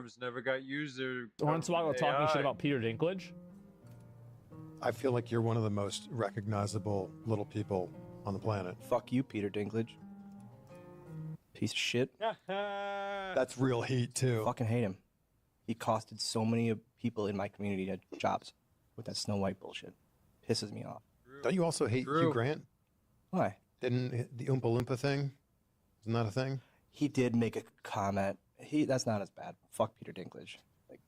dwarves never got used. Hornswoggle talking shit about Peter Dinklage. I feel like you're one of the most recognizable little people on the planet. Fuck you, Peter Dinklage. Piece of shit. That's real heat, too. Fucking hate him. He costed so many people in my community jobs with that Snow White bullshit. Pisses me off. Don't you also hate Hugh Grant? Why? Didn't the Oompa Loompa thing? Isn't that a thing? He did make a comment. That's not as bad. Fuck Peter Dinklage. Like,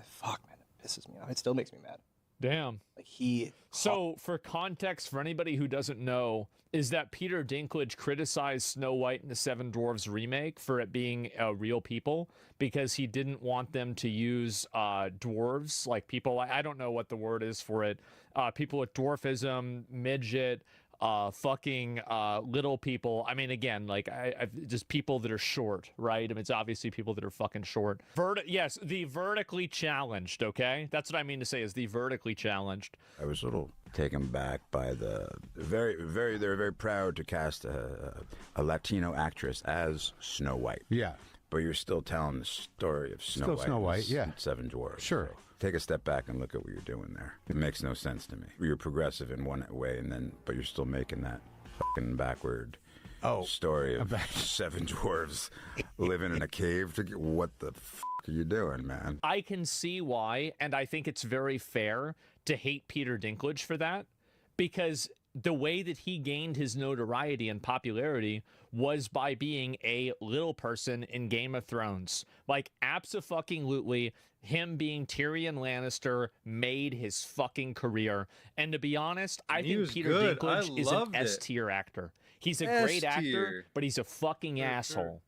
fuck, man, it pisses me off. It still makes me mad. Damn. Like So, for context, for anybody who doesn't know, is that Peter Dinklage criticized Snow White and the Seven Dwarfs remake for it being real people because he didn't want them to use dwarves, like people, I don't know what the word is for it, people with dwarfism, midget, fucking little people. I mean, again, like just people that are short, right? I mean, it's obviously people that are fucking short. Yes, the vertically challenged. Okay, that's what I mean to say is the vertically challenged. I was a little taken back by the they're very proud to cast a Latino actress as Snow White. Yeah. But you're still telling the story of Snow White. Yeah. And Seven Dwarfs. Sure. So take a step back and look at what you're doing there. It makes no sense to me. You're progressive in one way, but you're still making that fucking backward story of seven dwarves living in a cave. What the fuck are you doing, man? I can see why, and I think it's very fair to hate Peter Dinklage for that, because the way that he gained his notoriety and popularity was by being a little person in Game of Thrones. Like, abso-fucking-lutely, him being Tyrion Lannister made his fucking career. And to be honest, I think Peter Dinklage is an S-tier actor. He's a great actor, but he's a fucking asshole.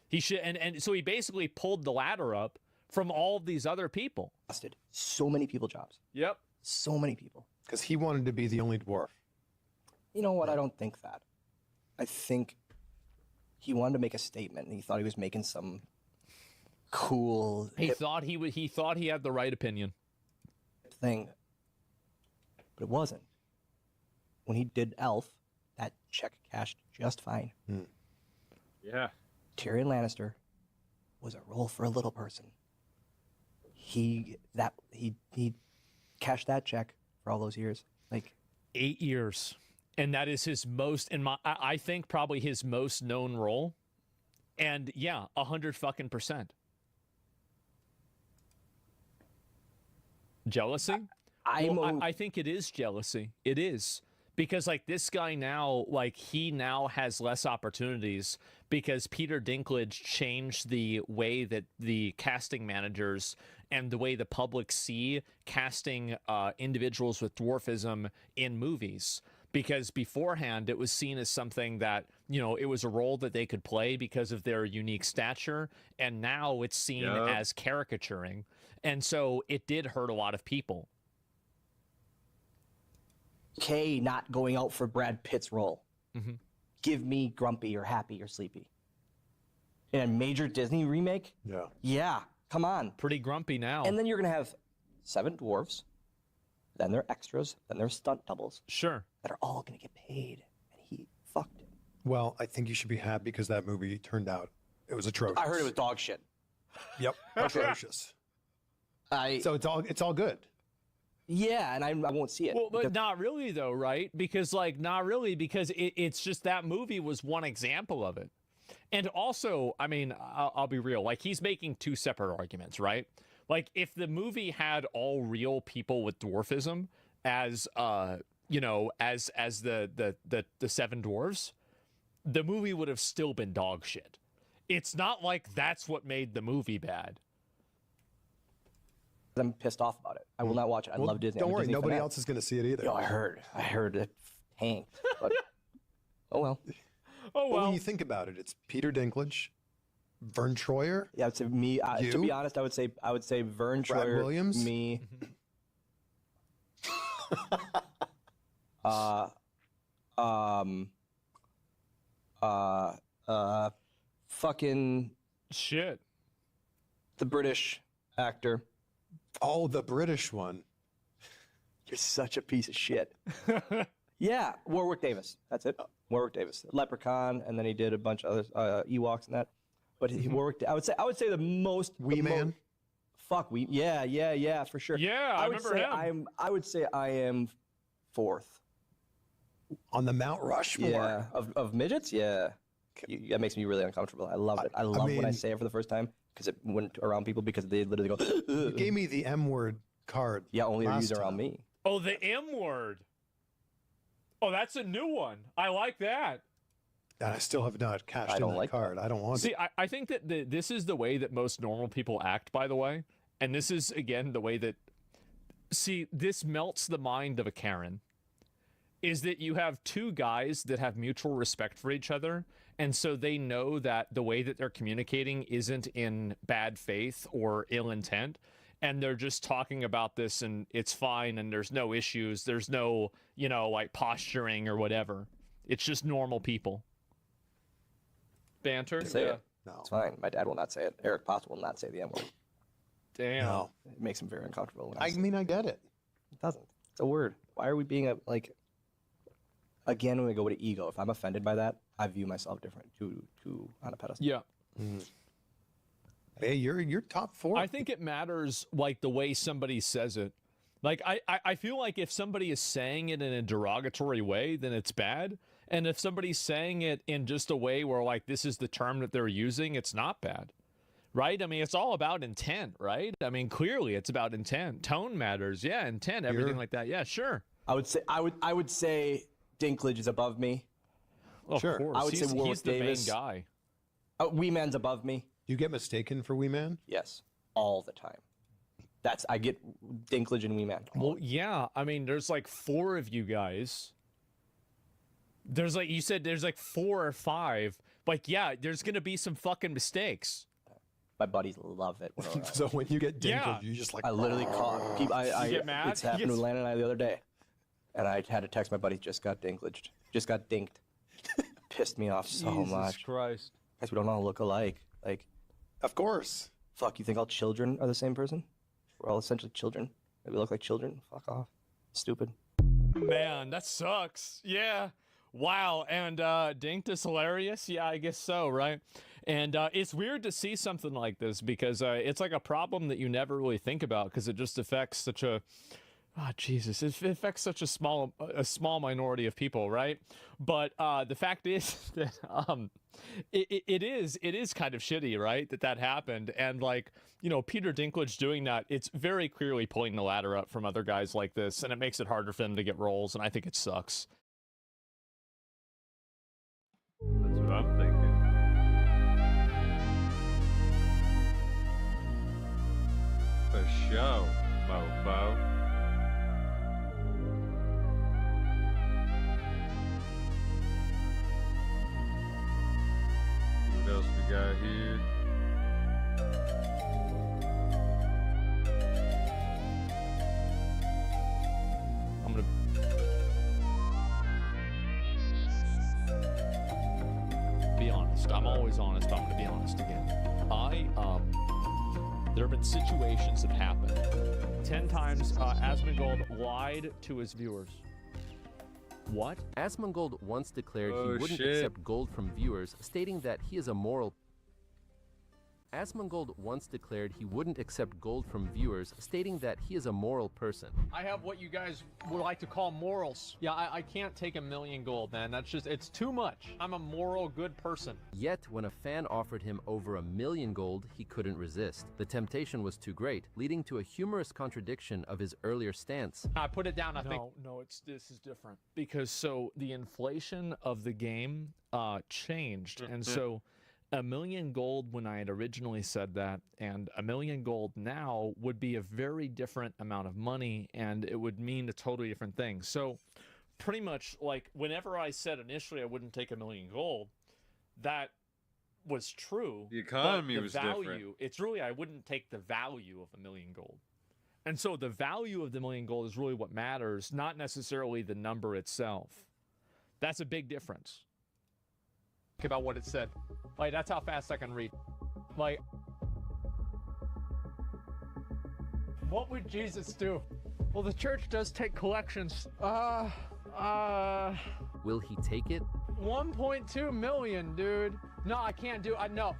He should, and so he basically pulled the ladder up from all of these other people. So many people jobs. Yep. So many people. Because he wanted to be the only dwarf. You know what? I don't think that. I think he wanted to make a statement, and he thought he was making some cool. He thought he had the right opinion. Thing, but it wasn't. When he did Elf, that check cashed just fine. Yeah. Tyrion Lannister was a role for a little person. He cashed that check for all those years, like 8 years. And that is his most, I think probably his most known role. And yeah, 100% jealousy. I think it is jealousy. It is, because like this guy now, like he now has less opportunities because Peter Dinklage changed the way that the casting managers and the way the public see casting individuals with dwarfism in movies. Because beforehand, it was seen as something that, you know, it was a role that they could play because of their unique stature. And now it's seen as caricaturing. And so it did hurt a lot of people. Kay not going out for Brad Pitt's role. Mm-hmm. Give me grumpy or happy or sleepy. In a major Disney remake? Yeah. Yeah, come on. Pretty grumpy now. And then you're going to have 7 dwarves, then they're extras, then they're stunt doubles. Sure. That are all going to get paid. And he fucked it. Well, I think you should be happy because that movie turned out, it was atrocious. I heard it was dog shit. Yep, atrocious. So it's all good. Yeah, and I won't see it. Well, but not really though, right? Because like, not really, because it's just that movie was one example of it. And also, I mean, I'll be real, like he's making 2 separate arguments, right? Like if the movie had all real people with dwarfism as, you know, as the 7 dwarves, the movie would have still been dog shit. It's not like that's what made the movie bad. I'm pissed off about it. I will not watch it. I love Disney. Don't worry, nobody else is going to see it either. No, I heard it tanked. But oh well. Oh well. When you think about it, it's Peter Dinklage, Vern Troyer. Yeah, it's me. To be honest, I would say Vern Brad Troyer, Williams? me. Fucking shit. The British actor. Oh, the British one. You're such a piece of shit. Yeah, Warwick Davis. That's it. Warwick Davis. Leprechaun, and then he did a bunch of other Ewoks and that. but he worked. I would say the most. Wee Man? Fuck, yeah, for sure. Yeah, I would remember say him. I would say I am 4th. On the Mount Rushmore. Yeah, of midgets. Yeah, that makes me really uncomfortable. I love it. I love when I mean- say it for the first time because it went around people because they literally go. You gave me the M word card. Yeah, only last use around time. me. Oh, the M word. Oh, that's a new one. I like that. And I still have not cashed I in don't that like card. I don't want See, it. I think that this is the way that most normal people act, by the way. And this is, again, the way that... See, this melts the mind of a Karen. Is that you have two guys that have mutual respect for each other, and so they know that the way that they're communicating isn't in bad faith or ill intent, and they're just talking about this, and it's fine, and there's no issues, there's no, you know, like, posturing or whatever. It's just normal people. Banter? Say it. No. It's fine. My dad will not say it. Eric Potts will not say the M word. Damn. No. It makes him very uncomfortable. When I say mean, I get it. it doesn't. It's a word. Why are we being like? Again, when we go to ego, if I'm offended by that, I view myself different, too on a pedestal. Yeah. Hey, you're top 4. I think it matters, like, the way somebody says it. Like, I feel like if somebody is saying it in a derogatory way, then it's bad. And if somebody's saying it in just a way where, like, this is the term that they're using, it's not bad. Right? I mean, it's all about intent, right? I mean, clearly it's about intent. Tone matters. Yeah, intent, everything like that. Yeah, sure. I would say Dinklage is above me. Of Sure. course. I would say he's Warwick the Davis. main guy. Wee Man's above me. You get mistaken for Wee Man? Yes, all the time. I get Dinklage and Wee Man. Well, yeah. I mean, there's like 4 of you guys. There's like, you said there's like 4 or 5. Like, yeah, there's going to be some fucking mistakes. My buddies love it. So when you get Dinklage, Yeah. you just like... I literally caught people. You get mad? It's happened Yes. with Landon and I the other day, and I had to text my buddy. Just got Dinklaged. Just got dinked. Pissed me off so much. Christ. Guys, we don't all look alike. Like, Of course. fuck, you think all children are the same person? We're all essentially children. We look like children. Fuck off. Stupid. Man, that sucks. Yeah. Wow. And Dinked is hilarious. Yeah, I guess so, right? And it's weird to see something like this because it's like a problem that you never really think about because it just affects such a... Oh, Jesus, it affects such a small minority of people, right? But the fact is that it is kind of shitty, right? That happened. And like, you know, Peter Dinklage doing that, it's very clearly pulling the ladder up from other guys like this, and it makes it harder for them to get roles, and I think it sucks. That's what I'm thinking. For show, mofo. What else we got here? I'm gonna... be honest. I'm always honest, but I'm gonna be honest again. There have been situations that happened. 10 times Asmongold lied to his viewers. What? Asmongold once declared Oh, he wouldn't shit. accept gold from viewers, stating that he is a moral. Asmongold once declared he wouldn't accept gold from viewers, stating that he is a moral person. I have what you guys would like to call morals. Yeah, I can't take $1 million gold, man. That's just, it's too much. I'm a moral, good person. Yet, when a fan offered him over $1 million gold, he couldn't resist. The temptation was too great, leading to a humorous contradiction of his earlier stance. I put it down, I think. No, this is different. Because so the inflation of the game changed. And so $1 million gold when I had originally said that, and $1 million gold now would be a very different amount of money, and it would mean a totally different thing. So pretty much, like, whenever I said initially I wouldn't take $1 million gold, that was true. The economy but was value, different. it's really, I wouldn't take the value of $1 million gold. And so the value of the $1 million gold is really what matters, not necessarily the number itself. That's a big difference. Think about what it said. Like, that's how fast I can read. Like, what would Jesus do? Well, the church does take collections. Will he take it? 1.2 million, dude. No, I can't do it. No.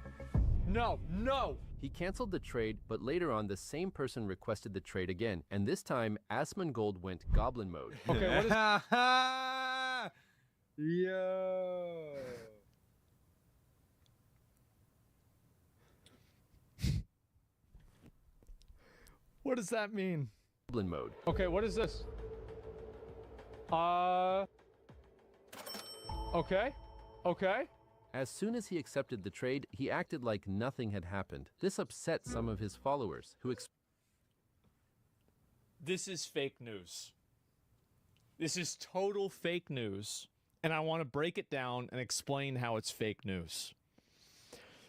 no. He canceled the trade, but later on, the same person requested the trade again, and this time, Asmongold went goblin mode. Okay, what is... Yo. What does that mean? Goblin mode. Okay, what is this? Okay. As soon as he accepted the trade, he acted like nothing had happened. This upset some of his followers, who This is fake news. This is total fake news. And I want to break it down and explain how it's fake news.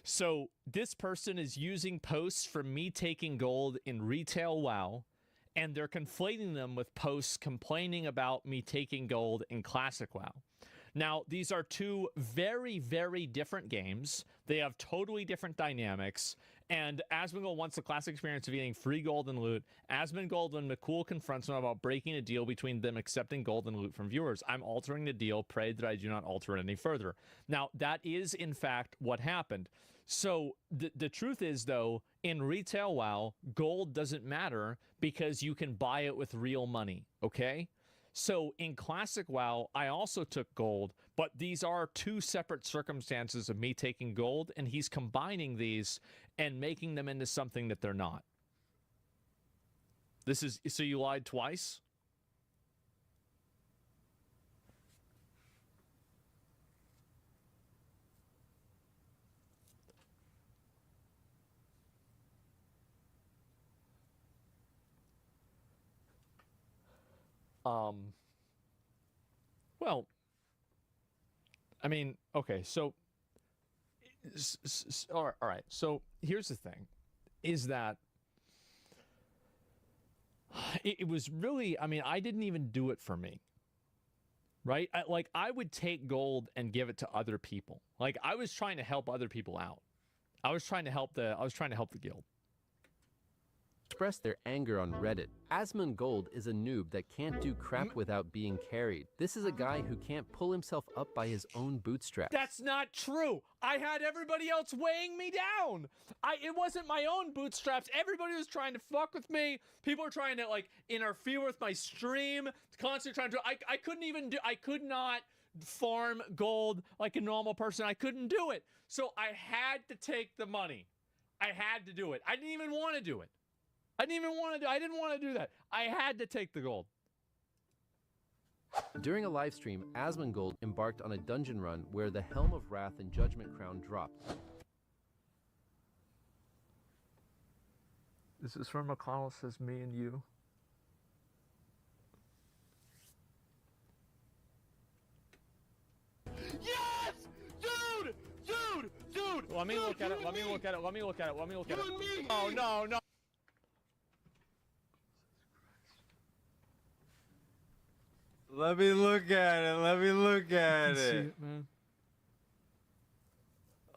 So this person is using posts from me taking gold in retail WoW, and they're conflating them with posts complaining about me taking gold in classic WoW. Now, these are two very, very different games. They have totally different dynamics. And Asmongold wants the classic experience of getting free gold and loot. Asmongold and McCool confronts him about breaking a deal between them accepting gold and loot from viewers. I'm altering the deal. Pray that I do not alter it any further. Now, that is, in fact, what happened. So the truth is, though, in retail WoW, gold doesn't matter because you can buy it with real money, okay? So in classic WoW, I also took gold, but these are two separate circumstances of me taking gold, and he's combining these and making them into something that they're not. This is, so you lied twice? Well, I mean, okay, so, all right, so here's the thing, is that it was really, I mean, I didn't even do it for me, right? I would take gold and give it to other people. Like, I was trying to help other people out. I was trying to help the guild. expressed their anger on Reddit. Asmongold is a noob that can't do crap without being carried. This is a guy who can't pull himself up by his own bootstraps. That's not true. I had everybody else weighing me down. It wasn't my own bootstraps. Everybody was trying to fuck with me. People were trying to like interfere with my stream. Constantly trying to. I couldn't even do. I could not farm gold like a normal person. I couldn't do it. So I had to take the money. I had to do it. I didn't even want to do it. I didn't want to do that. I had to take the gold. During a live stream, Asmongold embarked on a dungeon run where the Helm of Wrath and Judgment Crown dropped. This is where McConnell says me and you. Yes! Dude! Let me look at it. Let me look at it. Oh, no. Let me look at it. See it, man.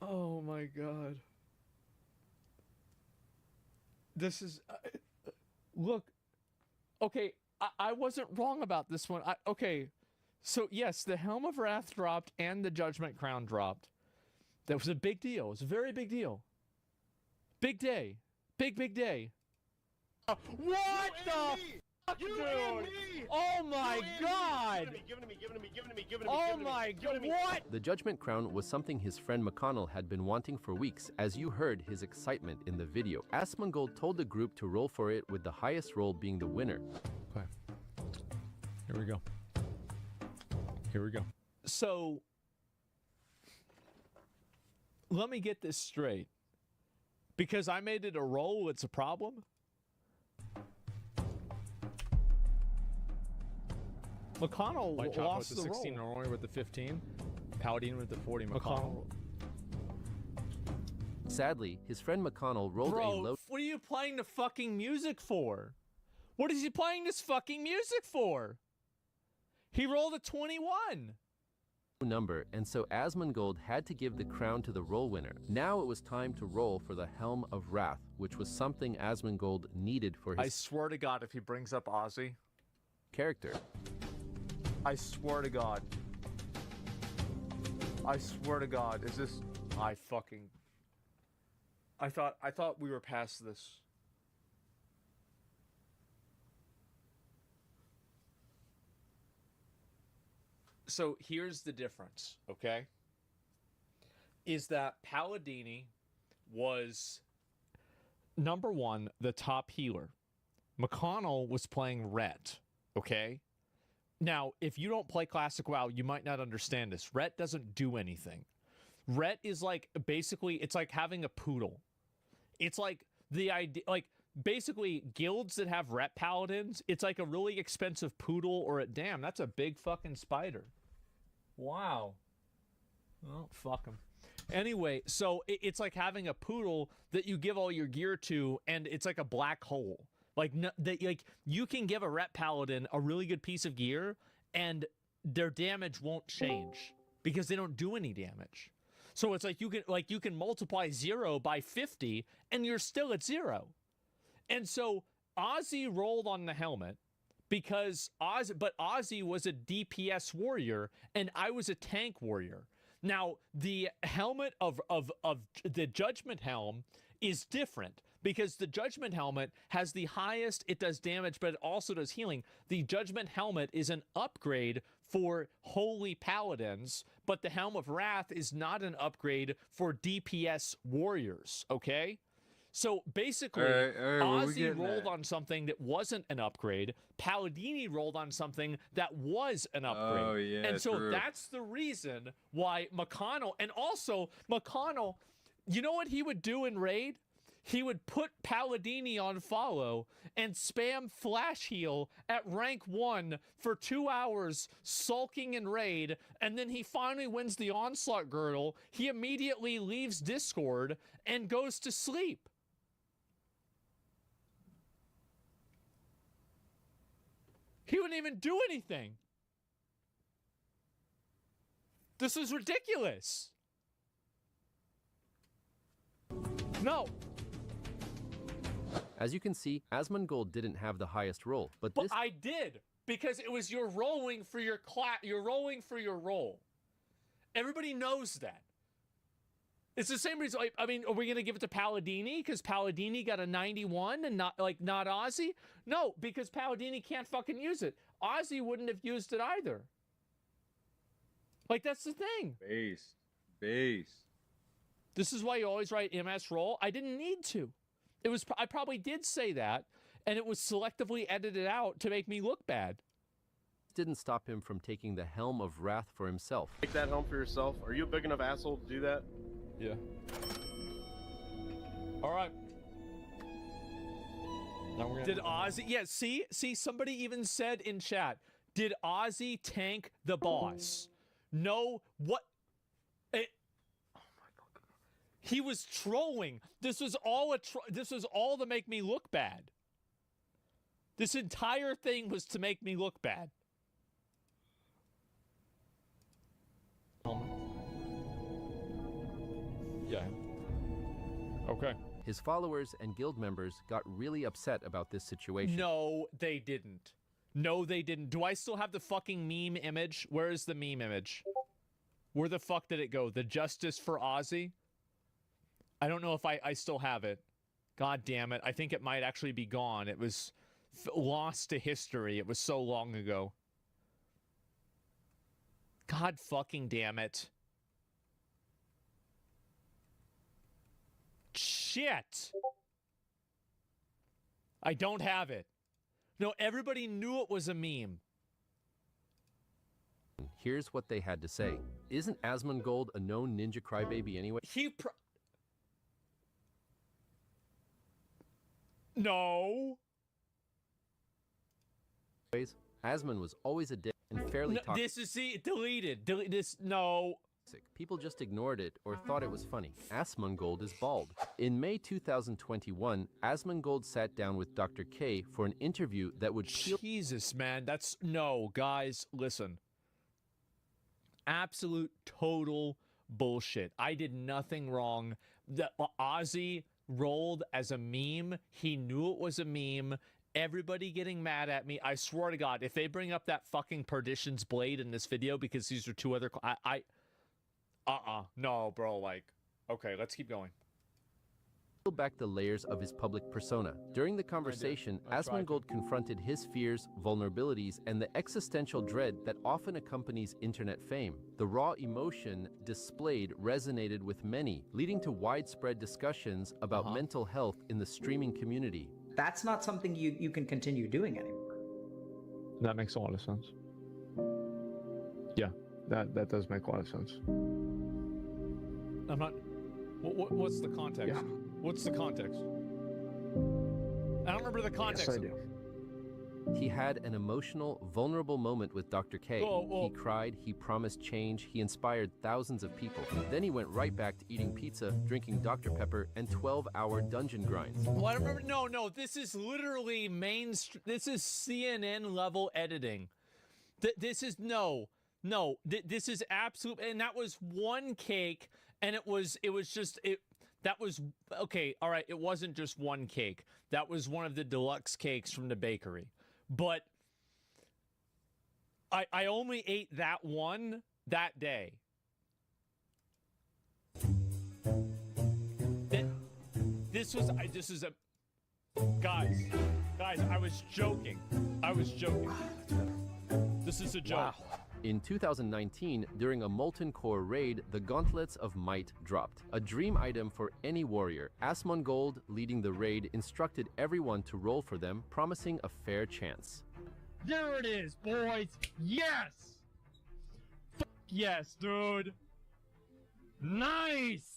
Oh my god. This is look. Okay, I wasn't wrong about this one. Okay. So yes, the Helm of Wrath dropped and the Judgment Crown dropped. That was a big deal. It was a very big deal. Big day. Big day. What the fuck, dude? Oh my god! Give it to me. Oh my god, what? The Judgment Crown was something his friend McConnell had been wanting for weeks, as you heard his excitement in the video. Asmongold told the group to roll for it, with the highest roll being the winner. Okay. Here we go. So, let me get this straight. Because I made it a roll, it's a problem? McConnell lost the 16, roll. Rory with the 15, Paladin with the 40. McConnell. Sadly, his friend McConnell rolled a Bro, low what are you playing the fucking music for? What is he playing this fucking music for? He rolled a 21. number, and so Asmongold had to give the crown to the roll winner. Now it was time to roll for the Helm of Wrath, which was something Asmongold needed for I his swear to God, if he brings up Ozzy, character. I swear to God. I swear to God, is this... I fucking... I thought we were past this. So here's the difference, okay? Is that Palladini was number one, the top healer. McConnell was playing Rhett, okay? Now, if you don't play Classic WoW, you might not understand this. Rhett doesn't do anything. Rhett is like, basically, it's like having a poodle. It's like the idea, like, basically, guilds that have Rhett Paladins, it's like a really expensive poodle or a, damn, that's a big fucking spider. Wow. Oh, fuck him. Anyway, so it's like having a poodle that you give all your gear to, and it's like a black hole. Like, like you can give a Rhett Paladin a really good piece of gear, and their damage won't change because they don't do any damage. So it's like you can multiply 0 by 50, and you're still at 0. And so Ozzy rolled on the helmet because Ozzy was a DPS warrior, and I was a tank warrior. Now, the helmet of the Judgment Helm is different because the Judgment Helmet has the highest, it does damage, but it also does healing. The Judgment Helmet is an upgrade for Holy Paladins, but the Helm of Wrath is not an upgrade for DPS warriors, okay? So basically, Ozzy rolled on something that wasn't an upgrade. Palladini rolled on something that was an upgrade. Oh, yeah, and so true. that's the reason why McConnell, and also McConnell, you know what he would do in Raid? He would put Palladini on follow and spam flash heal at rank 1 for 2 hours, sulking in Raid, and then he finally wins the Onslaught Girdle. He immediately leaves Discord and goes to sleep. He wouldn't even do anything. This is ridiculous. No. As you can see, Asmongold didn't have the highest roll, but But this I did, because it was you're rolling for your you're rolling for your roll. Everybody knows that. It's the same reason. I mean, are we gonna give it to Palladini because Palladini got a 91 and not Ozzy? No, because Palladini can't fucking use it. Ozzy wouldn't have used it either. Like, that's the thing. Base. This is why you always write MS roll. I didn't need to. It was, I probably did say that, and it was selectively edited out to make me look bad. didn't stop him from taking the Helm of Wrath for himself. Take that helm for yourself. Are you a big enough asshole to do that? Yeah. All right. Now we're did Ozzy? Yeah. See. Somebody even said in chat, "Did Ozzy tank the boss?" No. What? Oh my God. He was trolling. This was all this was all to make me look bad. This entire thing was to make me look bad. Yeah. Okay. His followers and guild members got really upset about this situation. No, they didn't. No, they didn't. Do I still have the fucking meme image? Where is the meme image? Where the fuck did it go? The Justice for Ozzy? I don't know if I still have it. God damn it. I think it might actually be gone. It was lost to history. It was so long ago. God fucking damn it. Shit. I don't have it. No, everybody knew it was a meme. Here's what they had to say. Isn't Asmongold a known ninja crybaby anyway? No. Asmon was always a dick and fairly toxic. This is, see, deleted. Delete this. No. People just ignored it or thought it was funny. Asmongold is bald. In May 2021, Asmongold sat down with Dr. K for an interview that would kill. Jesus, man. That's, no, guys, listen. Absolute total bullshit. I did nothing wrong. The Ozzy rolled as a meme. He knew it was a meme. Everybody getting mad at me. I swear to God, if they bring up that fucking Perdition's Blade in this video, because these are two other, no, bro, like, okay, let's keep going. peel back the layers of his public persona. During the conversation, Asmongold confronted his fears, vulnerabilities, and the existential dread that often accompanies internet fame. The raw emotion displayed resonated with many, leading to widespread discussions about mental health in the streaming community. That's not something you can continue doing anymore. That makes a lot of sense. Yeah, that does make a lot of sense. I'm not. What's the context? Yeah. What's the context? I don't remember the context. Yes, I do. He had an emotional, vulnerable moment with Dr. K. He cried, he promised change, he inspired thousands of people. Then he went right back to eating pizza, drinking Dr. Pepper, and 12-hour dungeon grinds. Well, I remember. No. This is literally mainstream. This is CNN level editing. This is This is absolute. And that was one cake, and it was just. That was okay. All right. It wasn't just one cake. That was one of the deluxe cakes from the bakery. But I only ate that one that day. This is a guys, I was joking. This is a joke. Wow. In 2019, during a Molten Core raid, the Gauntlets of Might dropped. A dream item for any warrior. Asmongold, leading the raid, instructed everyone to roll for them, promising a fair chance. There it is, boys! Yes! Yes, dude! Nice!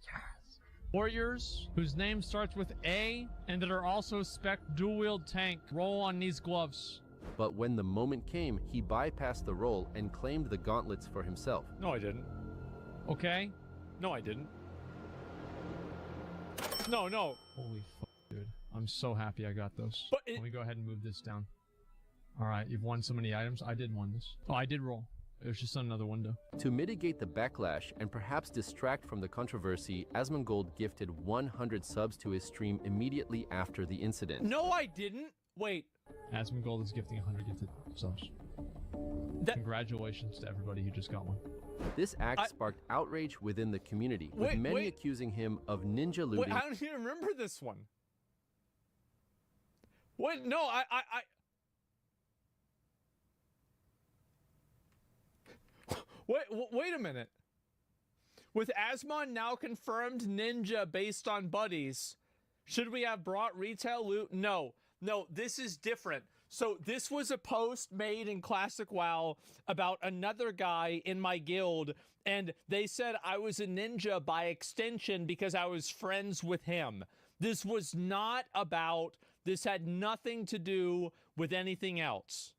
Yes! Warriors whose name starts with A and that are also spec dual-wield tank. Roll on these gloves. But when the moment came, he bypassed the roll and claimed the gauntlets for himself. No, I didn't. Okay? No, I didn't. No. Holy fuck, dude. I'm so happy I got those. But Let me go ahead and move this down. Alright, you've won so many items. I did win this. Oh, I did roll. It was just on another window. To mitigate the backlash and perhaps distract from the controversy, Asmongold gifted 100 subs to his stream immediately after the incident. No, I didn't. Wait. Asmongold is gifting 100 gifted subs. Congratulations to everybody who just got one. This act sparked outrage within the community, with many accusing him of ninja looting. Wait, I don't even remember this one. Wait, no, I... Wait a minute. With Asmon now confirmed ninja based on buddies, should we have brought retail loot? No, this is different. So this was a post made in Classic WoW about another guy in my guild, and they said I was a ninja by extension because I was friends with him. This was not about, this had nothing to do with anything else.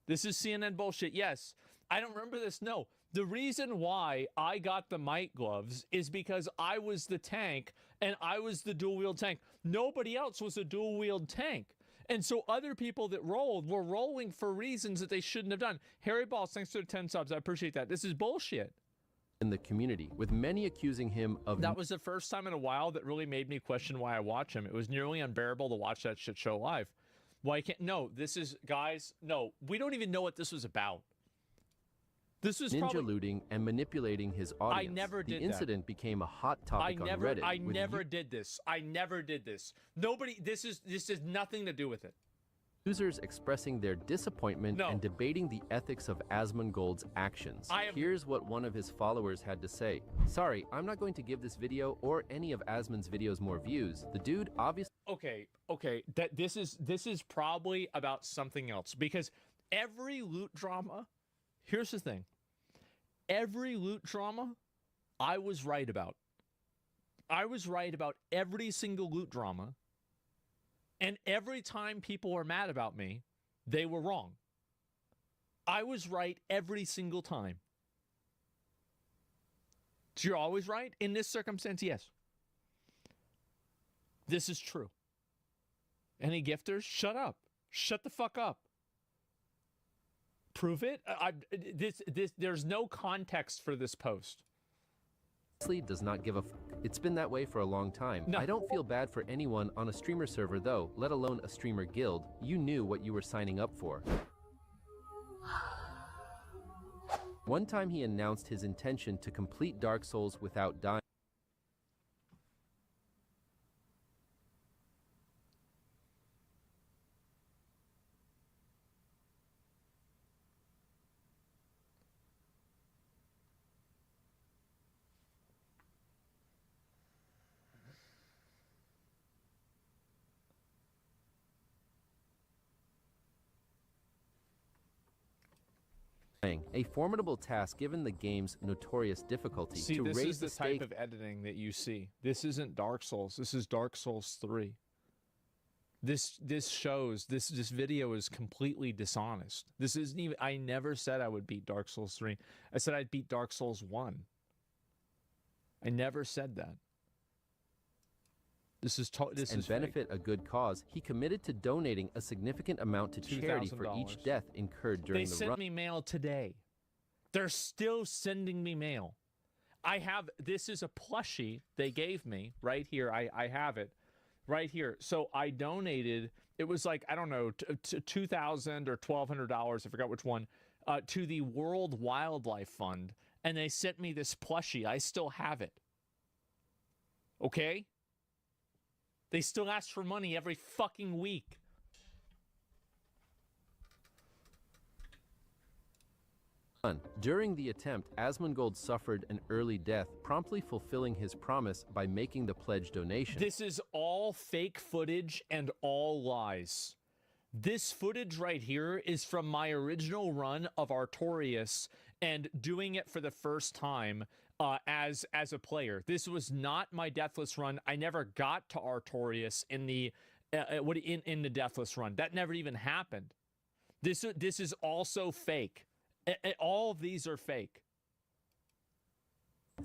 This is CNN bullshit. Yes, I don't remember this. No, the reason why I got the might gloves is because I was the tank and I was the dual wield tank. Nobody else was a dual wield tank. And so other people that rolled were rolling for reasons that they shouldn't have done. Harry Balls, thanks for the 10 subs. I appreciate that. This is bullshit. In the community, with many accusing him of... That was the first time in a while that really made me question why I watch him. It was nearly unbearable to watch that shit show live. Why can't... No, this is... Guys, no. We don't even know what this was about. This was ninja looting and manipulating his audience. I never did that. The incident became a hot topic on Reddit. I never did this. I never did this. Nobody... This has nothing to do with it. Users expressing their disappointment and debating the ethics of Asmongold's actions. Here's what one of his followers had to say. Sorry, I'm not going to give this video or any of Asmon's videos more views. The dude obviously... Okay. This is probably about something else, because every loot drama... Here's the thing. Every loot drama, I was right about. I was right about every single loot drama. And every time people were mad about me, they were wrong. I was right every single time. So you're always right? In this circumstance, yes. This is true. Any gifters? Shut up. Shut the fuck up. Prove it? There's no context for this post. does not give a It's been that way for a long time. No. I don't feel bad for anyone on a streamer server though, let alone a streamer guild. You knew what you were signing up for. One time he announced his intention to complete Dark Souls without dying. a formidable task given the game's notorious difficulty. See, to this raise is the the type stakes. of editing that you see. This isn't Dark Souls. This is Dark Souls 3. This video is completely dishonest. This isn't even. I never said I would beat Dark Souls 3. I said I'd beat Dark Souls 1. I never said that. This is benefit a good cause. He committed to donating a significant amount to charity for each death incurred during the run. They sent me mail today. They're still sending me mail. This is a plushie they gave me right here. I have it right here. So I donated, it was like, I don't know, $2,000 or $1,200, I forgot which one, to the World Wildlife Fund. And they sent me this plushie. I still have it. Okay? They still ask for money every fucking week. During the attempt, Asmongold suffered an early death, promptly fulfilling his promise by making the pledge donation. This is all fake footage and all lies. This footage right here is from my original run of Artorias and doing it for the first time as a player. This was not my Deathless run. I never got to Artorias in the Deathless run. That never even happened. This is also fake. All of these are fake.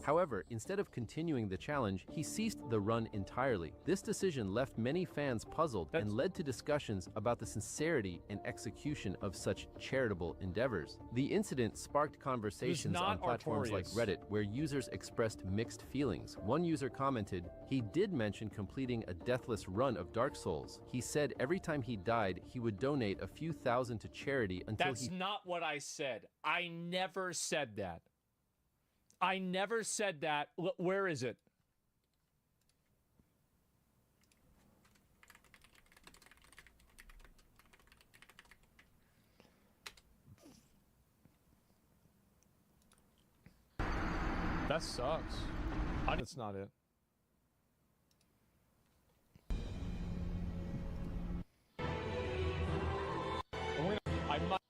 However, instead of continuing the challenge, he ceased the run entirely. This decision left many fans puzzled and led to discussions about the sincerity and execution of such charitable endeavors. The incident sparked conversations on platforms like Reddit, where users expressed mixed feelings. One user commented, "He did mention completing a deathless run of Dark Souls. He said every time he died, he would donate a few thousand to charity until That's not what I said. I never said that. I never said that. Where is it? That sucks. That's not it. I might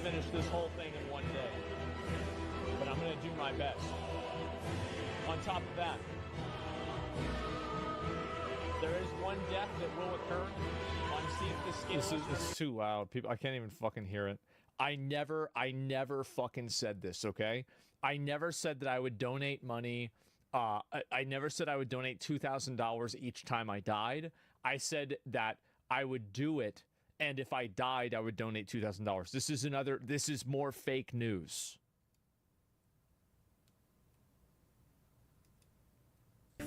finish this whole thing in one day, but I'm going to do my best. On top of that, there is one death that will occur on See If the Scale. This is too loud. People, I can't even fucking hear it. I never fucking said this, okay? I never said that I would donate money. I never said I would donate $2,000 each time I died. I said that I would do it, and if I died, I would donate $2,000. This is more fake news.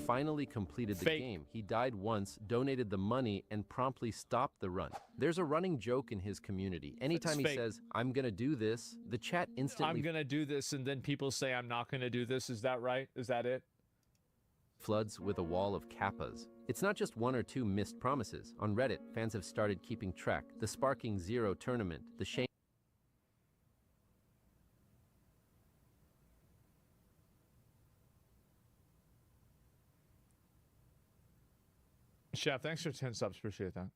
Finally completed the game. He died once, donated the money, and promptly stopped the run. There's a running joke in his community. Anytime he says, "I'm gonna do this," the chat instantly I'm gonna do this, and then people say I'm not gonna do this. Is that right? Is that it? floods with a wall of kappas. It's not just one or two missed promises. On Reddit, fans have started keeping track. The Sparking Zero tournament, the shame. Chef, thanks for 10 subs. Appreciate that.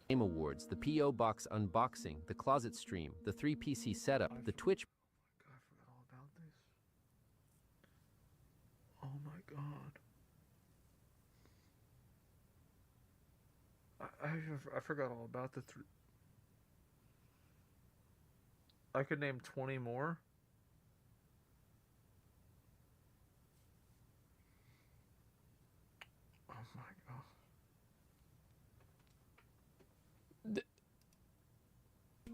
Game Awards, the P.O. Box unboxing, the closet stream, the 3PC setup, the Twitch. Oh my god. I forgot all about the three. I could name 20 more. Oh my god.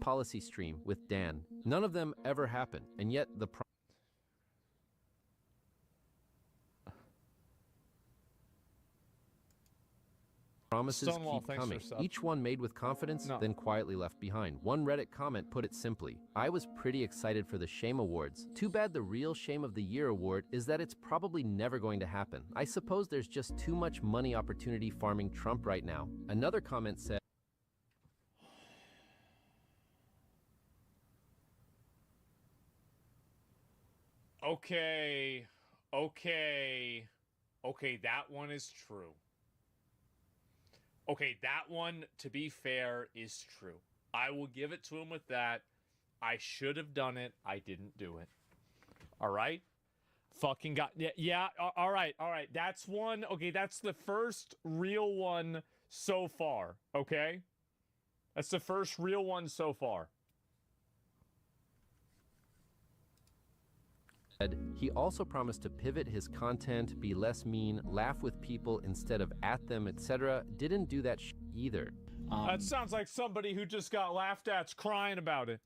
Policy stream with Dan. None of them ever happened, and yet the promises Stonewall, keep coming. Each one made with confidence, then quietly left behind. One Reddit comment put it simply, "I was pretty excited for the Shame Awards. Too bad the real Shame of the Year award is that it's probably never going to happen. I suppose there's just too much money opportunity farming Trump right now." Another comment said, Okay, that one is true. Okay, that one, to be fair, is true. I will give it to him with that. I should have done it. I didn't do it. All right? Fucking got... Yeah, all right. That's one. Okay, that's the first real one so far, okay? That's the first real one so far. He also promised to pivot his content, be less mean, laugh with people instead of at them, etc. Didn't do that either. That sounds like somebody who just got laughed at's crying about it.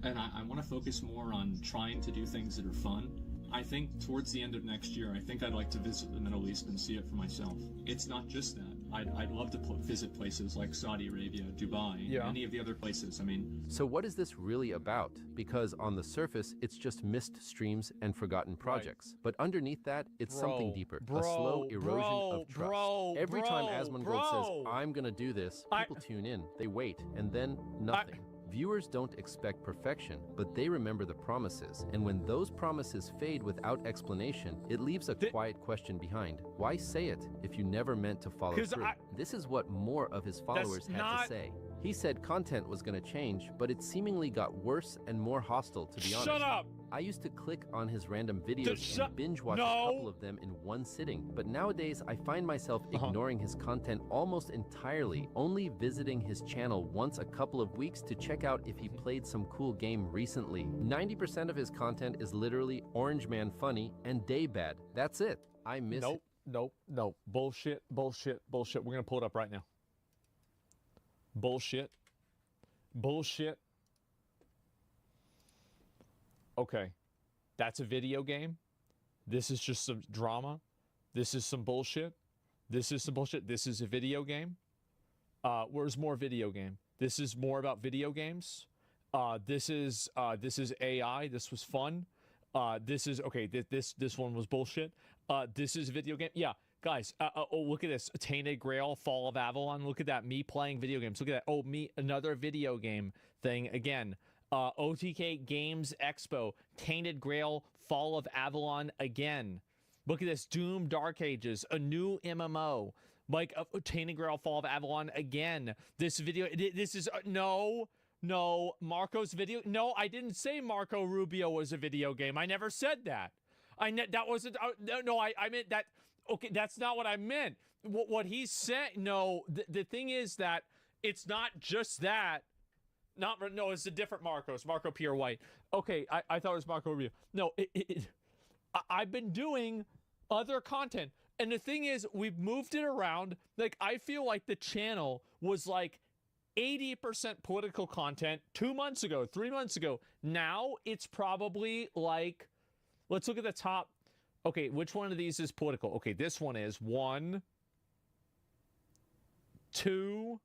And I want to focus more on trying to do things that are fun. I think towards the end of next year, I think I'd like to visit the Middle East and see it for myself. It's not just that. I'd love to visit places like Saudi Arabia, Dubai, any of the other places. I mean... So what is this really about? Because on the surface, it's just missed streams and forgotten projects. But underneath that, it's something deeper. A slow erosion of trust. Every time Asmongold says, I'm gonna do this, people tune in, they wait, and then nothing. Viewers don't expect perfection, but they remember the promises. And when those promises fade without explanation, it leaves a quiet question behind. Why say it if you never meant to follow through? This is what more of his followers had to say. He said content was going to change, but it seemingly got worse and more hostile, to be honest. Shut up! I used to click on his random videos and binge watch a couple of them in one sitting, but nowadays I find myself ignoring his content almost entirely, only visiting his channel once a couple of weeks to check out if he played some cool game recently. 90% of his content is literally Orange Man funny and day bad. That's it. I miss it. Nope. Bullshit. We're gonna pull it up right now. Bullshit. Okay, that's a video game. This is just some drama. This is some bullshit. This is a video game. Where's more video game? This is more about video games. This is AI. This was fun. This is okay. This one was bullshit. This is a video game. Yeah, guys. Oh, look at this. Tainted Grail, Fall of Avalon. Look at that. Me playing video games. Look at that. Oh, another video game thing again. OTK Games Expo, Tainted Grail, Fall of Avalon again. Look at this. Doom Dark Ages, a new MMO. Like Tainted Grail, Fall of Avalon again. This video. This is no. Marco's video. No, I didn't say Marco Rubio was a video game. I never said that. That wasn't. No, I meant that. Okay, that's not what I meant. What he said. No, the thing is that it's not just that. No, it's a different Marco. It's Marco Pierre White. Okay, I thought it was Marco Rubio. No, I've been doing other content. And the thing is, we've moved it around. Like, I feel like the channel was like 80% political content 2 months ago, 3 months ago. Now it's probably like, let's look at the top. Okay, which one of these is political? Okay, this one is 1, 2,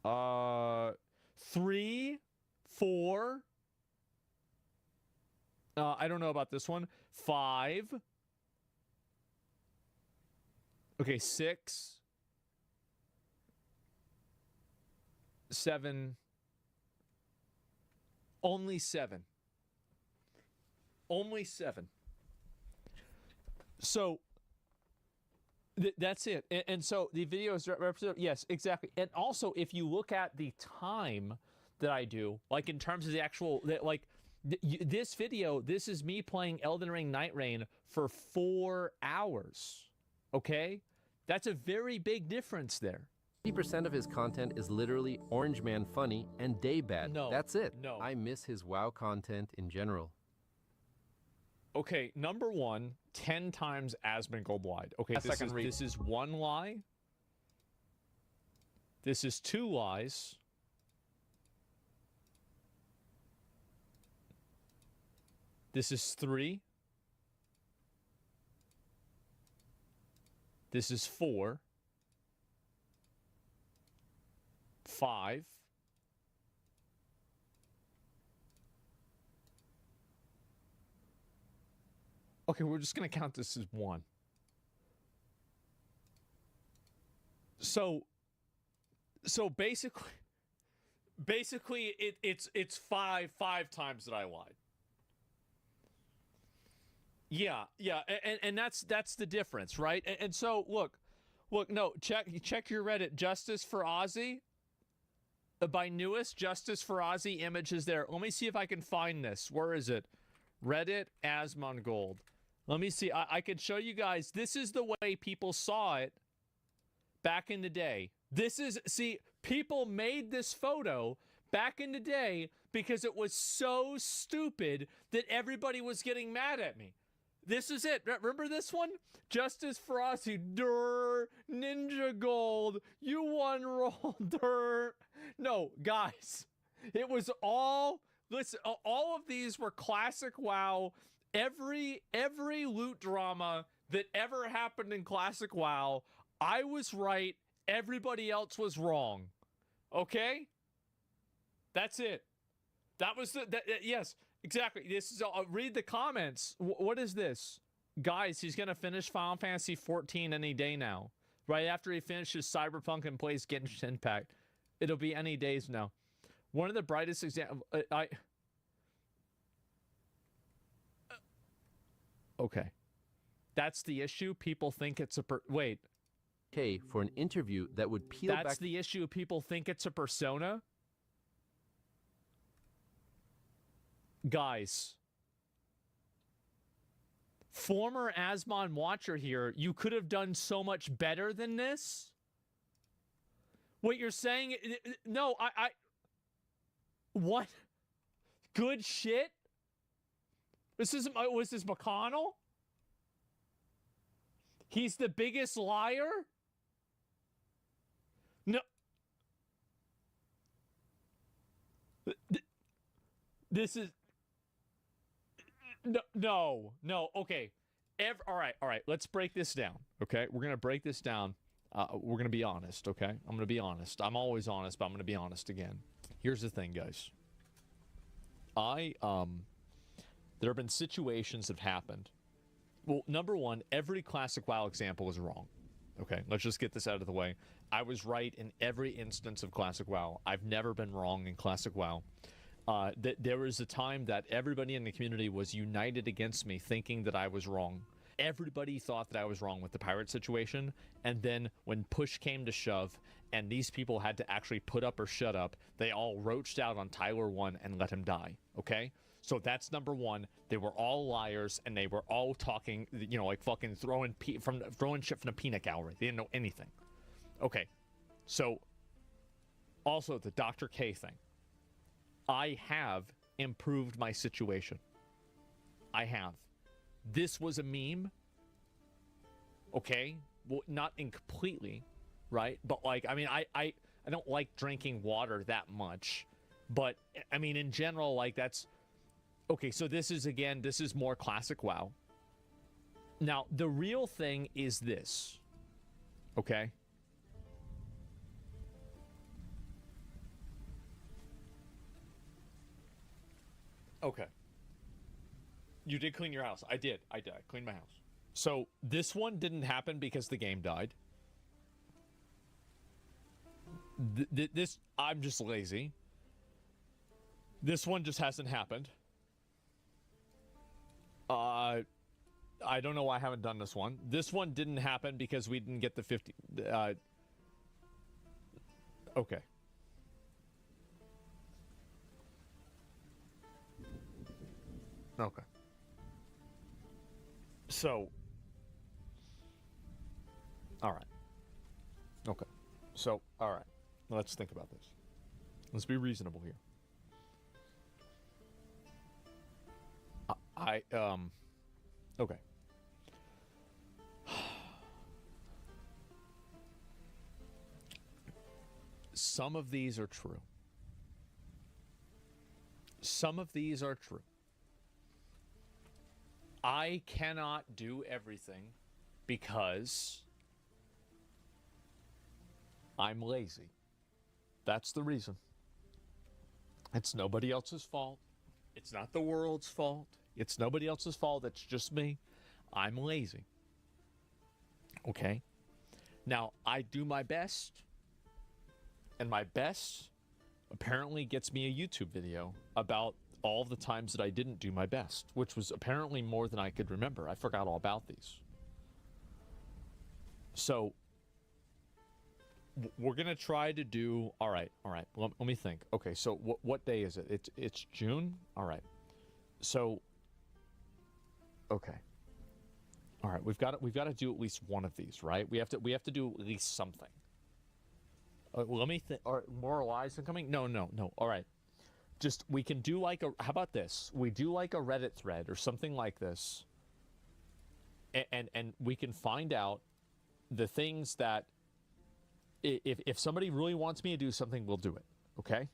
3, 4. I don't know about this one. 5. Okay, 6, 7. Only 7. Only 7. So that's it. And so the videos represent, yes, exactly. And also, if you look at the time that I do, like in terms of the actual, like this video, this is me playing Elden Ring Night Rain for 4 hours. Okay? That's a very big difference there. 80% of his content is literally Orange Man funny and day bad. No. That's it. No. I miss his WoW content in general. Okay, number 1, 10 times Asmongold lied. Okay, this is 1 lie. This is 2 lies. This is 3. This is 4. 5. Okay, we're just going to count this as 1. So basically it's five times that I lied. Yeah, and that's the difference, right? And so look, no, check your Reddit. Justice for Ozzy by Newest. Justice for Ozzy image is there. Let me see if I can find this. Where is it? Reddit Asmongold. Let me see. I can show you guys. This is the way people saw it back in the day. People made this photo back in the day because it was so stupid that everybody was getting mad at me. This is it. Remember this one? Justice for Ozzy. Durr. Ninja Gold. You won roll. Durr. No, guys. It was all... Listen, all of these were classic WoW. Every loot drama that ever happened in classic WoW, I was right. Everybody else was wrong. Okay? That's it. That was yes, exactly. This is read the comments. What is this? Guys, he's going to finish Final Fantasy 14 any day now. Right after he finishes Cyberpunk and plays Genshin Impact. It'll be any days now. One of the brightest examples okay. That's the issue. People think it's a wait. Okay, for an interview that would peel back. That's the issue. People think it's a persona. Guys, former Asmon watcher here, you could have done so much better than this. What you're saying? No, what? Good shit? Was this McConnell? He's the biggest liar? No. This is... No. Okay. All right. Let's break this down. Okay. We're going to break this down. We're going to be honest. Okay. I'm going to be honest. I'm always honest, but I'm going to be honest again. Here's the thing, guys. There have been situations that have happened. Well, number one, every classic WoW example is wrong. Okay. Let's just get this out of the way. I was right in every instance of classic WoW. I've never been wrong in classic WoW. There was a time that everybody in the community was united against me, thinking that I was wrong. Everybody thought that I was wrong with the pirate situation, and then when push came to shove, and these people had to actually put up or shut up, they all roached out on Tyler 1 and let him die, okay? So that's number one. They were all liars, and they were all talking, you know, like fucking throwing shit from the peanut gallery. They didn't know anything. Okay, so also the Dr. K thing. I have improved my situation. I have. This was a meme. Okay. Well, not completely, right? But like, I mean, I don't like drinking water that much. But I mean, in general, like that's okay. So this is more classic WoW. Now, the real thing is this. Okay. Okay. You did clean your house. I did. I cleaned my house. So this one didn't happen because the game died. This, I'm just lazy. This one just hasn't happened. I don't know why I haven't done this one. This one didn't happen because we didn't get the 50. Okay. Okay. So, all right. Okay. So, all right. Let's think about this. Let's be reasonable here. Okay. Some of these are true. Some of these are true. I cannot do everything because I'm lazy. That's the reason. It's nobody else's fault. It's not the world's fault. It's nobody else's fault. It's just me. I'm lazy. Okay? Now, I do my best. And my best apparently gets me a YouTube video about all the times that I didn't do my best, which was apparently more than I could remember. I forgot all about these. So we're going to try to do, all right. Let me think. Okay, so what day is it? It's June? All right. So, okay. All right, we've got to do at least one of these, right? We have to do at least something. Let me think. Are more lives incoming? No. All right. Just, we can do like how about this? We do like a Reddit thread or something like this. And we can find out the things that, if somebody really wants me to do something, we'll do it. Okay?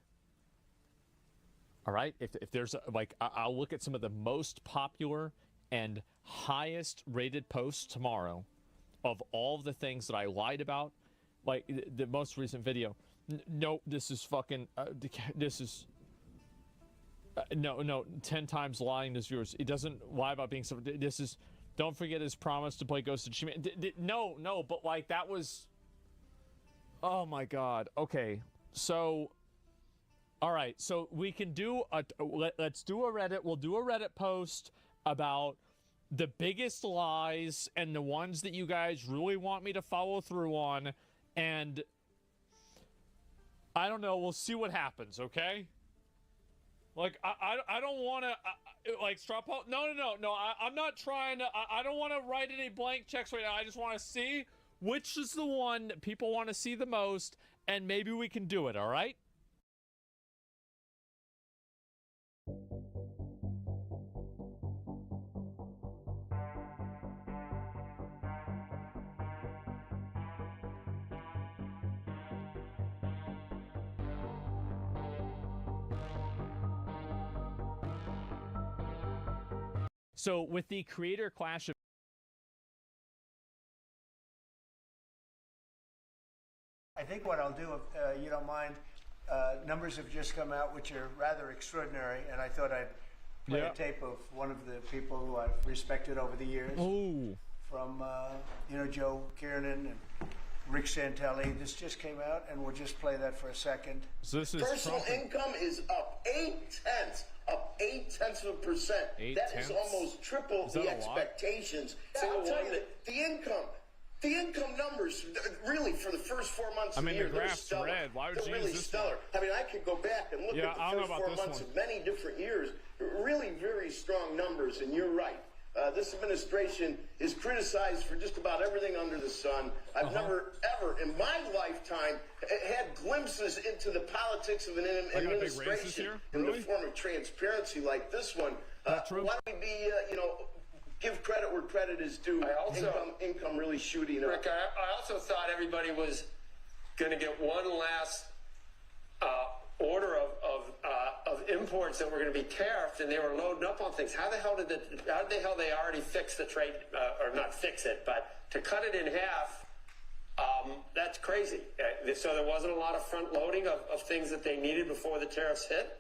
All right? If there's, I'll look at some of the most popular and highest rated posts tomorrow of all of the things that I lied about. Like the most recent video. No, this is fucking, this is, no, 10 times lying to his viewers. He doesn't lie about being so, this is, don't forget his promise to play Ghost of Tsushima. No, but like that was, oh my God. Okay, so, all right, so we can do let's do a Reddit. We'll do a Reddit post about the biggest lies and the ones that you guys really want me to follow through on. And I don't know, we'll see what happens, okay? Like, I don't want to, like, straw poll. No, I'm not trying to, I don't want to write any blank checks right now. I just want to see which is the one that people want to see the most, and maybe we can do it, all right? So with the creator clash of I think what I'll do, if you don't mind, numbers have just come out which are rather extraordinary, and I thought I'd play a tape of one of the people who I've respected over the years. Ooh. From, Joe Kiernan and Rick Santelli. This just came out, and we'll just play that for a second. So this is personal income is up 0.8%. Up 0.8%. That is almost triple the expectations. I'll tell you that the income numbers, really, for the first 4 months of the year, they're stellar. Red. Why would they're you really use this stellar. one? I mean, I could go back and look at the first 4 months of many different years. Really very strong numbers, and you're right. This administration is criticized for just about everything under the sun. I've never, ever, in my lifetime, had glimpses into the politics of an administration in the form of transparency like this one. Why don't we be, give credit where credit is due. Income really shooting up. Rick, I also thought everybody was going to get one last order of imports that were going to be tariffed, and they were loading up on things. How the hell did they already fix the trade, or not fix it, but to cut it in half? That's crazy. So there wasn't a lot of front loading of things that they needed before the tariffs hit.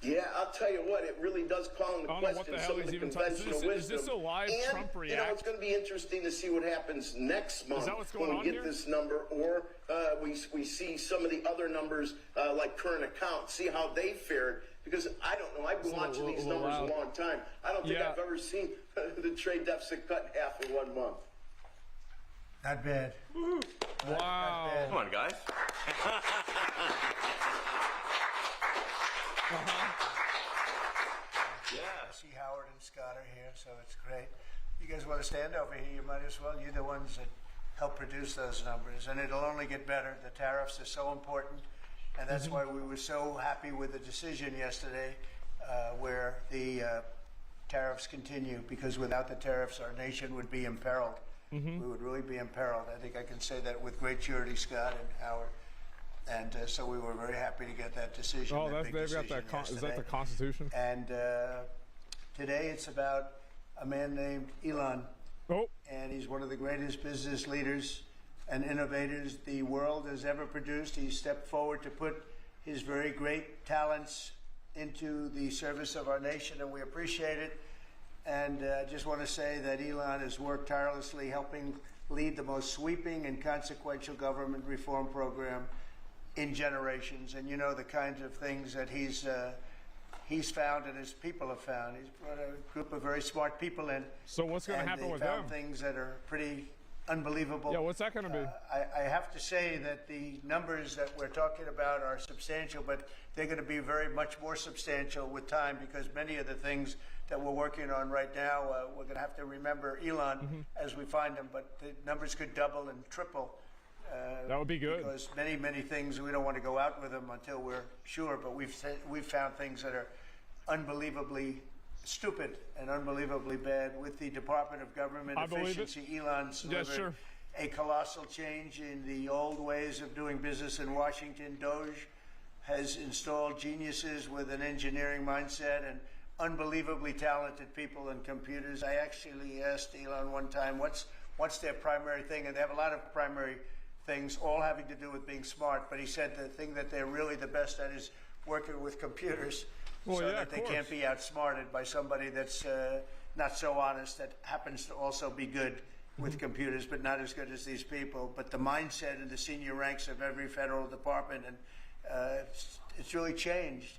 Yeah, I'll tell you what, it really does call into question some of the conventional wisdom. Is this a live Trump react? It's going to be interesting to see what happens next month when we get this number, or we see some of the other numbers like current accounts, see how they fared. Because I don't know, I've been watching these numbers a long time. I don't think I've ever seen the trade deficit cut in half in 1 month. Not bad. Wow. Not bad. Come on, guys. Yeah. I see Howard and Scott are here, so it's great. You guys want to stand over here? You might as well. You're the ones that help produce those numbers, and it'll only get better. The tariffs are so important, and that's why we were so happy with the decision yesterday where the tariffs continue, because without the tariffs, our nation would be imperiled. We would really be imperiled. I think I can say that with great surety, Scott and Howard. And so we were very happy to get that decision. Oh, they've got that. Is that the Constitution? And today it's about a man named Elon. Oh. And he's one of the greatest business leaders and innovators the world has ever produced. He stepped forward to put his very great talents into the service of our nation, and we appreciate it. And I just want to say that Elon has worked tirelessly helping lead the most sweeping and consequential government reform program in generations. And you know the kinds of things that he's he's found and his people have found. He's brought a group of very smart people in. So what's going to happen with them? They them? found things that are pretty unbelievable. Yeah, what's that going to be? I have to say that the numbers that we're talking about are substantial, but they're going to be very much more substantial with time, because many of the things that we're working on right now, we're going to have to remember Elon as we find them, but the numbers could double and triple. That would be good. Because many things, we don't want to go out with them until we're sure, but we've found things that are unbelievably stupid and unbelievably bad. With the Department of Government Efficiency, Elon's delivered a colossal change in the old ways of doing business in Washington. Doge has installed geniuses with an engineering mindset and unbelievably talented people in computers. I actually asked Elon one time, what's their primary thing? And they have a lot of primary things, all having to do with being smart. But he said the thing that they're really the best at is working with computers, so that they can't be outsmarted by somebody that's not so honest, that happens to also be good with computers, but not as good as these people. But the mindset in the senior ranks of every federal department, and it's really changed.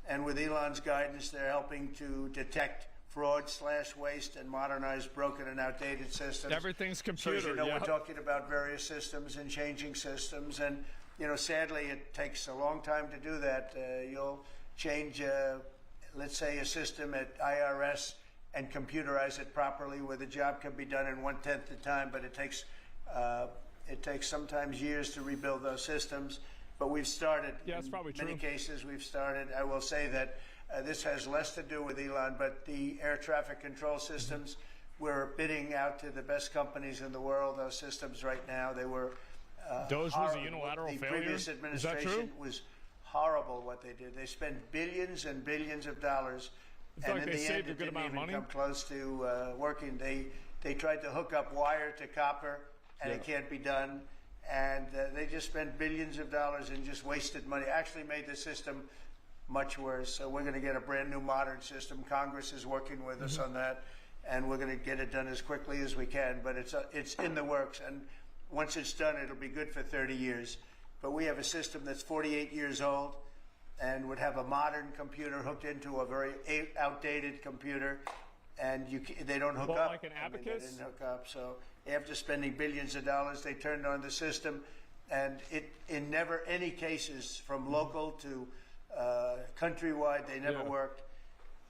And with Elon's guidance, they're helping to detect fraud/waste and modernize broken and outdated systems. Everything's computer. So as you know, we're talking about various systems and changing systems, and sadly, it takes a long time to do that. You'll change, let's say, a system at IRS and computerize it properly, where the job can be done in 1/10 the time, but it takes sometimes years to rebuild those systems. But we've started. Yeah, that's probably true. In many cases, we've started. I will say that this has less to do with Elon, but the air traffic control systems, we're bidding out to the best companies in the world. Those systems right now, they were Doge was a unilateral failure? The previous administration was horrible what they did. They spent billions and billions of dollars, and in the end, it didn't even come close to working. They tried to hook up wire to copper, and it can't be done. And they just spent billions of dollars and just wasted money. Actually made the system much worse. So we're going to get a brand new modern system. Congress is working with us on that, and we're going to get it done as quickly as we can. But it's in the works, and once it's done, it'll be good for 30 years. But we have a system that's 48 years old and would have a modern computer hooked into a very outdated computer, and they don't hook up. Like an abacus? They didn't hook up. So after spending billions of dollars, they turned on the system, and in never any cases, from local to countrywide, they never worked.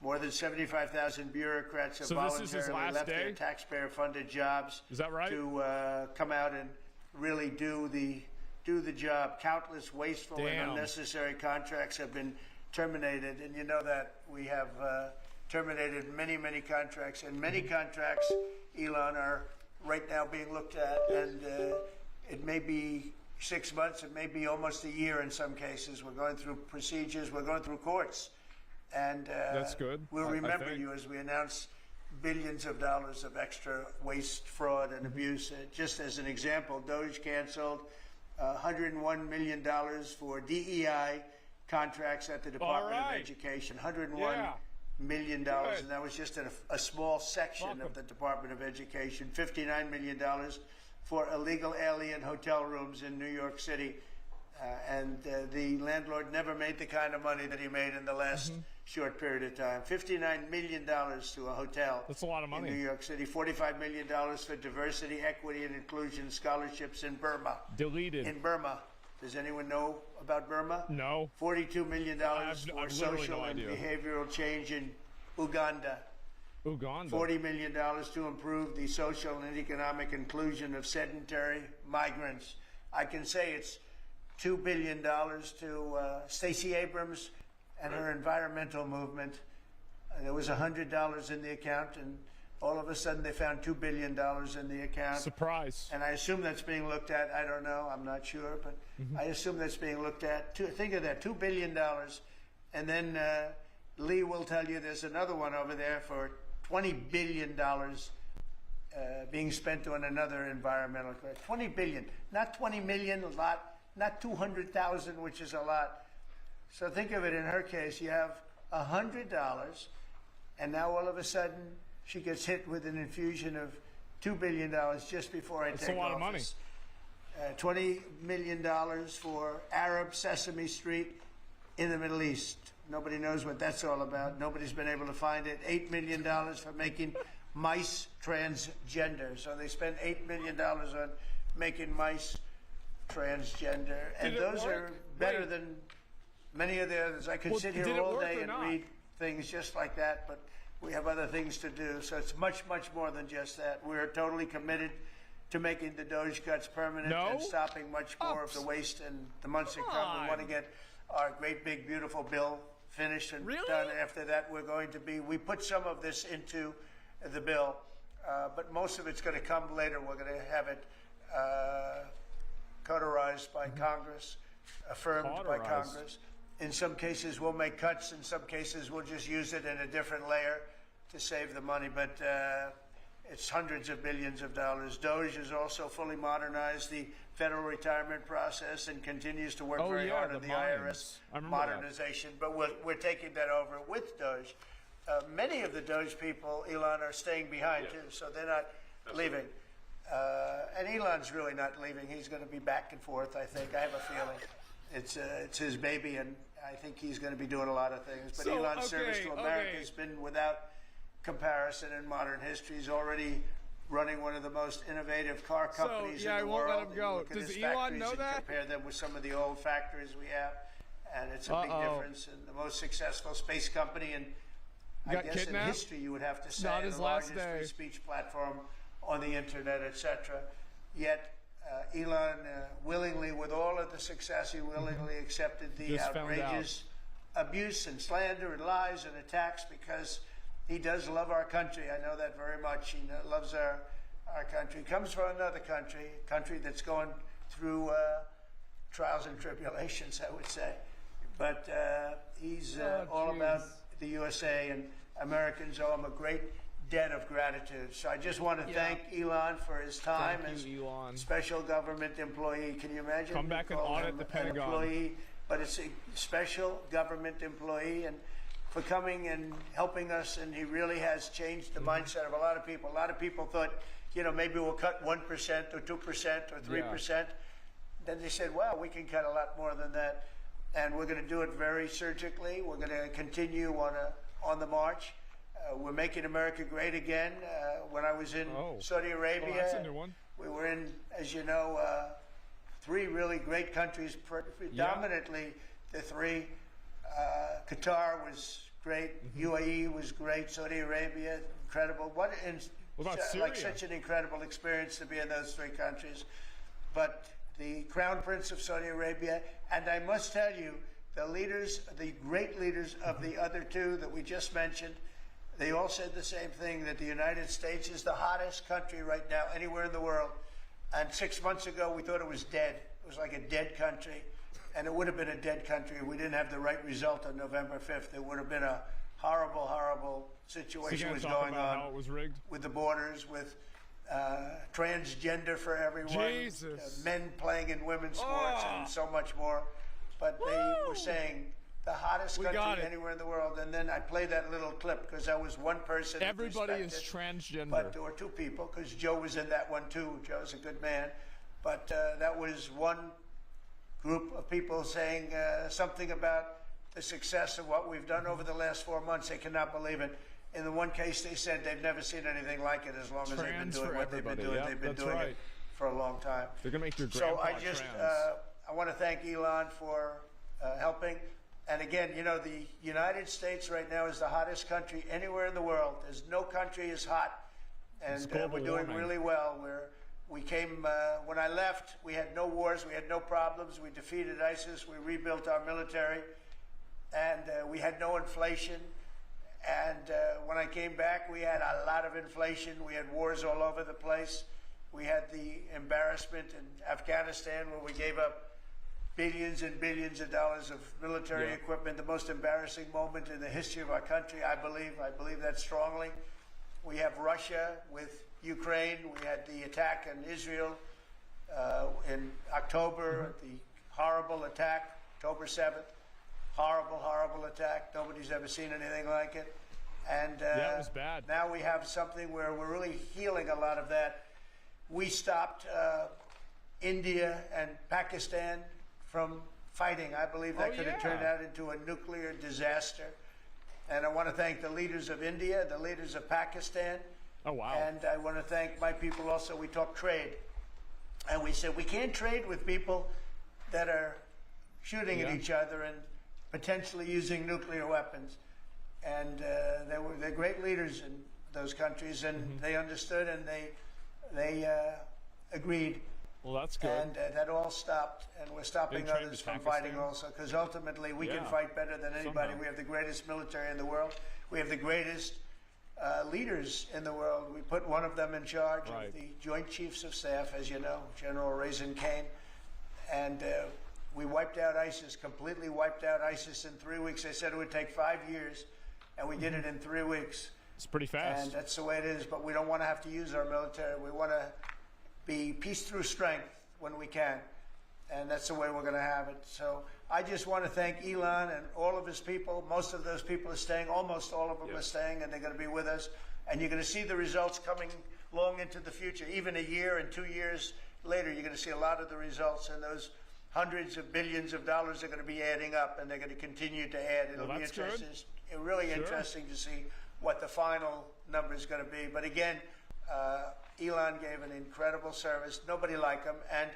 More than 75,000 bureaucrats have voluntarily left their taxpayer-funded jobs to come out and really do the job. Countless wasteful and unnecessary contracts have been terminated, and you know that we have terminated many contracts, and many contracts, Elon, are right now being looked at, and it may be 6 months, it may be almost a year in some cases. We're going through procedures, we're going through courts, and that's good. We'll remember you as we announce billions of dollars of extra waste, fraud, and abuse. Just as an example, Doge canceled $101 million for DEI contracts at the Department of Education. $101 million, and that was just a small section of the Department of Education. $59 million for illegal alien hotel rooms in New York City. And the landlord never made the kind of money that he made in the last short period of time. $59 million to a hotel. That's a lot of money. In New York City. $45 million for diversity, equity, and inclusion scholarships in Burma. Deleted. In Burma. Does anyone know about Burma? No. $42 million for social and behavioral change in Uganda. $40 million to improve the social and economic inclusion of sedentary migrants. I can say it's $2 billion to Stacey Abrams and her environmental movement. There was $100 in the account, and all of a sudden they found $2 billion in the account. Surprise. And I assume that's being looked at. I don't know. I'm not sure, but I assume that's being looked at. Think of that, $2 billion. And then Lee will tell you there's another one over there for $20 billion being spent on another environmental cause. $20 billion, not 20 million, a lot, not 200,000, which is a lot. So think of it, in her case, you have $100, and now all of a sudden she gets hit with an infusion of $2 billion just before I take office. That's a lot of money. $20 million for Arab Sesame Street in the Middle East. Nobody knows what that's all about. Nobody's been able to find it. $8 million for making mice transgender. So they spent $8 million on making mice transgender. And those are better than many of the others. I could sit here all day and read things just like that, but we have other things to do. So it's much, much more than just that. We're totally committed to making the Doge cuts permanent and stopping much more of the waste in the months to come. We want to get our great, big, beautiful bill finished and done. After that, we're going to be, we put some of this into the bill, but most of it's going to come later. We're going to have it cauterized by Congress, affirmed by Congress. In some cases, we'll make cuts. In some cases, we'll just use it in a different layer to save the money. But it's hundreds of billions of dollars. Doge has also fully modernized the federal retirement process and continues to work very hard on the IRS modernization. But we're taking that over with Doge. Many of the Doge people, Elon, are staying behind too, so they're not leaving. And Elon's really not leaving. He's going to be back and forth, I think. I have a feeling. It's his baby, and I think he's going to be doing a lot of things. But Elon's service to America has been without comparison in modern history. He's already running one of the most innovative car companies in the world. Let him go. Does Elon know that? Compare them with some of the old factories we have, and it's a big difference. And the most successful space company, and I guess in history, you would have to say, the largest free speech platform on the internet, etc. Yet Elon willingly, with all of the success, he willingly accepted the outrageous abuse and slander and lies and attacks because he does love our country. I know that very much. He loves our country. He comes from another country that's going through trials and tribulations, I would say. But he's all about the USA, and Americans owe him a great debt of gratitude. So I just want to thank Elon for his time as special government employee. Can you imagine? Come back and audit the Pentagon. Employee, but it's a special government employee, and for coming and helping us, and he really has changed the mindset of a lot of people. A lot of people thought, maybe we'll cut 1% or 2% or 3%. Then they said, wow, we can cut a lot more than that. And we're going to do it very surgically. We're going to continue on the march. We're making America great again. When I was in Saudi Arabia, that's a new one. We were in, as you know, 3 really great countries, predominantly the 3. Qatar was great. UAE was great. Saudi Arabia, incredible. What about Syria? Such an incredible experience to be in those 3 countries. But the Crown Prince of Saudi Arabia, and I must tell you, the leaders, the great leaders of the other 2 that we just mentioned, they all said the same thing, that the United States is the hottest country right now anywhere in the world. And 6 months ago, we thought it was dead. It was like a dead country. And it would have been a dead country if we didn't have the right result on November 5th. It would have been a horrible, horrible situation was going on how it was rigged? With the borders, with transgender for everyone, men playing in women's sports, and so much more. But they were saying the hottest country anywhere in the world. And then I played that little clip because I was one person. Everybody is transgender. But there were 2 people, because Joe was in that one too. Joe's a good man. But that was one group of people saying something about the success of what we've done over the last 4 months. They cannot believe it. In the one case, they said they've never seen anything like it as long as they've been doing what they've been doing. Yep, they've been doing it for a long time. They're going to make your grandpa trans. I want to thank Elon for helping. And again, the United States right now is the hottest country anywhere in the world. There's no country as hot. And we're doing really well. We came, when I left, we had no wars, we had no problems. We defeated ISIS, we rebuilt our military, and we had no inflation. And when I came back, we had a lot of inflation. We had wars all over the place. We had the embarrassment in Afghanistan where we gave up billions and billions of dollars of military equipment, the most embarrassing moment in the history of our country, I believe. I believe that strongly. We have Russia with Ukraine. We had the attack in Israel in October, the horrible attack, October 7th. Horrible, horrible attack. Nobody's ever seen anything like it. And it was bad. Now we have something where we're really healing a lot of that. We stopped India and Pakistan from fighting. I believe that could have turned out into a nuclear disaster. And I want to thank the leaders of India, the leaders of Pakistan. Oh, wow. And I want to thank my people also. We talked trade. And we said we can't trade with people that are shooting at each other and potentially using nuclear weapons. And they're great leaders in those countries, and they understood, and they agreed. Well, that's good. And that all stopped, and we're stopping others from fighting also, because ultimately we can fight better than anybody. We have the greatest military in the world. We have the greatest leaders in the world. We put one of them in charge of the Joint Chiefs of Staff, as you know, General Raisin Kane. And we wiped out ISIS, completely wiped out ISIS in 3 weeks. They said it would take 5 years, and we did it in 3 weeks. It's pretty fast. And that's the way it is, but we don't want to have to use our military. We want to be peace through strength when we can, and that's the way we're going to have it. So I just want to thank Elon and all of his people. Most of those people are staying, almost all of them are staying, and they're going to be with us. And you're going to see the results coming long into the future. Even a year and 2 years later, you're going to see a lot of the results, and those hundreds of billions of dollars are going to be adding up, and they're going to continue to add. It'll be interesting. Really interesting to see what the final number is going to be. But again, Elon gave an incredible service. Nobody like him, and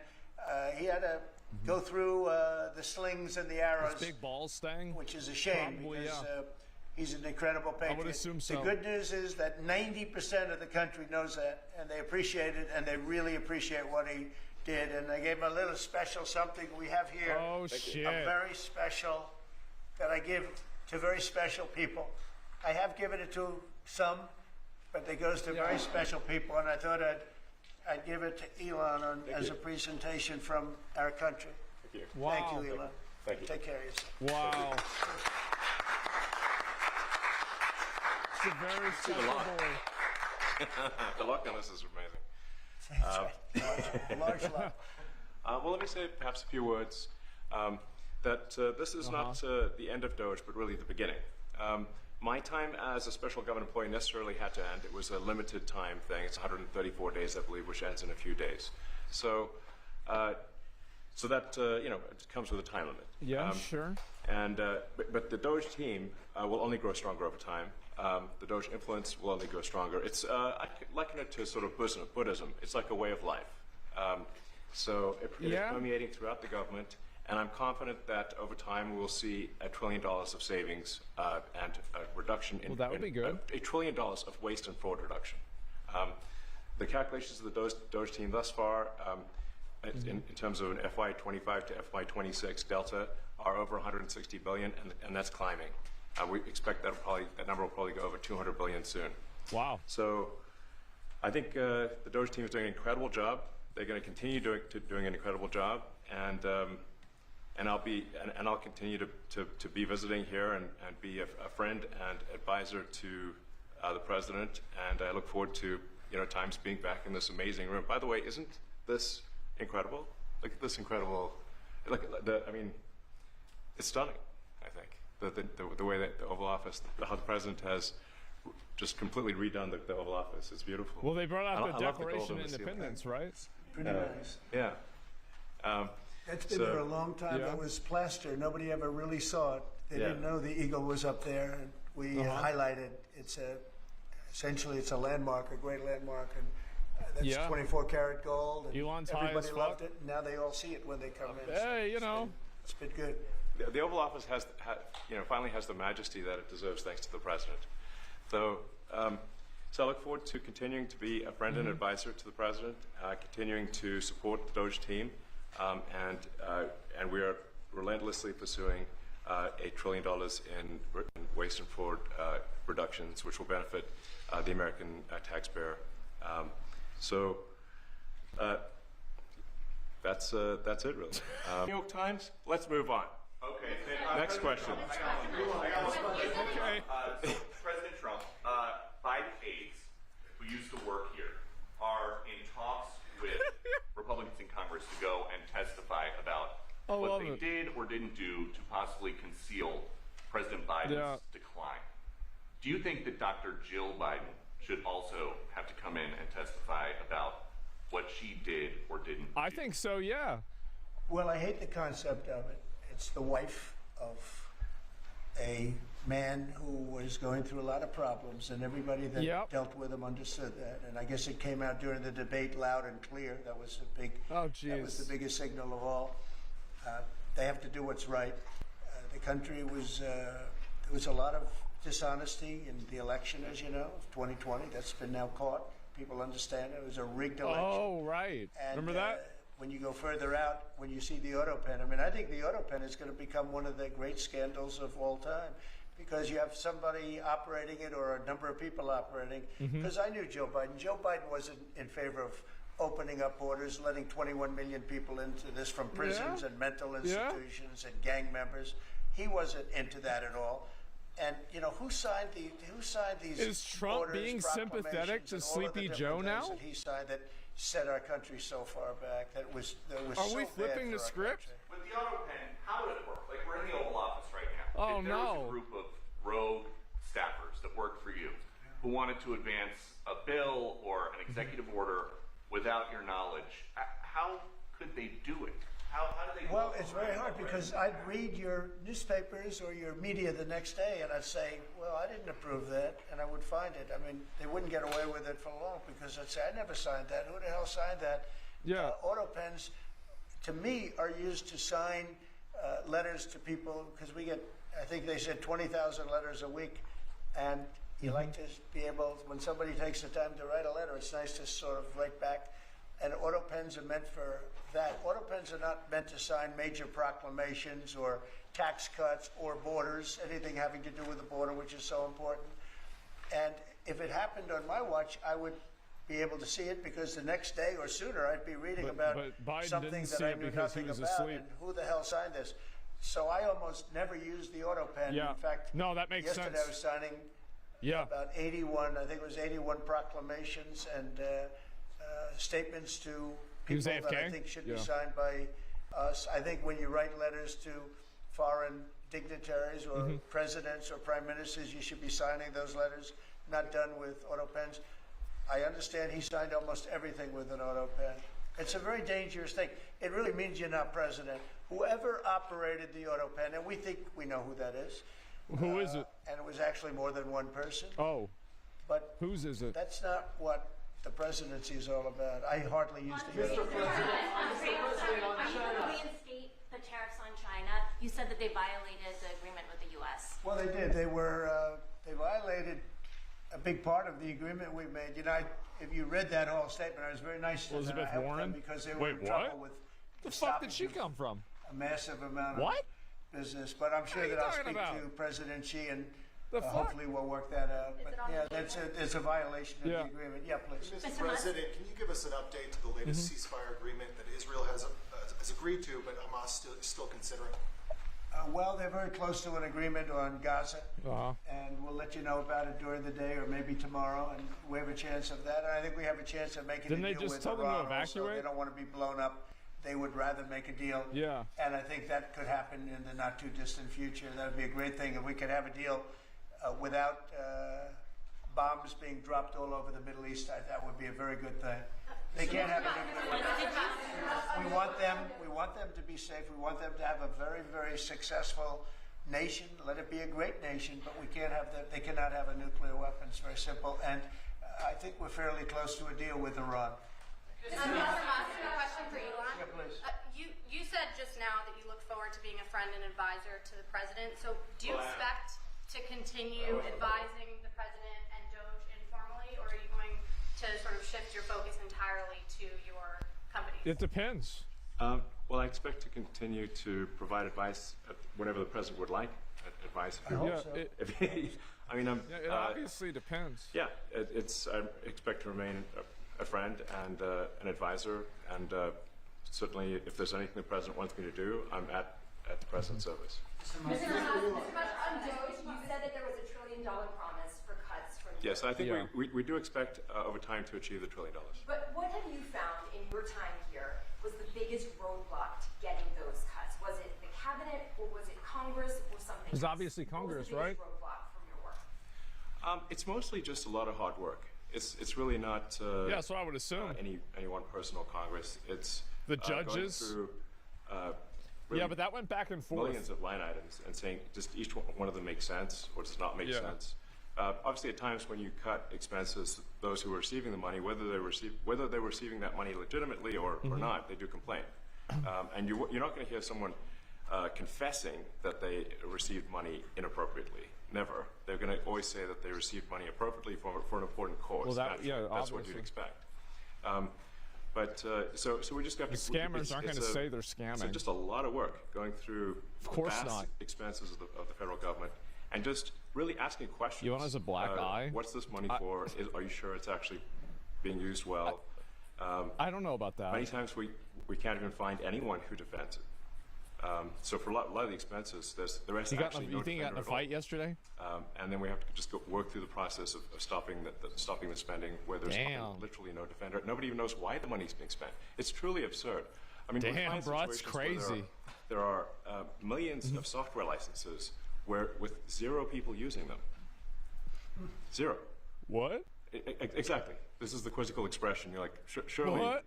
he had to go through the slings and the arrows. This big balls thing, which is a shame because he's an incredible patriot. I would assume so. The good news is that 90% of the country knows that, and they appreciate it, and they really appreciate what he did. And I gave him a little special something we have here. Oh, shit. A very special that I give to very special people. I have given it to some, but it goes to very special people, and I thought I'd give it to Elon as a presentation from our country. Thank you. Wow. Thank you, Elon. Thank you. Take care of yourself. Wow. It's a very special boy. The luck on this is amazing. Large luck. Well, let me say perhaps a few words. That this is not the end of Doge, but really the beginning. My time as a special government employee necessarily had to end. It was a limited time thing. It's 134 days, I believe, which ends in a few days. So, so that it comes with a time limit. Yeah, sure. And but the Doge team will only grow stronger over time. The Doge influence will only grow stronger. It's I liken it to sort of Buddhism. It's like a way of life. So it is permeating throughout the government. And I'm confident that over time we will see $1 trillion of savings and a reduction in that would be good. $1 trillion of waste and fraud reduction. The calculations of the Doge team thus far, in terms of an FY25 to FY26 delta, are over 160 billion, and that's climbing. We expect that number will probably go over 200 billion soon. Wow! So I think the Doge team is doing an incredible job. They're going to continue doing an incredible job, and I'll continue to be visiting here and be a friend and advisor to the president. And I look forward to times being back in this amazing room. By the way, isn't this incredible? Look at this incredible. I mean, it's stunning. I think the way that the Oval Office, how the president has just completely redone the Oval Office. It's beautiful. Well, they brought out the I love Declaration gold of Independence, right? Pretty nice. Yeah. That's been there a long time. It was plaster. Nobody ever really saw it. They didn't know the eagle was up there. And we highlighted. It's essentially it's a landmark, a great landmark, and that's 24 karat gold. And Elon's high everybody as fuck. loved it. And now they all see it when they come in. Hey, it's been good. The Oval Office finally has the majesty that it deserves, thanks to the president. So I look forward to continuing to be a friend and advisor to the president, continuing to support the Doge team. And we are relentlessly pursuing $8 trillion in waste and fraud reductions, which will benefit the American taxpayer. That's it, really. New York Times. Let's move on. Okay. Next question. President Trump, Biden aides who used to work here are in talks with Republicans in Congress to go and testify about what they did or didn't do to possibly conceal President Biden's decline. Do you think that Dr. Jill Biden should also have to come in and testify about what she did or didn't do? I think so, yeah. Well, I hate the concept of it. It's the wife of a man who was going through a lot of problems, and everybody that dealt with him understood that. And I guess it came out during the debate loud and clear. That was the big. That was the biggest signal of all. They have to do what's right. The country was there was a lot of dishonesty in the election, as you know, of 2020. That's been now caught. People understand it was a rigged election. Oh, right. And, Remember that? When you go further out, when you see the auto pen, I mean, I think the auto pen is going to become one of the great scandals of all time, because you have somebody operating it or a number of people operating. Because I knew Joe Biden. Joe Biden wasn't in favor of opening up borders, letting 21 million people into this from prisons and mental institutions and gang members. He wasn't into that at all. And you know who signed these? Is Trump being sympathetic to Sleepy Joe now? That he signed that set our country so far back. That was Are so we bad flipping for the our script? country. With the auto pen, how would it work? Like, we're in the Oval Office right now. Oh, if there was no. a group of rogue staffers that worked for you who wanted to advance a bill or an executive order without your knowledge, how could they do it? How do they? Well, it's very hard because I'd read your newspapers or your media the next day, and I'd say, "Well, I didn't approve that," and I would find it. I mean, they wouldn't get away with it for long because I'd say, "I never signed that. Who the hell signed that?" Yeah. Auto pens, to me, are used to sign letters to people because we get, I think they said 20,000 letters a week, and you like to be able, when somebody takes the time to write a letter, it's nice to sort of write back. And auto pens are meant for that. Auto pens are not meant to sign major proclamations or tax cuts or borders, anything having to do with the border, which is so important. And if it happened on my watch, I would be able to see it because the next day or sooner I'd be reading about Biden something didn't that see I it knew because he nothing was about. asleep. And who the hell signed this? So I almost never used the auto pen. Yeah. In fact, no, that makes yesterday sense. I was signing about 81, I think it was 81 proclamations and statements to people that I think should be signed by us. I think when you write letters to foreign dignitaries or presidents or prime ministers, you should be signing those letters, not done with auto pens. I understand he signed almost everything with an auto pen. It's a very dangerous thing. It really means you're not president. Whoever operated the auto pen, and we think we know who that is. Who is it? And it was actually more than one person. Oh. But whose is it? That's not what the presidency is all about. I hardly used to use it. Mr. President, reinstate the tariffs on China. You said that they violated the agreement with the U.S. Well, they did. They were. They violated a big part of the agreement we made. You know, if you read that whole statement, it was very nice to Elizabeth help Warren? them because they were Wait, in trouble what? with The fuck did she come from? a massive amount What? of business. But I'm sure What are you that I'll talking speak about? to President Xi and The fuck? hopefully we'll work that out. But yeah, it's a violation of the agreement. Yeah, please. Mr. President, can you give us an update to the latest ceasefire agreement that Israel has agreed to, but Hamas is still considering? Well, they're very close to an agreement on Gaza, Uh-huh. and we'll let you know about it during the day or maybe tomorrow, and we have a chance of that. And I think we have a chance of making Didn't a they deal just with tell them to Iran also. evacuate? They don't want to be blown up. They would rather make a deal. Yeah. And I think that could happen in the not too distant future. That would be a great thing if we could have a deal without bombs being dropped all over the Middle East. That would be a very good thing. They can't have a nuclear weapon. We want them to be safe. We want them to have a very, very successful nation. Let it be a great nation, but we can't have that. They cannot have a nuclear weapon. It's very simple. And I think we're fairly close to a deal with Iran. Mr. Hamas, a question for Elon. Yeah, please. You said just now that you look forward to being a friend and advisor to the president. So do you expect to continue advising the president and Doge informally, or are you going to sort of shift your focus entirely to your company? It depends. Well, I expect to continue to provide advice whenever the president would like advice. I hope so. I mean, it obviously depends. Yeah, I expect to remain a friend and an advisor, and certainly if there's anything the president wants me to do, I'm at the president's service. Mr. Musk, on Doge, you said that there was $1 trillion promise for cuts from Doge. Yes, I think we do expect over time to achieve the $1 trillion. But what have you found in your time here was the biggest roadblock to getting those cuts? Was it the cabinet, or was it Congress, or something It's else? obviously Congress, what was the right? biggest roadblock from your work? It's mostly just a lot of hard work. It's really not Yeah, so I would assume. any one person or Congress. It's The going judges? through Yeah, but that went back and forth. Millions of line items and saying just each one of them makes sense or does not make sense. Obviously, at times when you cut expenses, those who are receiving the money, whether they're receiving that money legitimately or not, they do complain. And you're not going to hear someone confessing that they received money inappropriately. Never. They're going to always say that they received money appropriately for an important cause. Well, that's what you'd expect. So we just got to. Scammers aren't going to say they're scamming. It's just a lot of work going through vast expenses of the federal government and just really asking questions. You want as a black eye? What's this money for? Are you sure it's actually being used well? I don't know about that. Many times we can't even find anyone who defends it. So for a lot of the expenses, there is actually no You think you got in a fight yesterday? And then we have to just work through the process of stopping the spending where there's literally no defender. Nobody even knows why the money's being spent. It's truly absurd. I mean, damn, bro, it's crazy. There are millions of software licenses with 0 people using them. 0. What? Exactly. This is the quizzical expression. You're like, surely,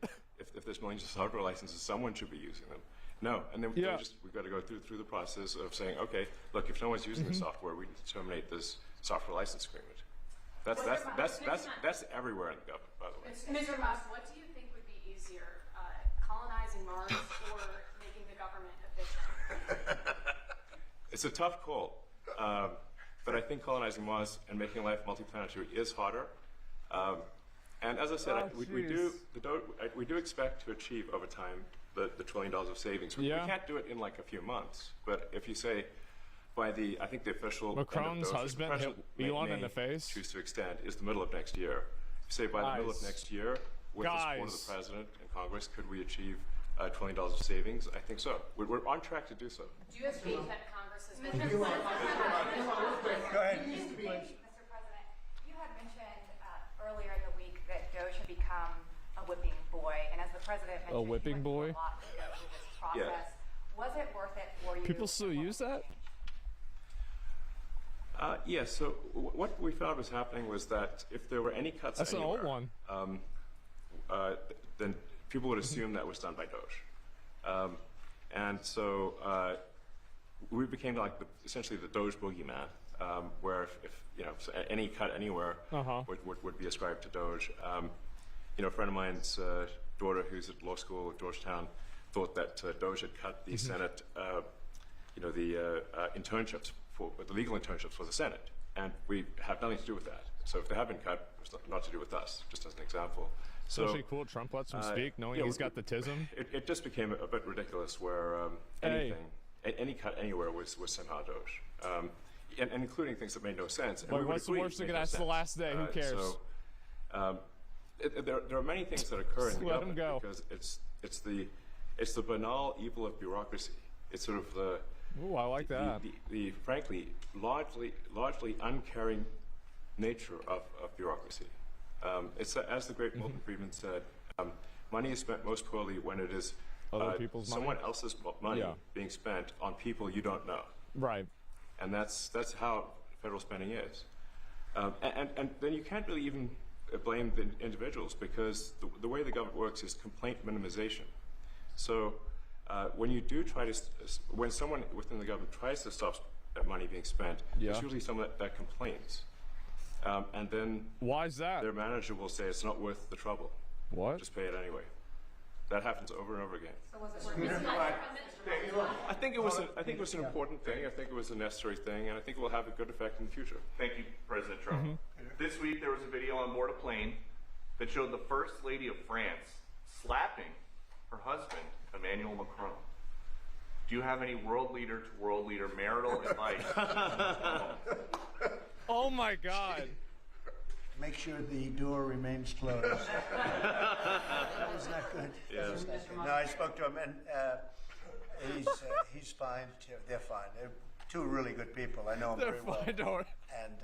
if there's millions of software licenses, someone should be using them. No, and then we've got to go through the process of saying, okay, look, if no one's using the software, we need to terminate this software license agreement. That's everywhere in the government, by the way. Mr. Musk, what do you think would be easier, colonizing Mars or making the government efficient? It's a tough call, but I think colonizing Mars and making life multiplanetary is harder. And as I said, we do expect to achieve over time the $1 trillion of savings. We can't do it in like a few months, but if you say by I think the official Macron's husband hit Elon in the face, choose to extend is the middle of next year. If you say by the middle of next year, with the support of the president and Congress, could we achieve $1 trillion of savings? I think so. We're on track to do so. Do you have faith that Congress has been? Go ahead. Mr. President, you had mentioned earlier in the week that Doge had become a whipping boy, and as the president mentioned, a whipping boy. A lot to go through this process. Was it worth it for you? People still use that? Yes. So what we found was happening was that if there were any cuts anywhere, an old one. Then people would assume that was done by Doge, and so we became like essentially the Doge boogeyman, where if so any cut anywhere would be ascribed to Doge. A friend of mine's daughter, who's at law school at Georgetown, thought that Doge had cut the Senate, the internships the legal internships for the Senate, and we have nothing to do with that. So if they have been cut, it's not to do with us. Just as an example. So actually cool. Trump lets him speak, knowing he's got the tism. It just became a bit ridiculous, where any cut anywhere was somehow Doge, and including things that made no sense. And what's the worst thing? That's the last day. Who cares? There are many things that occur in the government because it's the banal evil of bureaucracy. It's sort of the I like that. The frankly largely uncaring nature of bureaucracy. It's as the great Milton Friedman said, money is spent most poorly when it is someone else's money being spent on people you don't know. Right. And that's how federal spending is. And then you can't really even blame the individuals, because the way the government works is complaint minimization. So when you do when someone within the government tries to stop money being spent, there's usually someone that complains. And then why is that? Their manager will say it's not worth the trouble. What? Just pay it anyway. That happens over and over again. So was it worth I think it was an important thing. I think it was a necessary thing, and I think it will have a good effect in the future. Thank you, President Trump. This week there was a video on board a plane that showed the First Lady of France slapping her husband, Emmanuel Macron. Do you have any world leader to world leader marital advice? Oh my God. Make sure the door remains closed. That was not good. Yeah. No, I spoke to him, and he's fine. They're fine. They're two really good people. I know them very well. And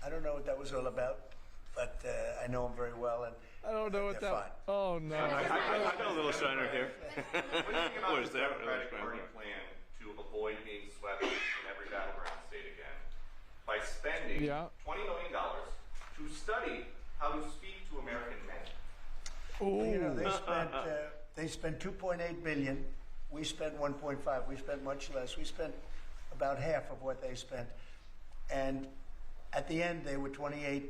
I don't know what that was all about, but I know them very well, and I don't know what that. Fine. Oh no! I got a little shiner here. What do you think about the Democratic Party plan to avoid being swept in every battleground state again by spending $20 million to study how to speak to American men? Well, they spent $2.8 billion We spent 1.5. We spent much less. We spent about half of what they spent. And at the end, they were $28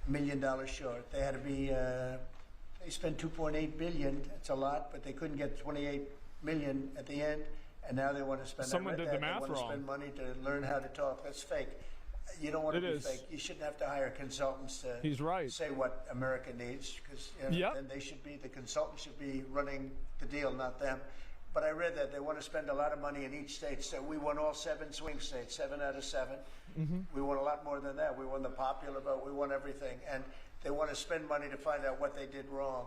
million short. They had to be, they spent $2.8 billion. It's a lot, but they couldn't get $28 million at the end. And now they want to spend. Someone did the math wrong. They want to spend money to learn how to talk. That's fake. You don't want to be fake. You shouldn't have to hire consultants to say what America needs, because then they should be, the consultants should be running the deal, not them. But I read that they want to spend a lot of money in each state. So we won all 7 swing states, 7 out of 7. We won a lot more than that. We won the popular vote. We won everything. And they want to spend money to find out what they did wrong.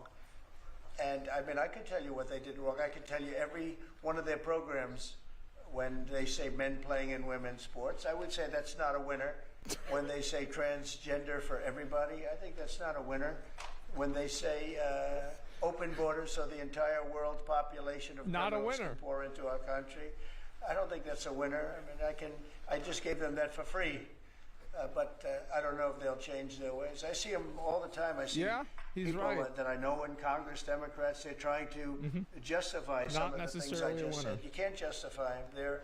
And I mean, I could tell you what they did wrong. I could tell you every one of their programs. When they say men playing in women's sports, I would say that's not a winner. When they say transgender for everybody, I think that's not a winner. When they say open borders so the entire world's population of criminals can pour into our country, I don't think that's a winner. I mean, I just gave them that for free. But I don't know if they'll change their ways. I see them all the time. I see people that I know in Congress, Democrats, they're trying to justify some of the things I just said. You can't justify them. They're,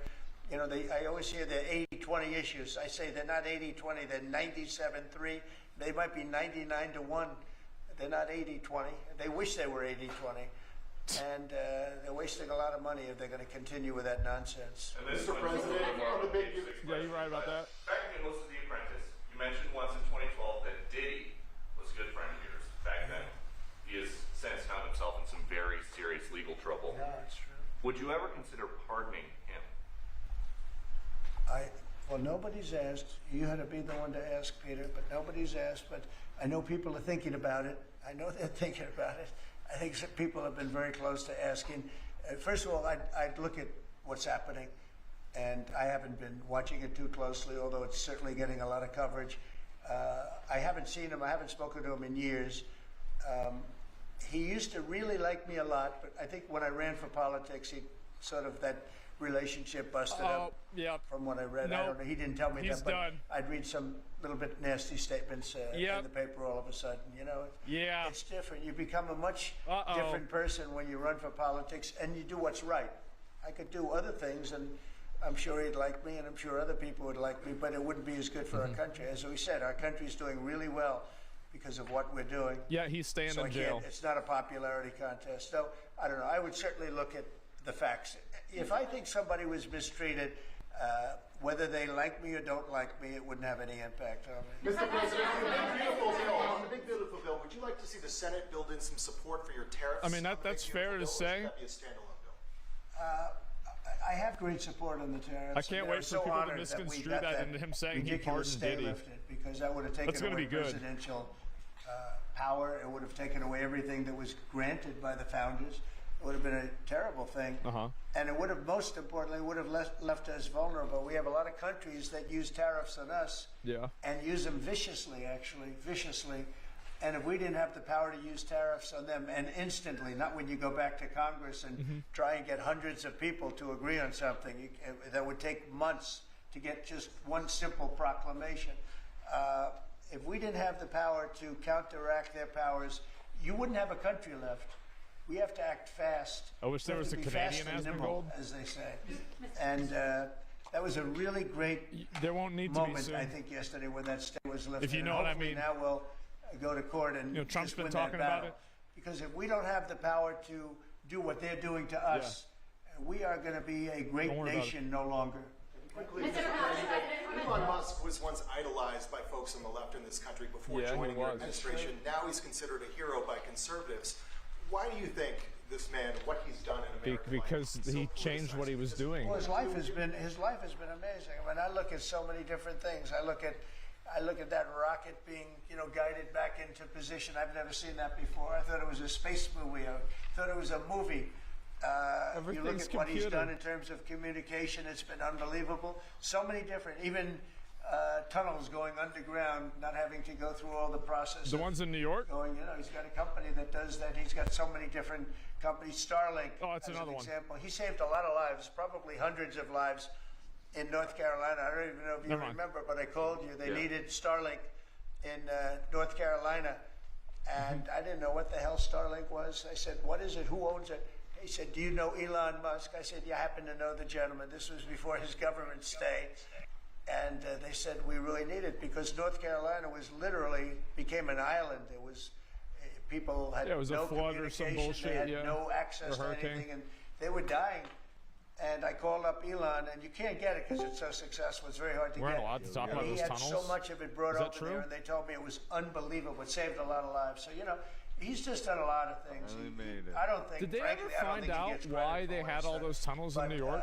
I always hear they're 80-20 issues. I say they're not 80-20. They're 97-3. They might be 99-1. They're not 80-20. They wish they were 80-20. And they're wasting a lot of money if they're going to continue with that nonsense. Mr. President, yeah, you're right about that. Back when you listed The Apprentice, you mentioned once in 2012 that Diddy was a good friend of yours back then. He has since found himself in some very serious legal trouble. Yeah, that's true. Would you ever consider pardoning him? Well, nobody's asked. You had to be the one to ask, Peter, but nobody's asked. But I know people are thinking about it. I know they're thinking about it. I think some people have been very close to asking. First of all, I'd look at what's happening, and I haven't been watching it too closely, although it's certainly getting a lot of coverage. I haven't seen him. I haven't spoken to him in years. He used to really like me a lot, but I think when I ran for politics, he sort of, that relationship busted up. From what I read, I don't know. He didn't tell me that, but I'd read some little bit nasty statements in the paper all of a sudden. It's different. You become a much different person when you run for politics, and you do what's right. I could do other things, and I'm sure he'd like me, and I'm sure other people would like me, but it wouldn't be as good for our country. As we said, our country's doing really well because of what we're doing. Yeah, he's staying in jail. It's not a popularity contest. So, I don't know. I would certainly look at the facts. If I think somebody was mistreated, whether they like me or don't like me, it wouldn't have any impact on me. Mr. President, on the big beautiful bill, would you like to see the Senate build in some support for your tariffs? I mean, that's fair to say. Or should that be a standalone bill? I have great support on the tariffs. I can't wait for people to misconstrue that into him saying he pardoned Diddy. Because that would have taken away presidential power. It would have taken away everything that was granted by the founders. It would have been a terrible thing. And it would have, most importantly, would have left us vulnerable. We have a lot of countries that use tariffs on us and use them viciously, actually, viciously. And if we didn't have the power to use tariffs on them, and instantly, not when you go back to Congress and try and get hundreds of people to agree on something, that would take months to get just one simple proclamation. If we didn't have the power to counteract their powers, you wouldn't have a country left. We have to act fast. I wish there was a Canadian Asmongold, as they say. And that was a really great moment, I think, yesterday when that stay was lifted. If you know what I mean. Now we'll go to court and Trump's been talking about it. Because if we don't have the power to do what they're doing to us, we are going to be a great nation no longer. Quickly, Elon Musk was once idolized by folks on the left in this country before joining your administration. Now he's considered a hero by conservatives. Why do you think this man, what he's done in America? Because he changed what he was doing. Well, his life has been amazing. I mean, I look at so many different things. I look at that rocket being, guided back into position. I've never seen that before. I thought it was a space movie. I thought it was a movie. You look at what he's done in terms of communication. It's been unbelievable. So many different, even tunnels going underground, not having to go through all the process. The ones in New York? He's got a company that does that. He's got so many different companies. Starlink, that's another one. Example. He saved a lot of lives, probably hundreds of lives in North Carolina. I don't even know if you remember, but I called you. They needed Starlink in North Carolina, and I didn't know what the hell Starlink was. I said, "What is it? Who owns it?" He said, do you know Elon Musk? I said, yeah, I happen to know the gentleman. This was before his government stay. And they said, we really need it because North Carolina was literally became an island. It was, people had it was no a flood or some bullshit, they had no access to anything, and they were dying. And I called up Elon, and you can't get it because it's so successful. It's very hard to get. We're allowed to talk about those tunnels. He had so much of it brought Is that over true? there, and they told me it was unbelievable. It saved a lot of lives. So, you know, he's just done a lot of things. I don't think. Did they frankly, ever I don't find think he out gets why credit they for what had he's all done. those tunnels in New York?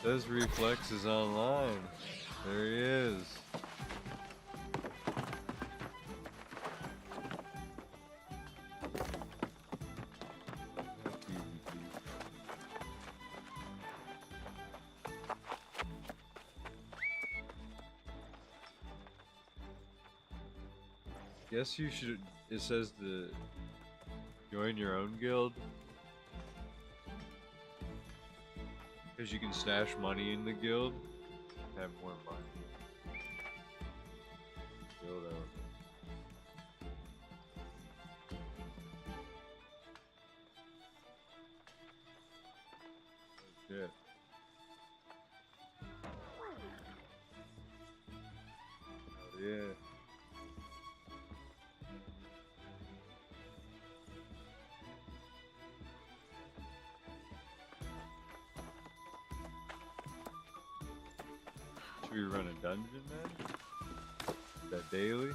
Says Reflex is online. There he is. Guess you should. It says to join your own guild. Because you can stash money in the guild, have more money. Guild out. Oh, shit. Oh, yeah. Should we run a dungeon then? Is that daily?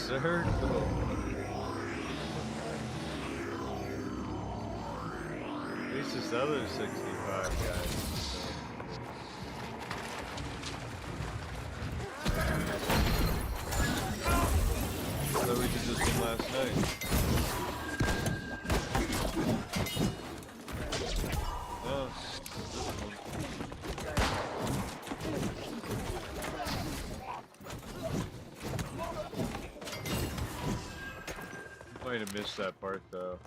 Circle. At least this other 65 guys. So we did this one last night. Oh, might have missed that part though.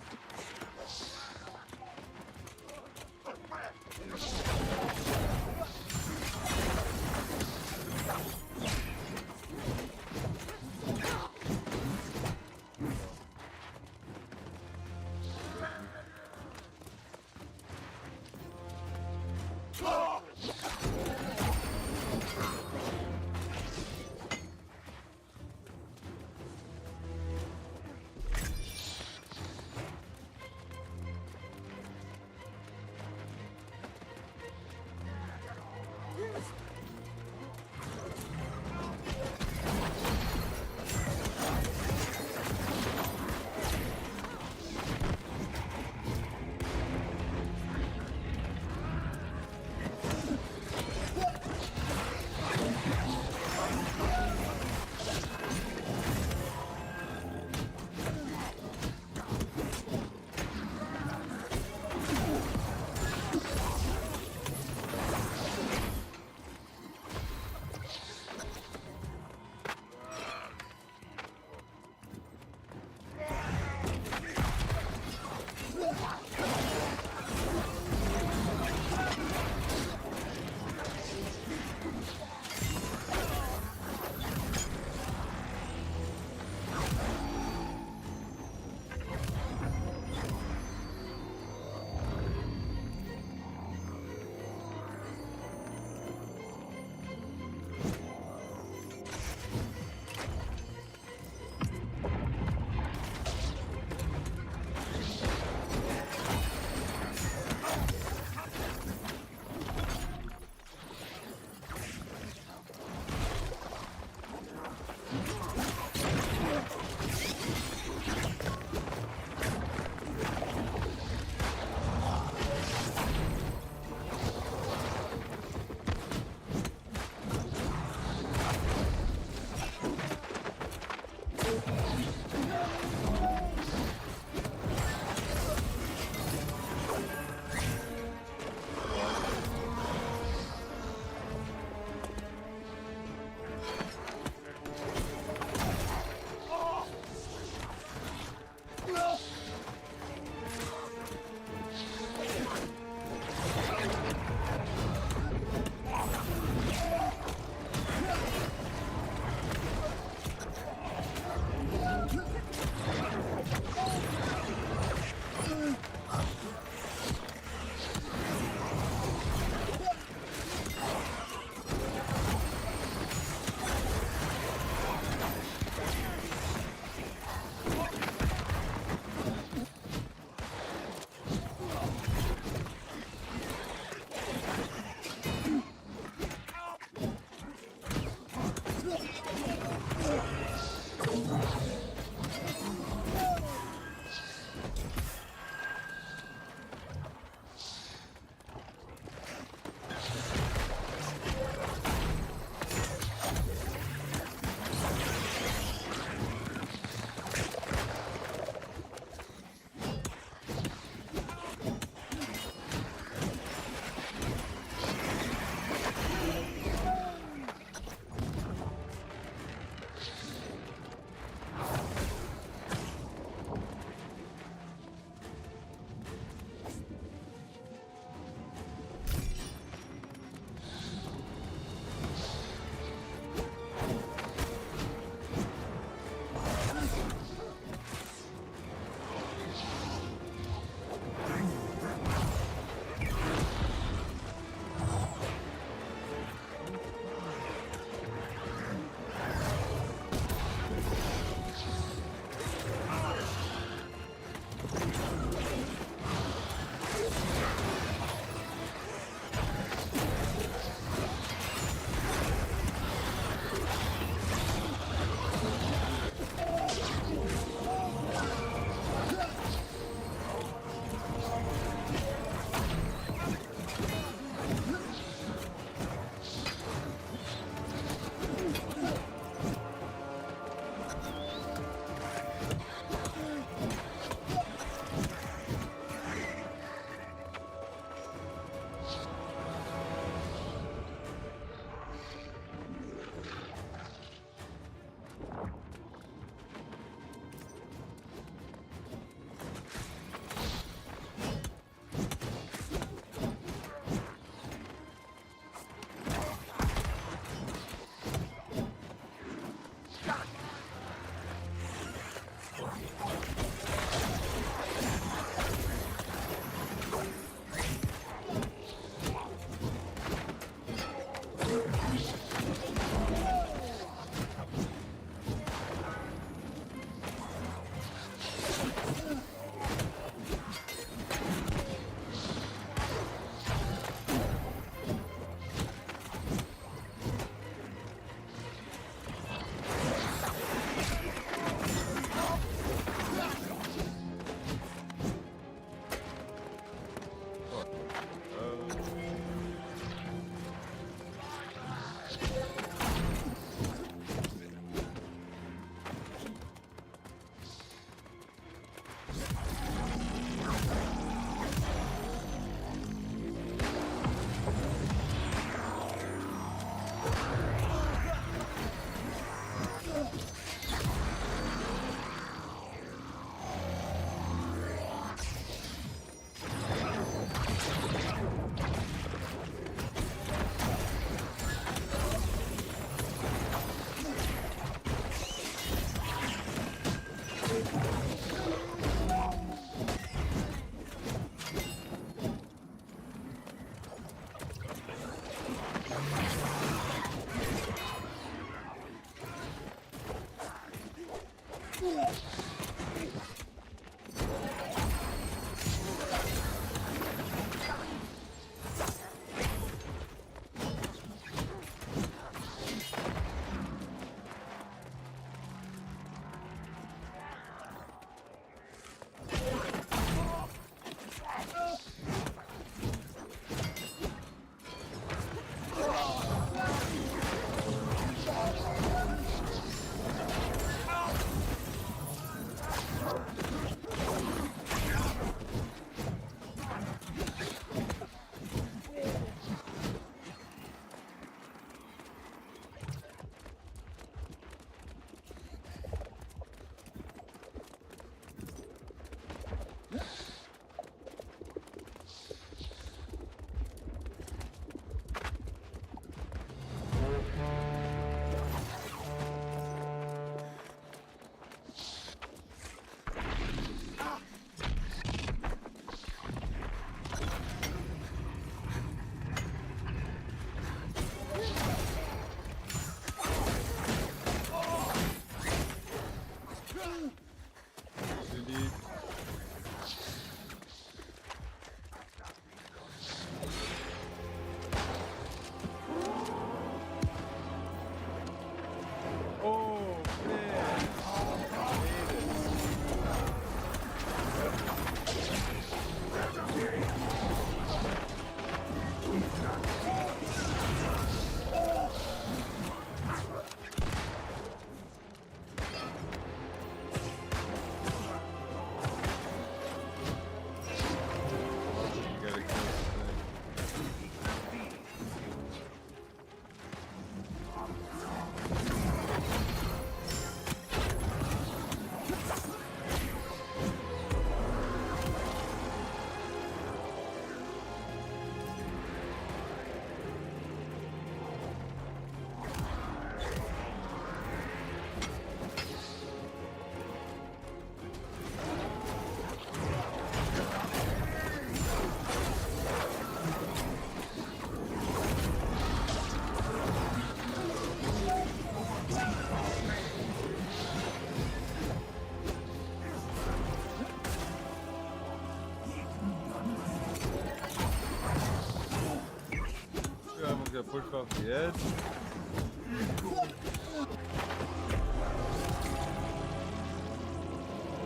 pushed off the edge?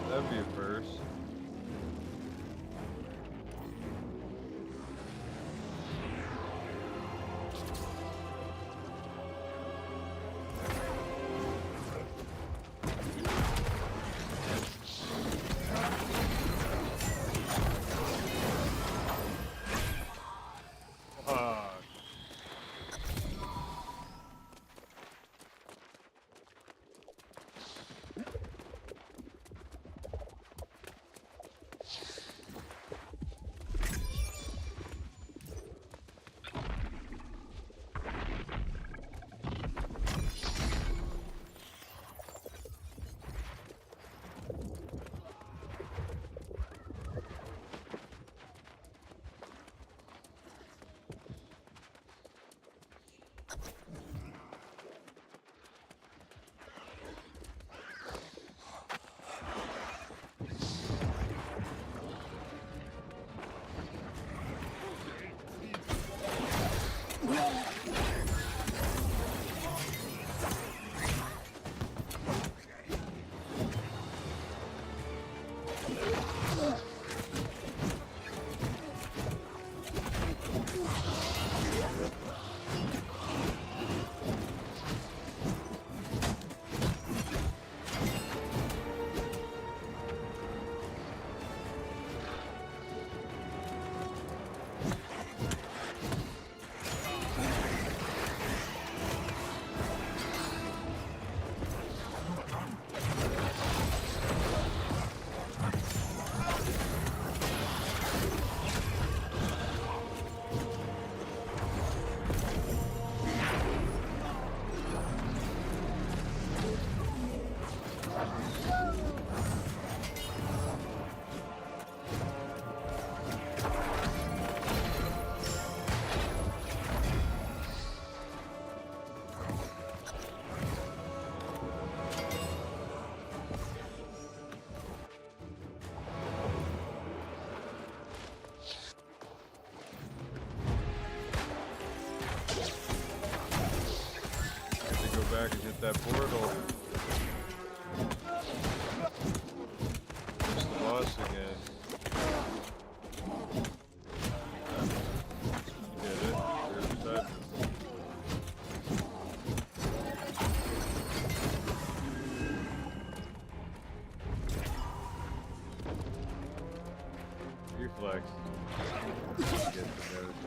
That'd be a first. Back and hit that portal. It's the boss again. You did it. There's that. Reflex. Get the nose.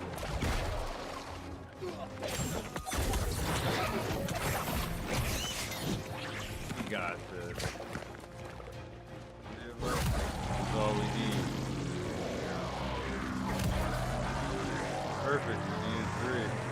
Got this. That's all we need. Perfect. We needed 3.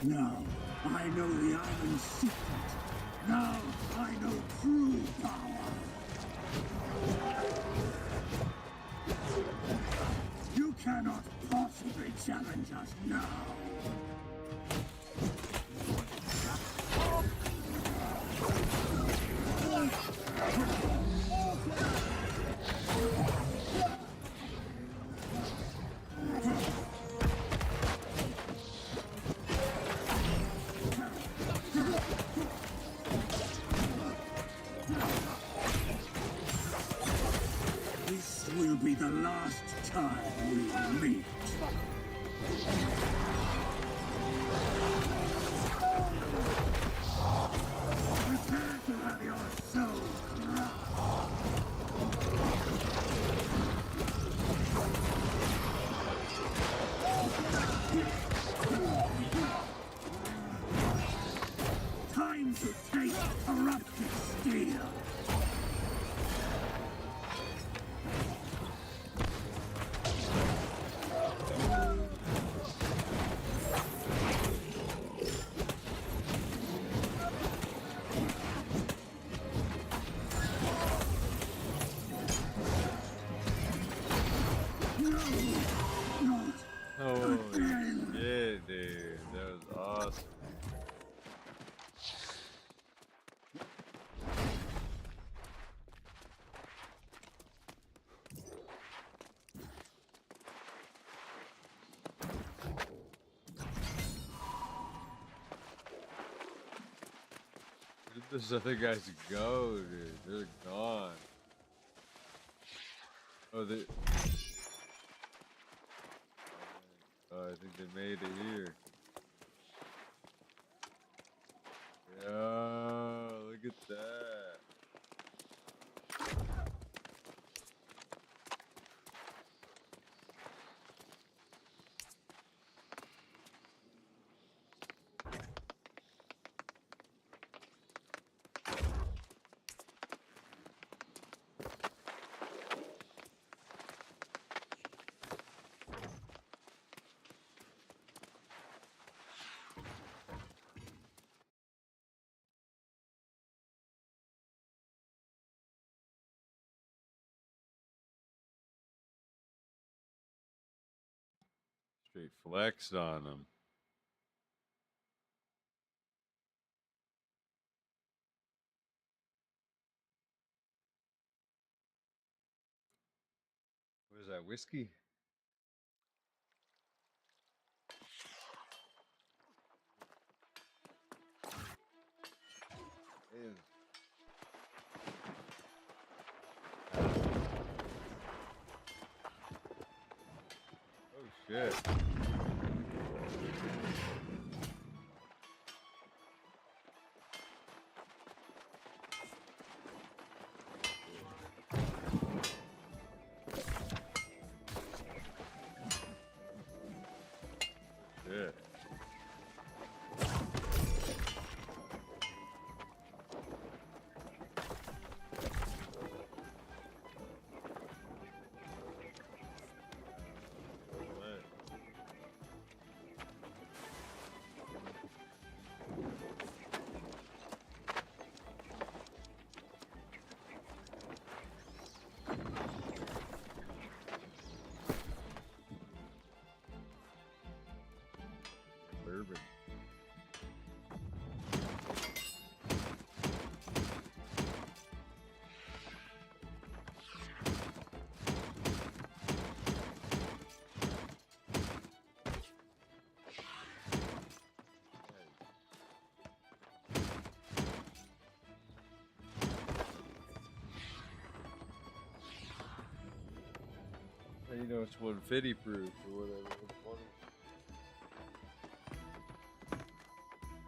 Now, I know the island's secret. Now, I know true power. You cannot possibly challenge us now. This will be the last time we meet. Prepare to have your soul crushed. This other guys go, dude. They're gone. Oh, they. Oh, I think they made it here. Yeah, look at that. Straight flexed on them. What is that, whiskey? Ew. Oh shit. Shit. Bourbon. You know it's 150 proof or whatever. 120.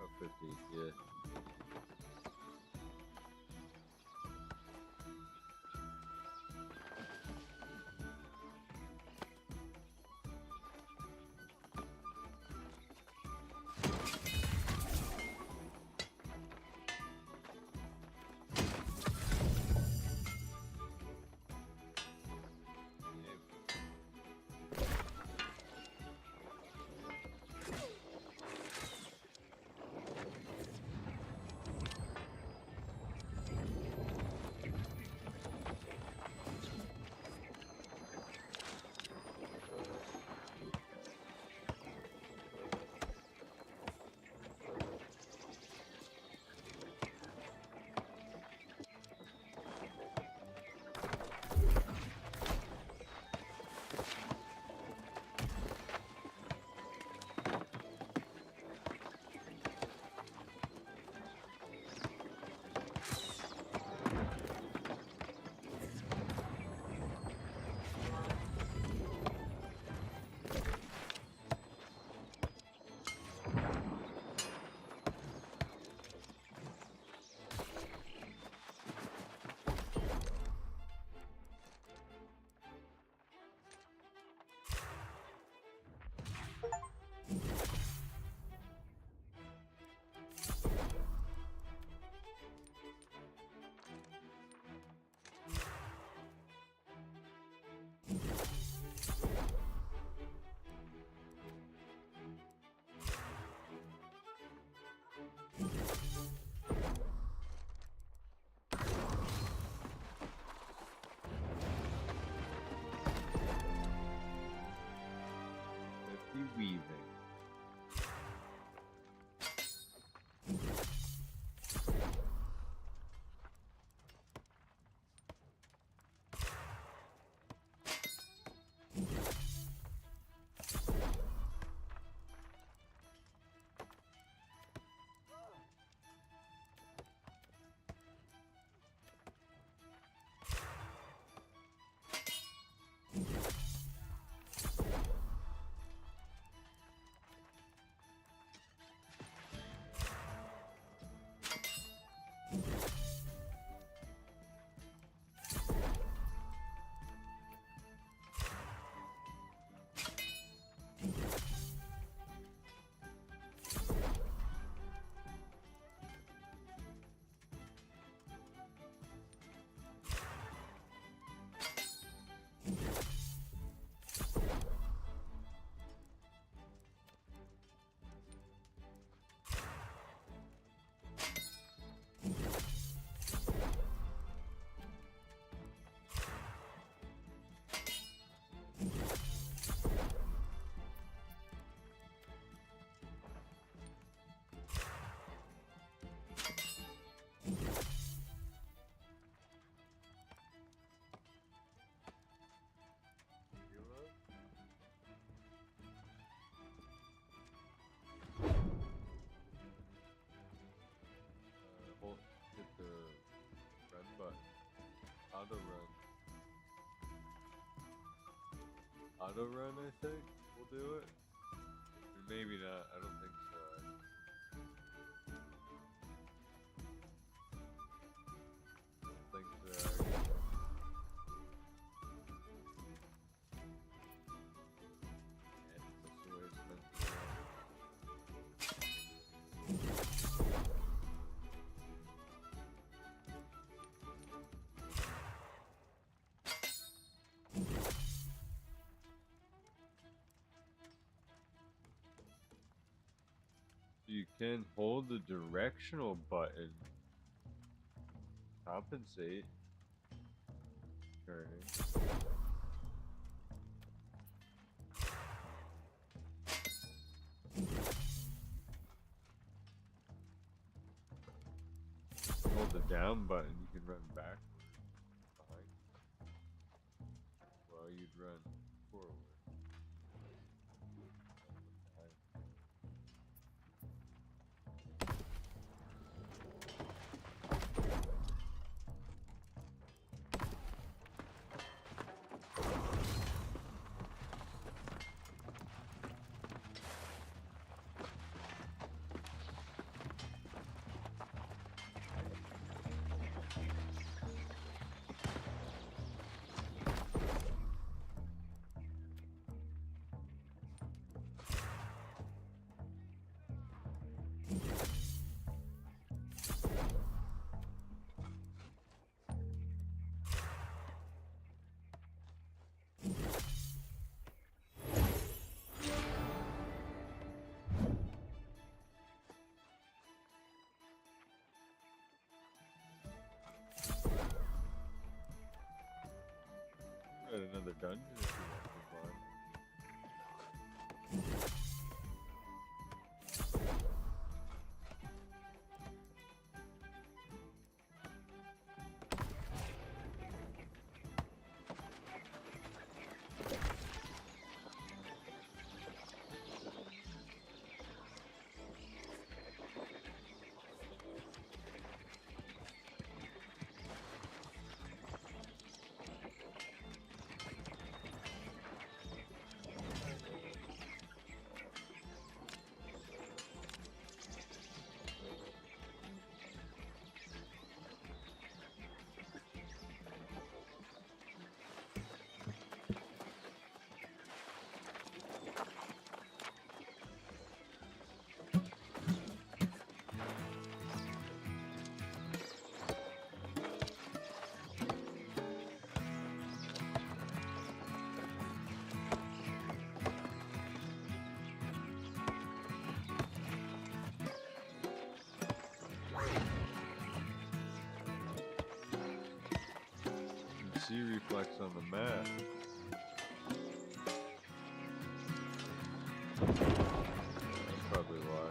Oh, 50, yeah. Auto run. Auto run, I think we'll do it. Or maybe not. I don't think so. I think so. Yeah, that's the way it's meant to go. You can hold the directional button. Compensate. Turning. Hold the down button, you can run backwards. Behind. Well, you'd run forward. Got another dungeon if you want to climb. See reflex on the map. That's probably why.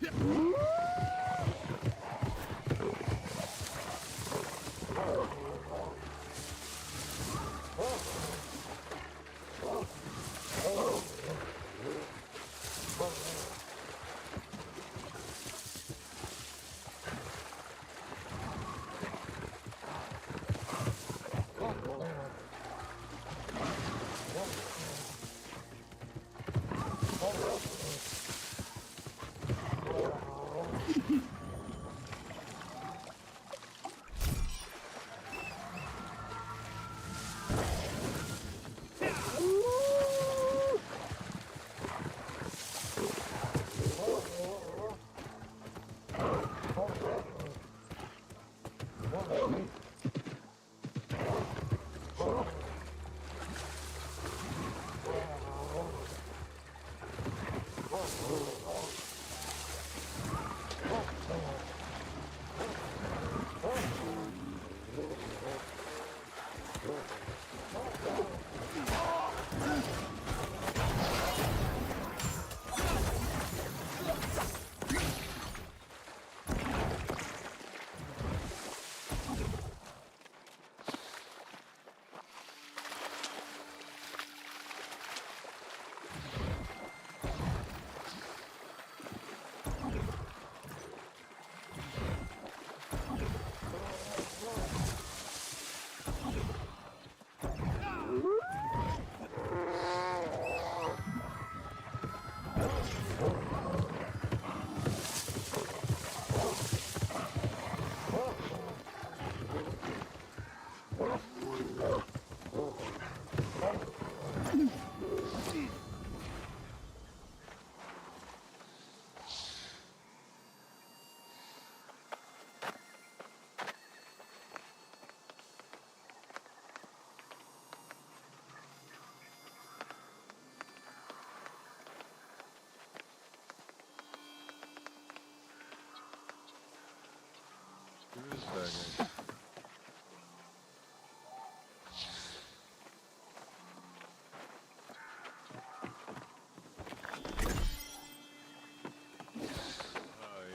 Oh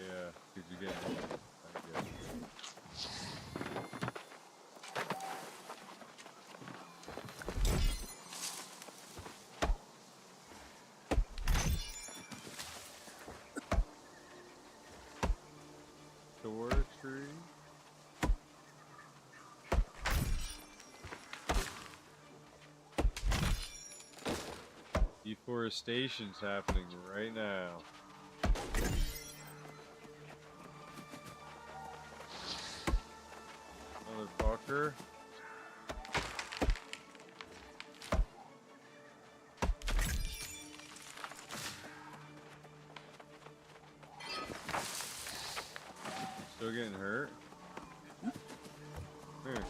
yeah, did you get it? I guess. Door tree. Deforestation's happening right now. Motherfucker. Still getting hurt? Come here.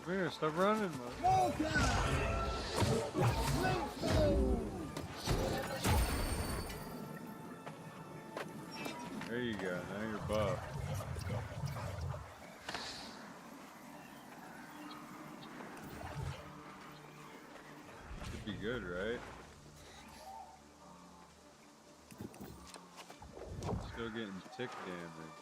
Come here, stop running, man. There you go, now you're buff. Should be good, right? Still getting tick damage.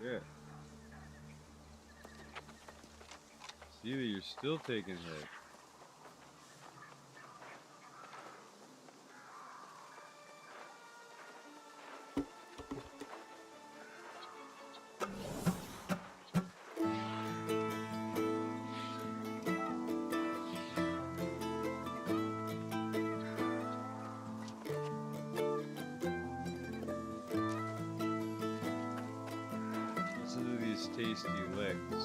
Yeah. See that you're still taking hits. Listen to these tasty licks.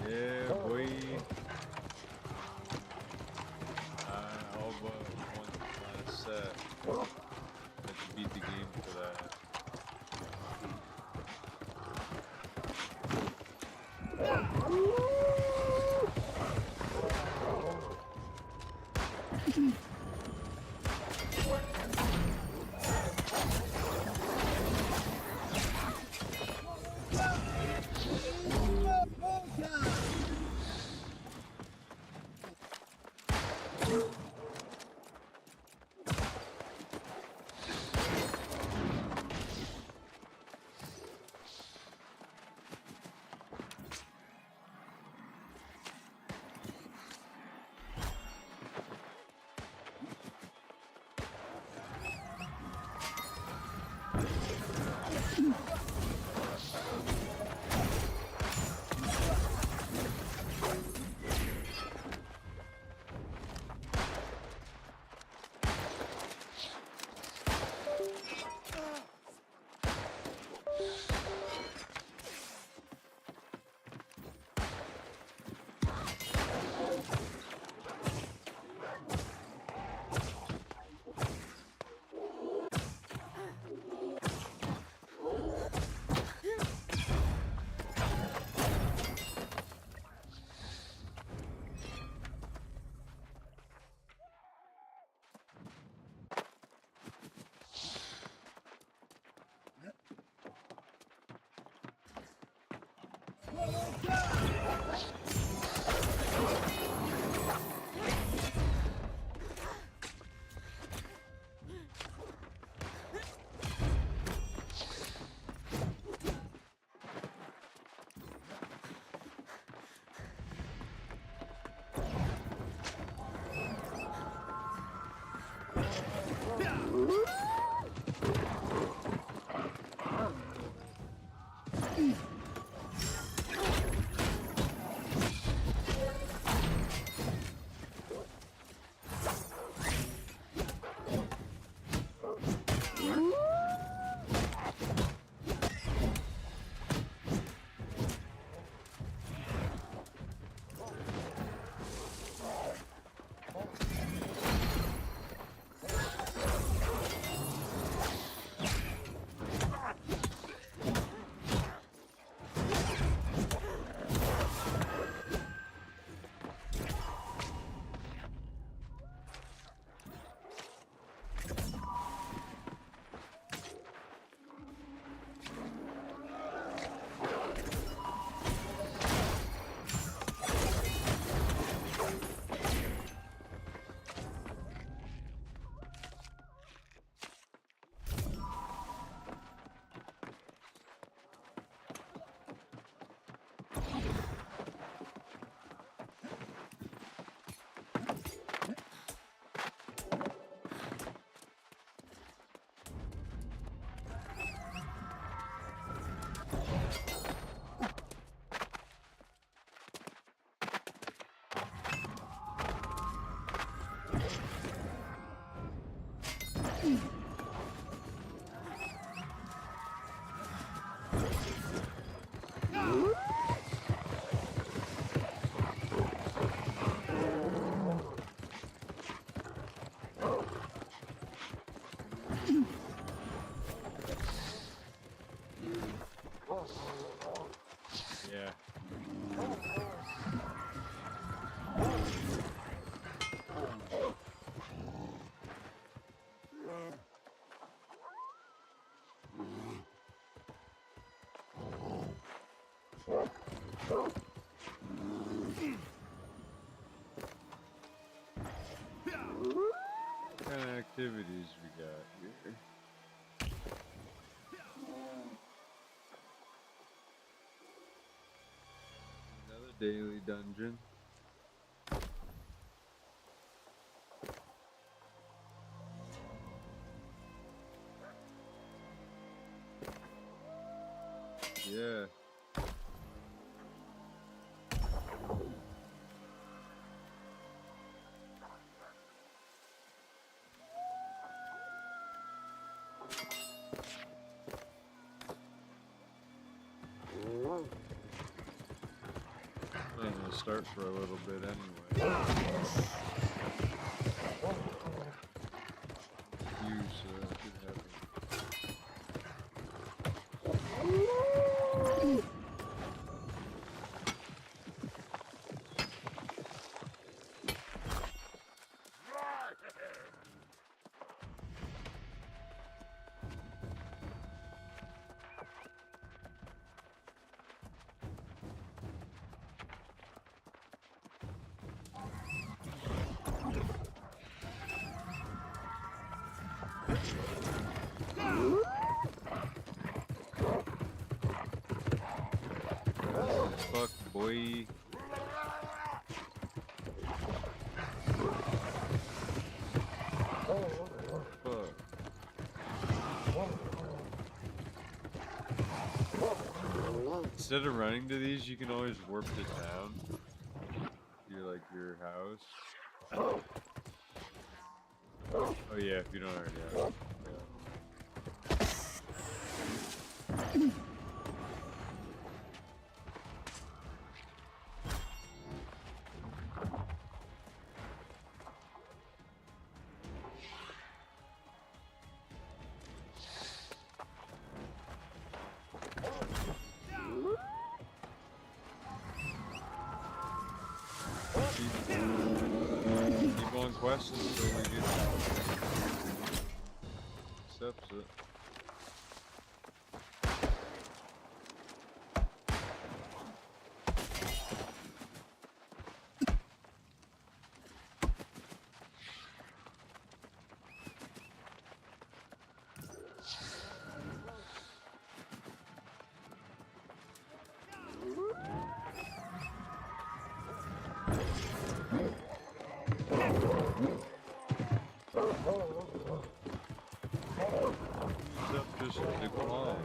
Yeah, boy. All but one last set. Had to beat the game for that. Yeah. What kind of activities we got here? Another daily dungeon. Yeah. I'm gonna start for a little bit anyway. Use should have it. Fuck, boy. Fuck. Instead of running to these, you can always warp to town. You're like your house. Oh yeah, if you don't already have it. Keep on questing until we get accepts it. Just decline.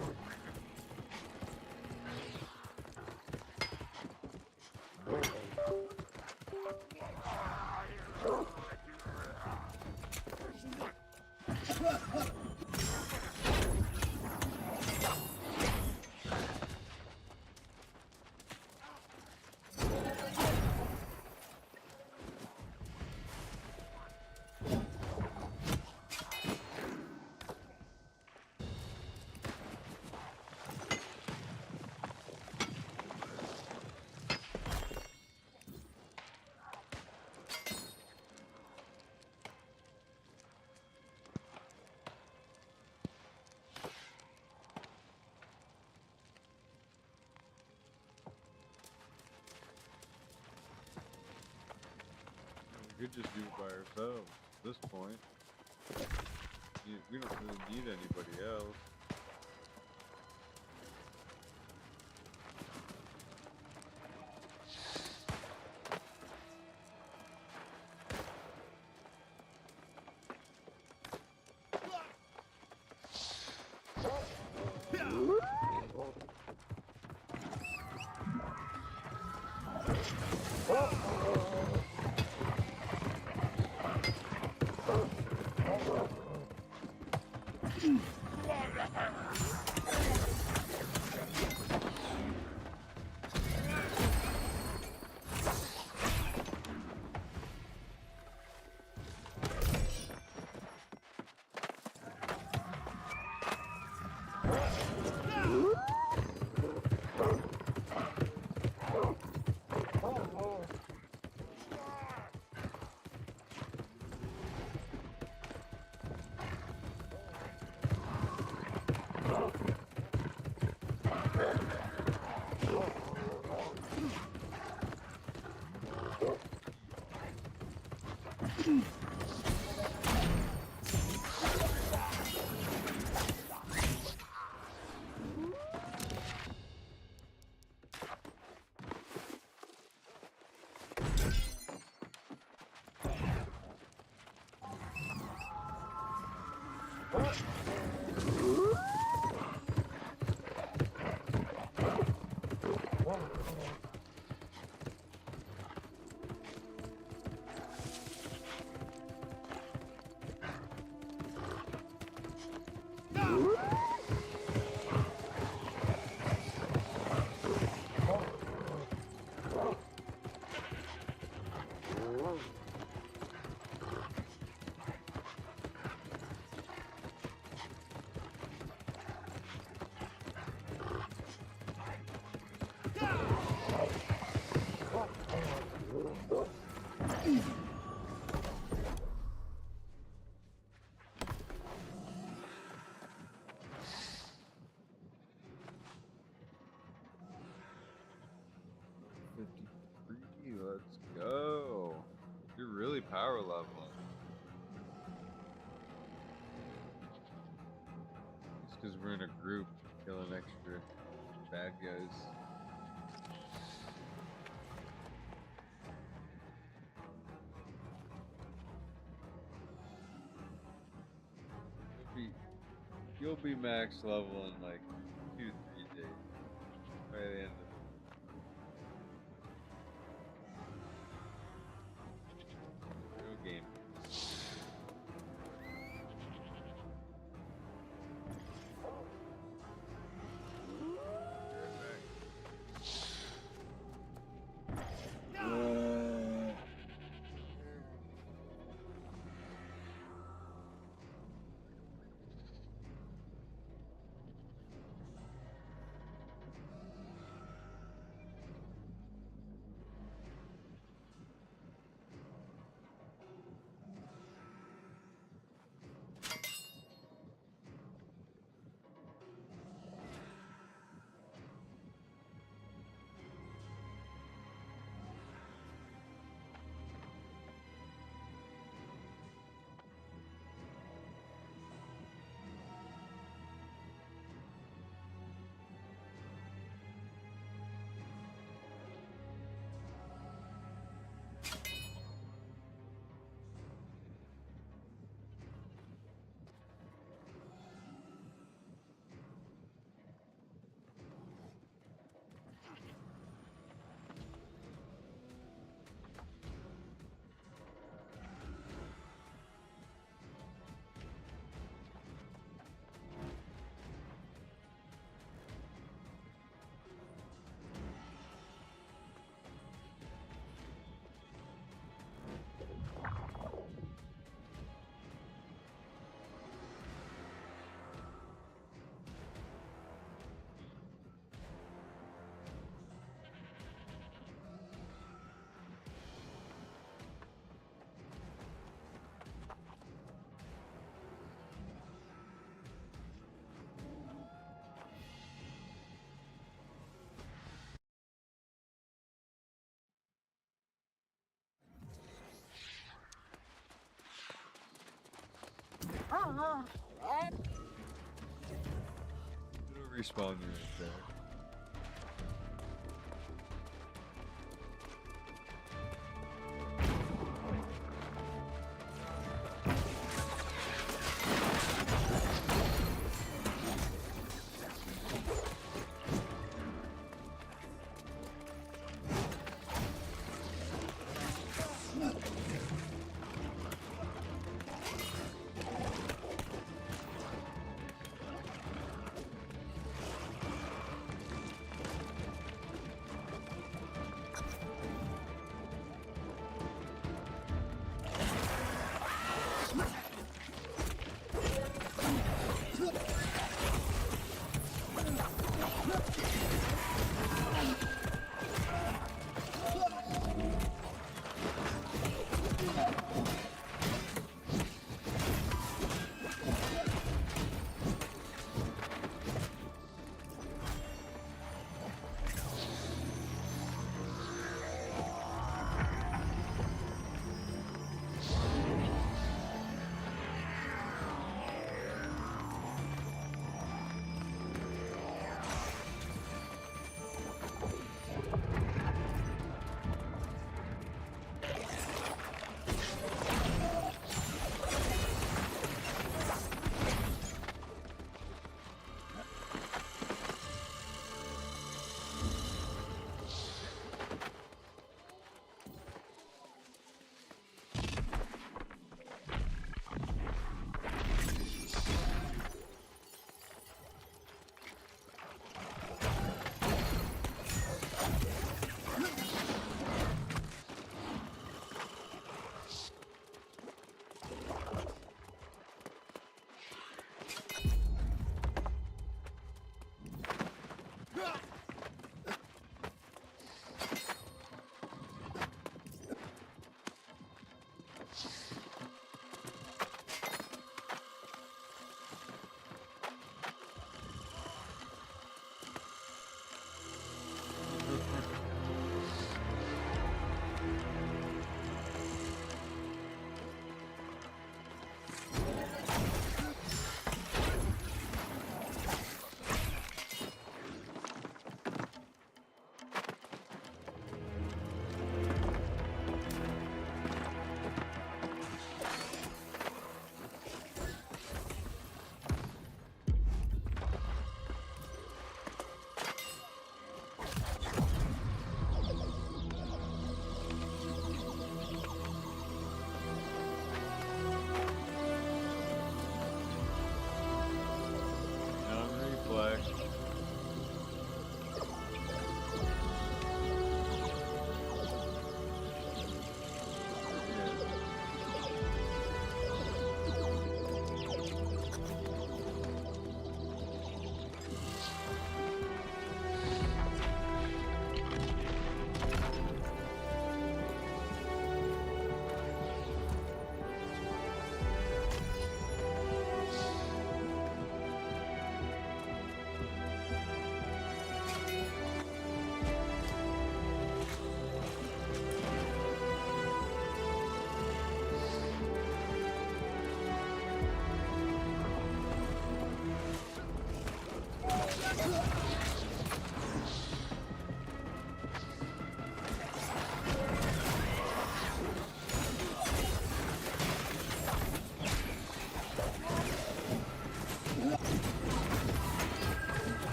We could just do it by ourselves at this point. We don't really need anybody else. Let's go. You're really power leveling. It's because we're in a group killing extra bad guys. You'll be max level in like 2-3 days. By the end of game. It'll respawn you right there.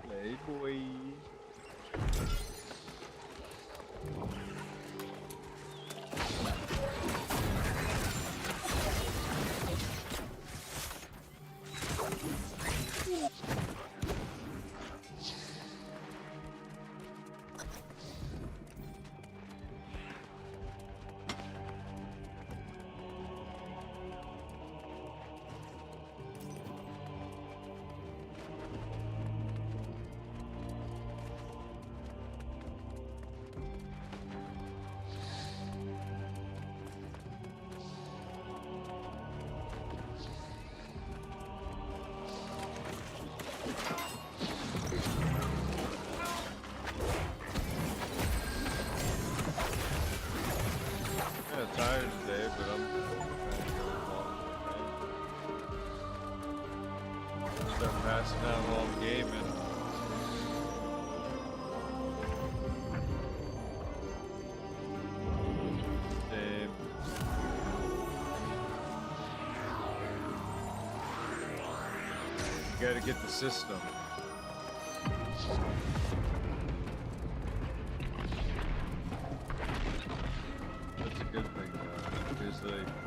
Hey, boy. Tired today, but I'm start passing out while I'm gaming. Damn. You gotta get the system.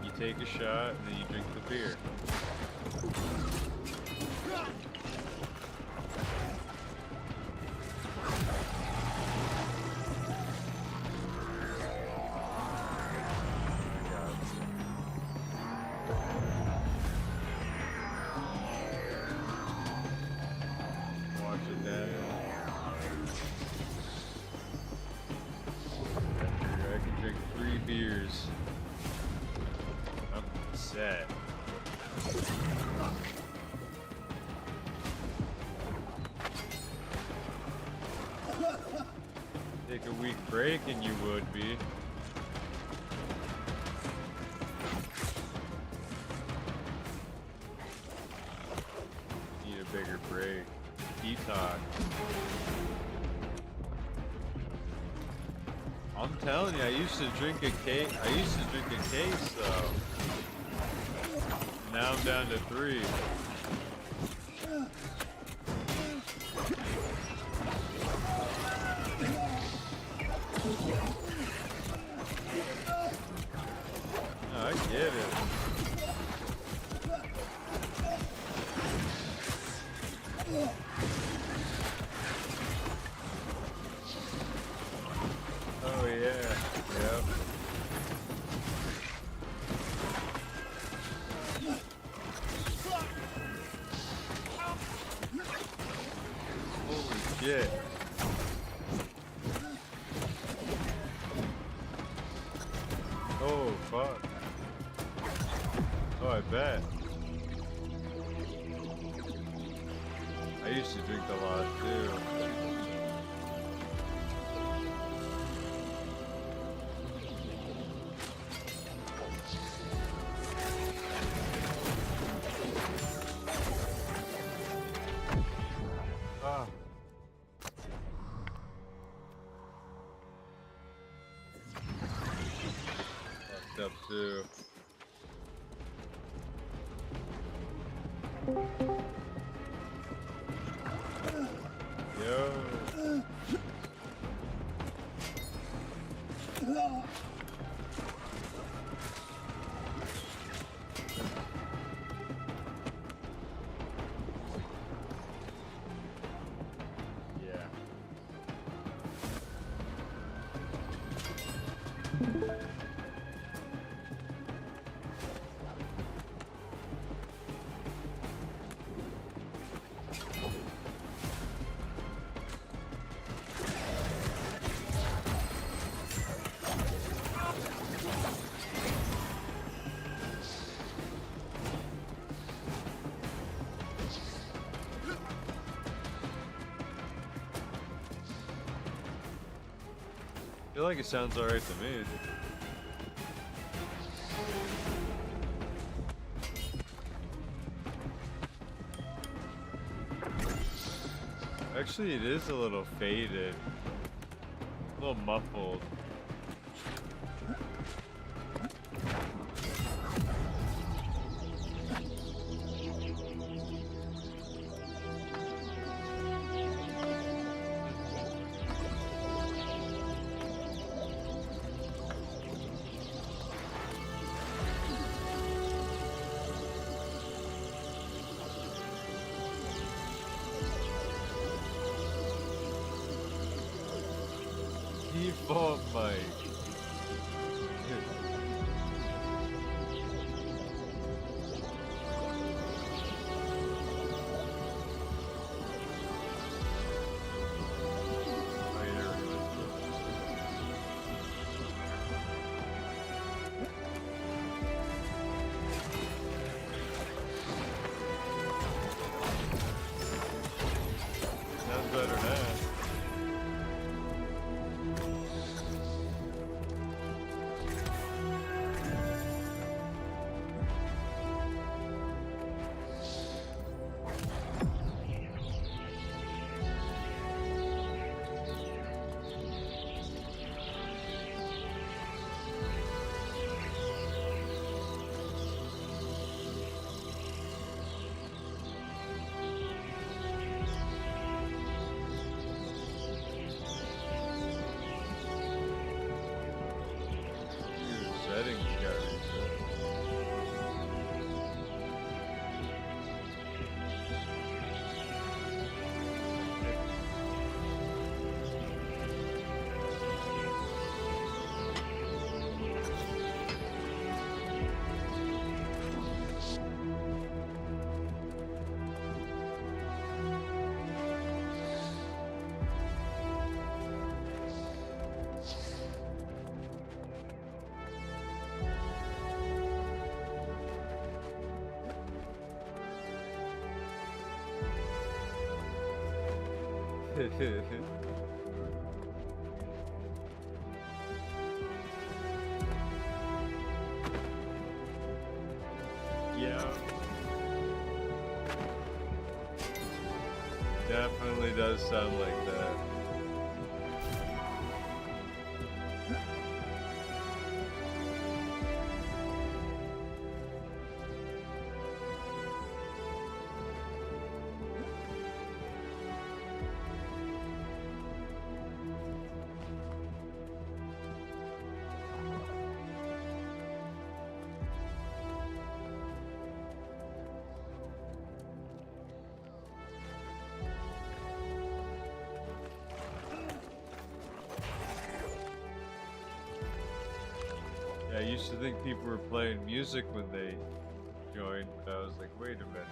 You take a shot and then you drink the beer. Watching that. I can drink 3 beers. Set. Take a week break and you would be. Need a bigger break. Detox. I'm telling you, I used to drink a case. Though. Now I'm down to 3. Oh, I get it. Oh yeah, yep. Holy shit. Oh fuck. Oh, I bet. I used to drink a lot too. Ah. Fucked up too. Yo. Yeah. I feel like it sounds alright to me. Actually, it is a little faded. A little muffled. Default mic. Sounds better now. Settings got reset. does sound like that. Yeah, I used to think people were playing music when they joined, but I was like, wait a minute.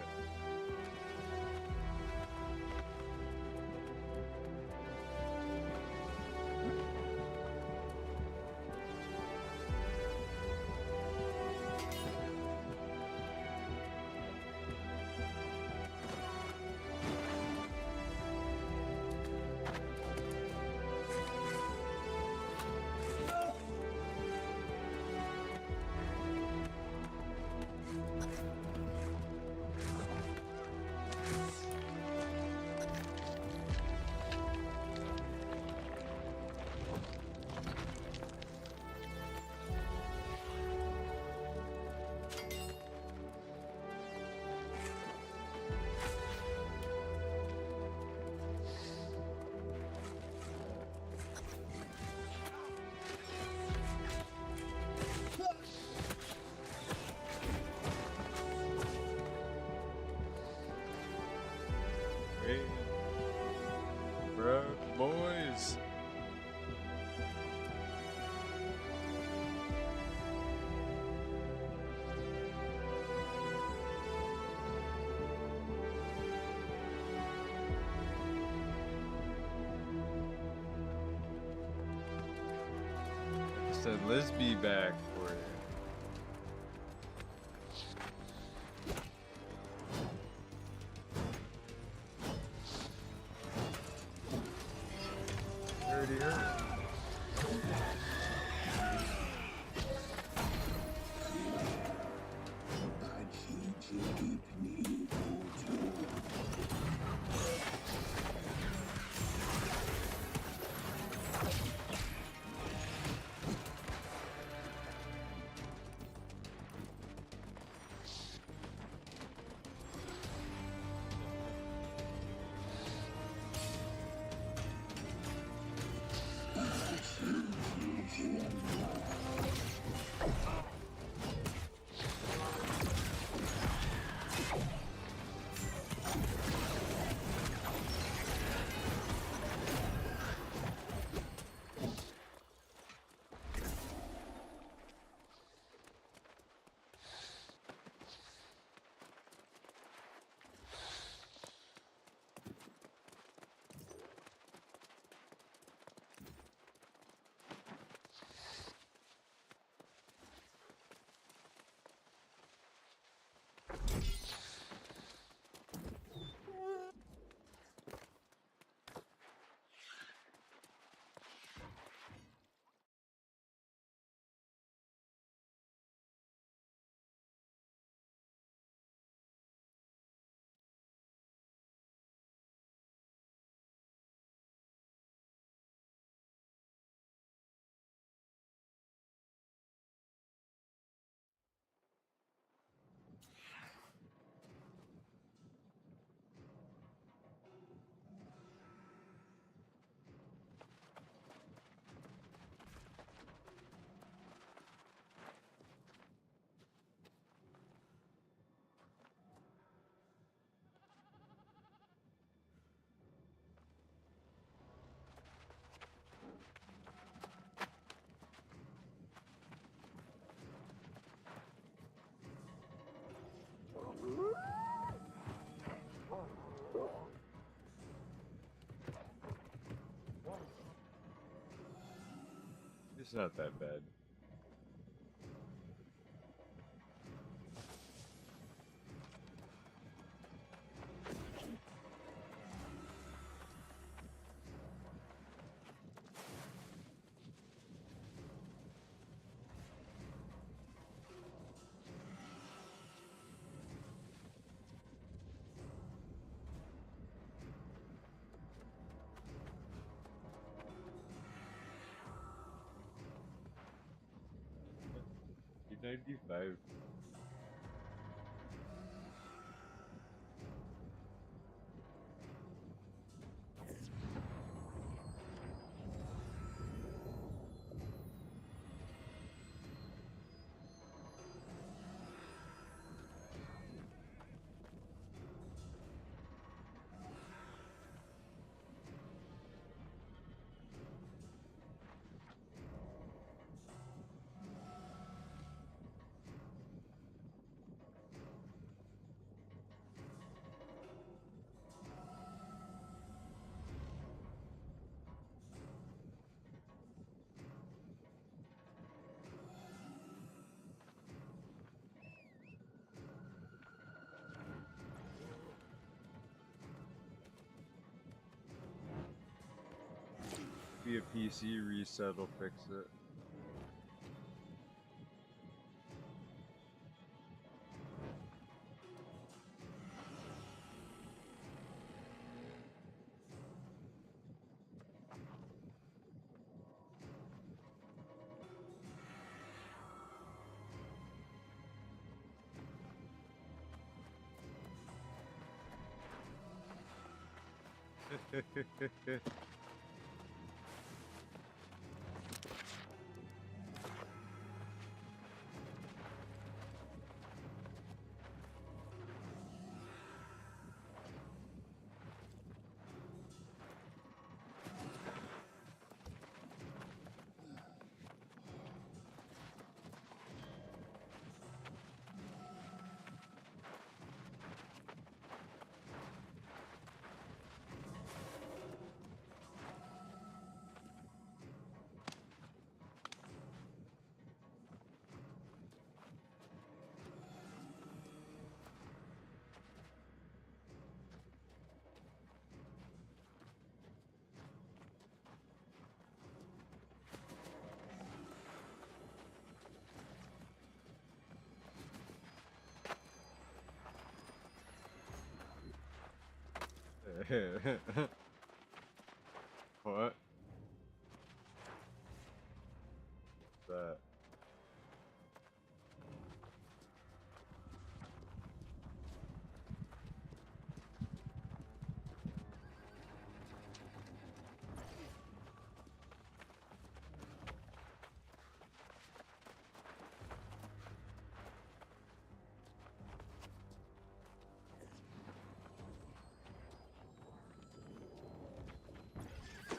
Hey, bro, boys. I said, let's be back for you. Already heard. It's not that bad. 95. Be a PC reset will fix it. What? That.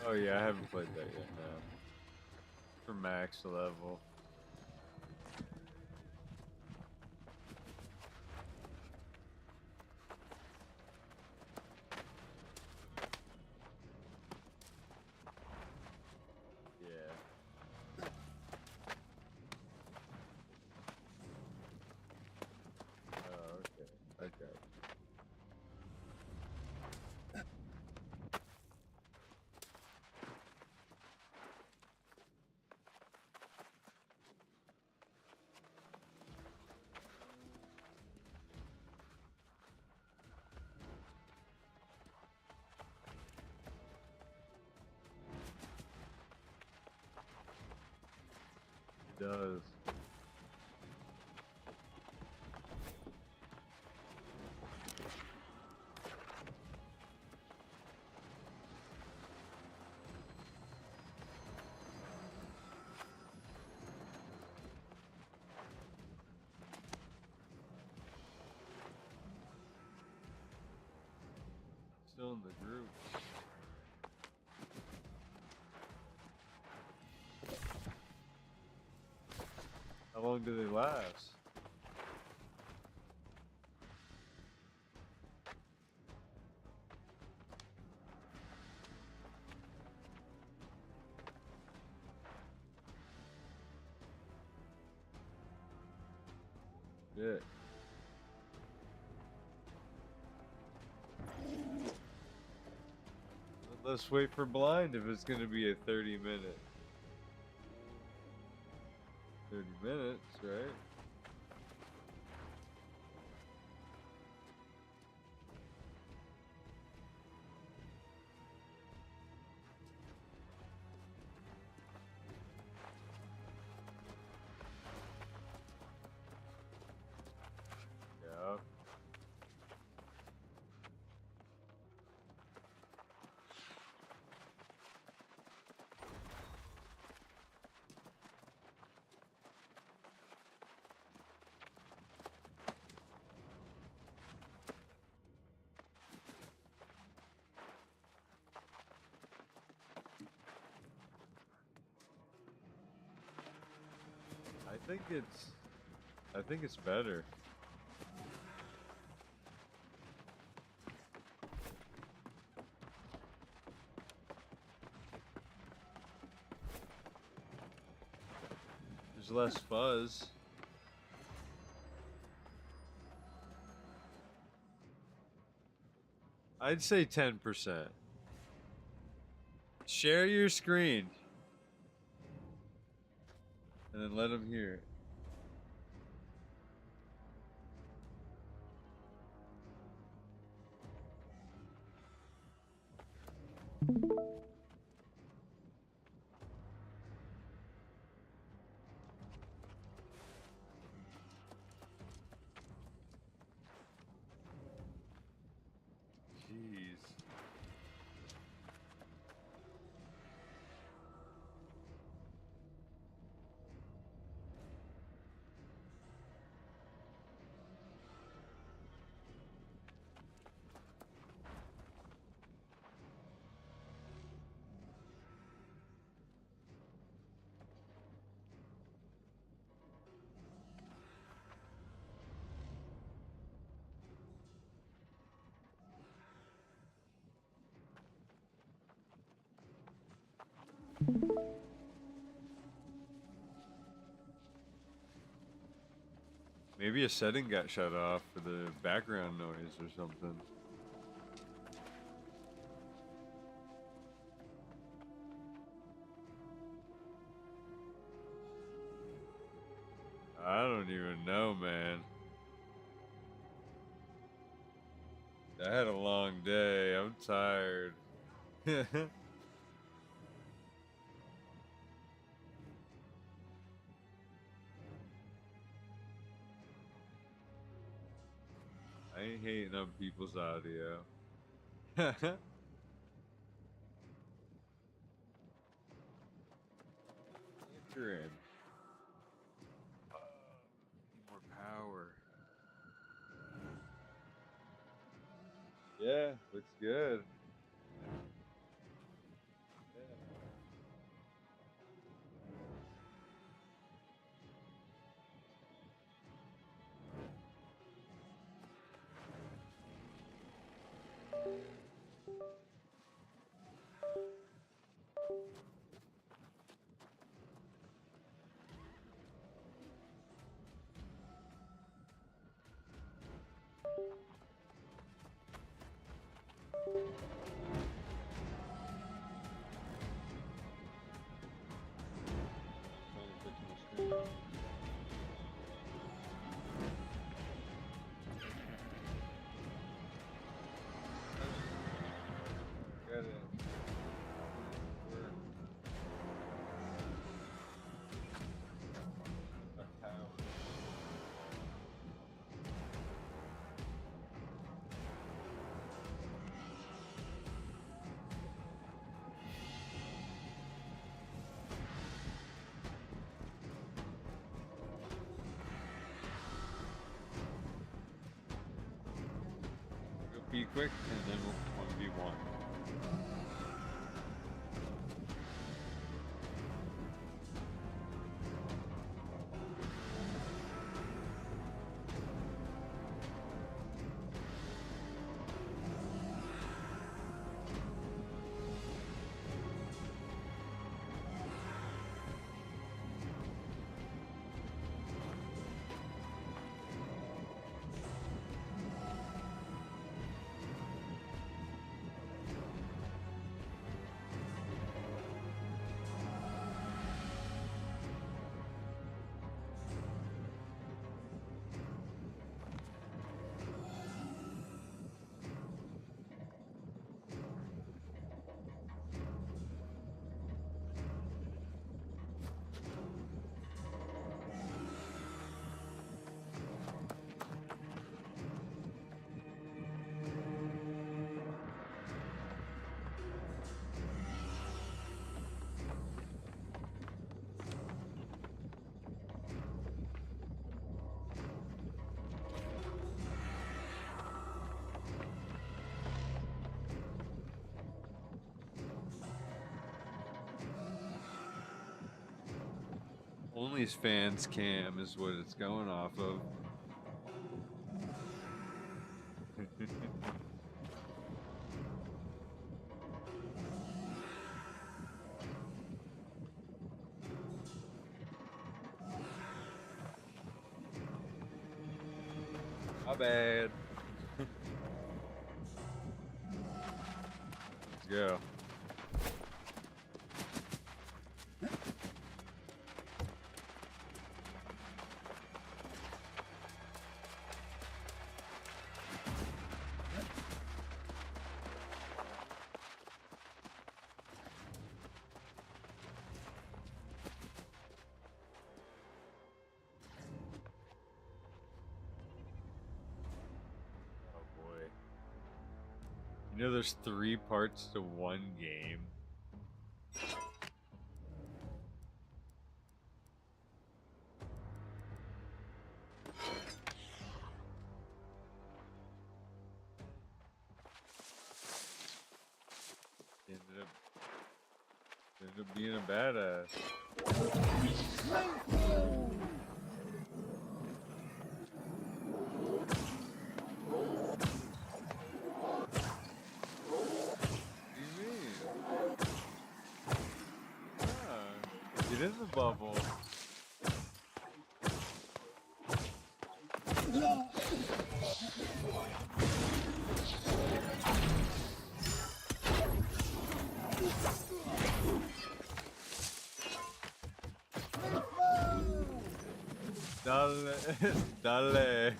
Oh yeah, I haven't played that yet, no. For max level. Yeah. Oh, okay. Okay. It does. Still in the group. How long do they last? Shit. Let's wait for blind if it's gonna be a 30-minute. 30 minutes, right? I think it's better. There's less fuzz. I'd say 10%. Share your screen. And then let them hear it. Jeez. Maybe a setting got shut off for the background noise or something. I don't even know, man. I had a long day. I'm tired. I ain't hating on people's audio. You're in. Need more power. Yeah, looks good. Got it. Go be quick, and then we'll 1v1. OnlyFans cam is what it's going off of. My bad. Let's go. You know there's 3 parts to one game. Ended up being a badass. Get in the bubble. Dale, dale.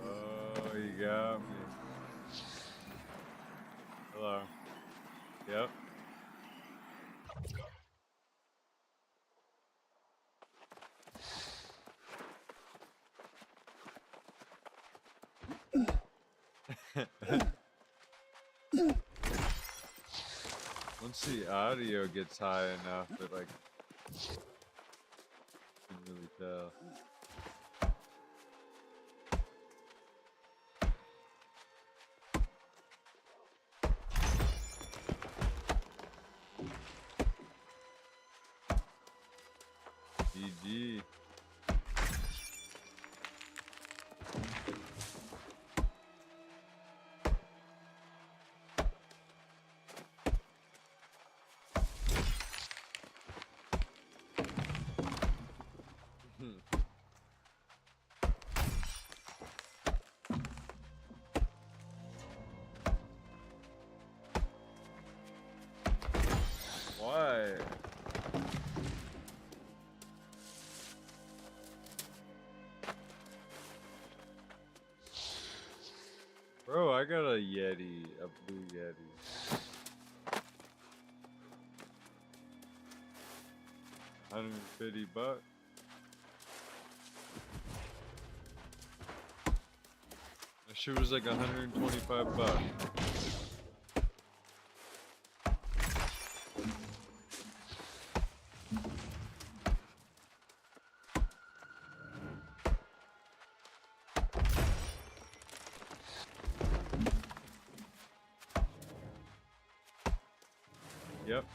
Oh, you got me. Hello. Yep. Once the audio gets high enough, it like you can really tell. GG. Why? Bro, I got a Yeti, a blue Yeti. 150 bucks. That shit was like 125 bucks. Yep.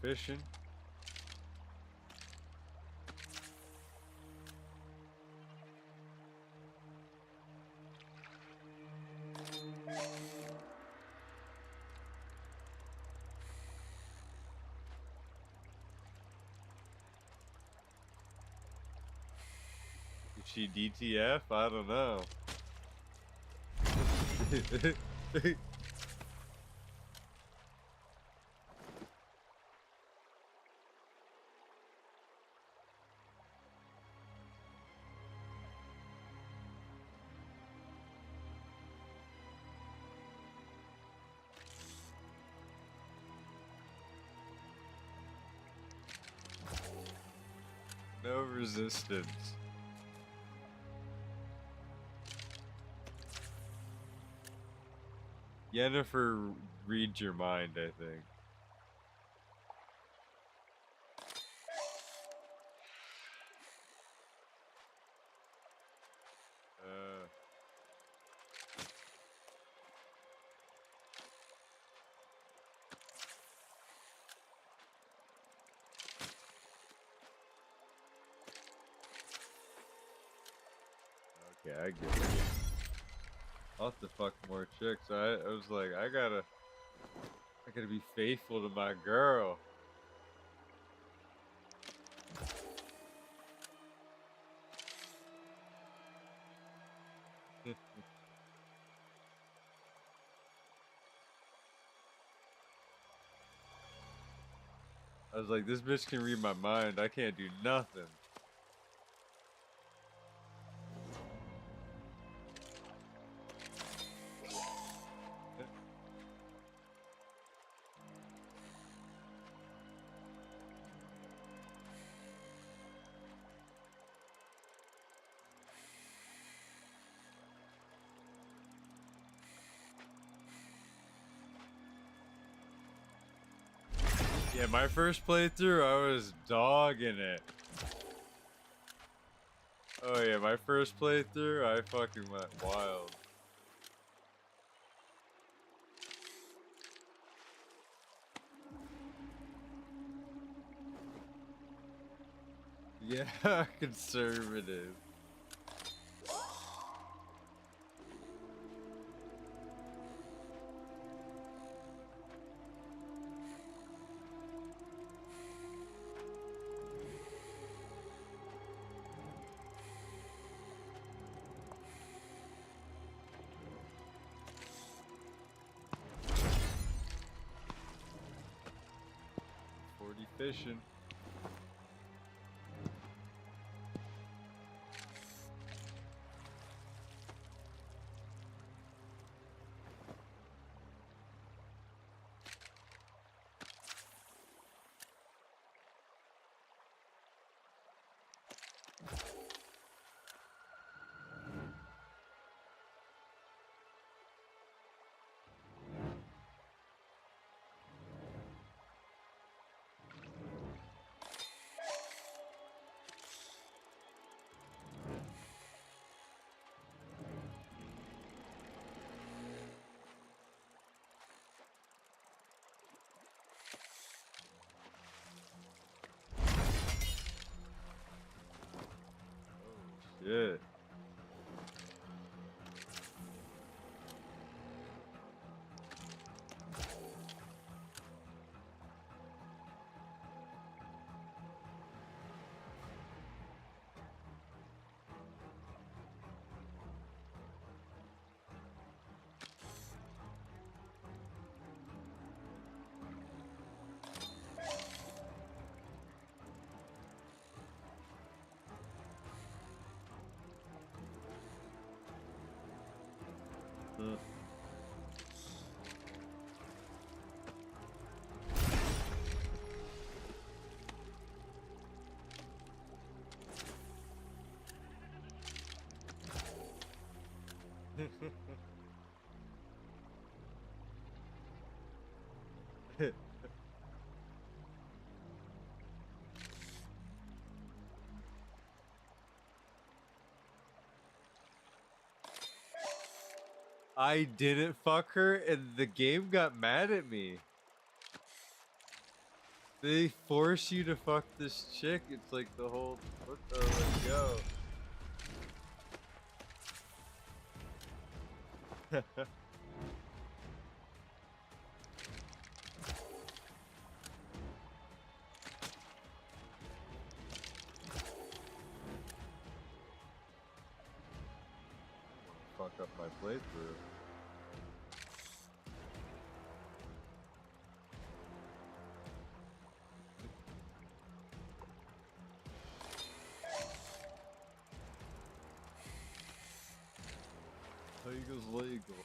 fishing. Is she DTF? I don't know. No resistance. Yennefer reads your mind, I think. Okay, I get it. I'll have to fuck more chicks. I was like, I gotta be faithful to my girl. I was like, this bitch can read my mind. I can't do nothing. Yeah, my first playthrough, I was dogging it. Oh yeah, my first playthrough, I fucking went wild. Yeah, conservative. Fishing. Shit. I didn't fuck her and the game got mad at me. They force you to fuck this chick. It's like the whole, what the, let's go. Fuck up my playthrough. Legal's legal.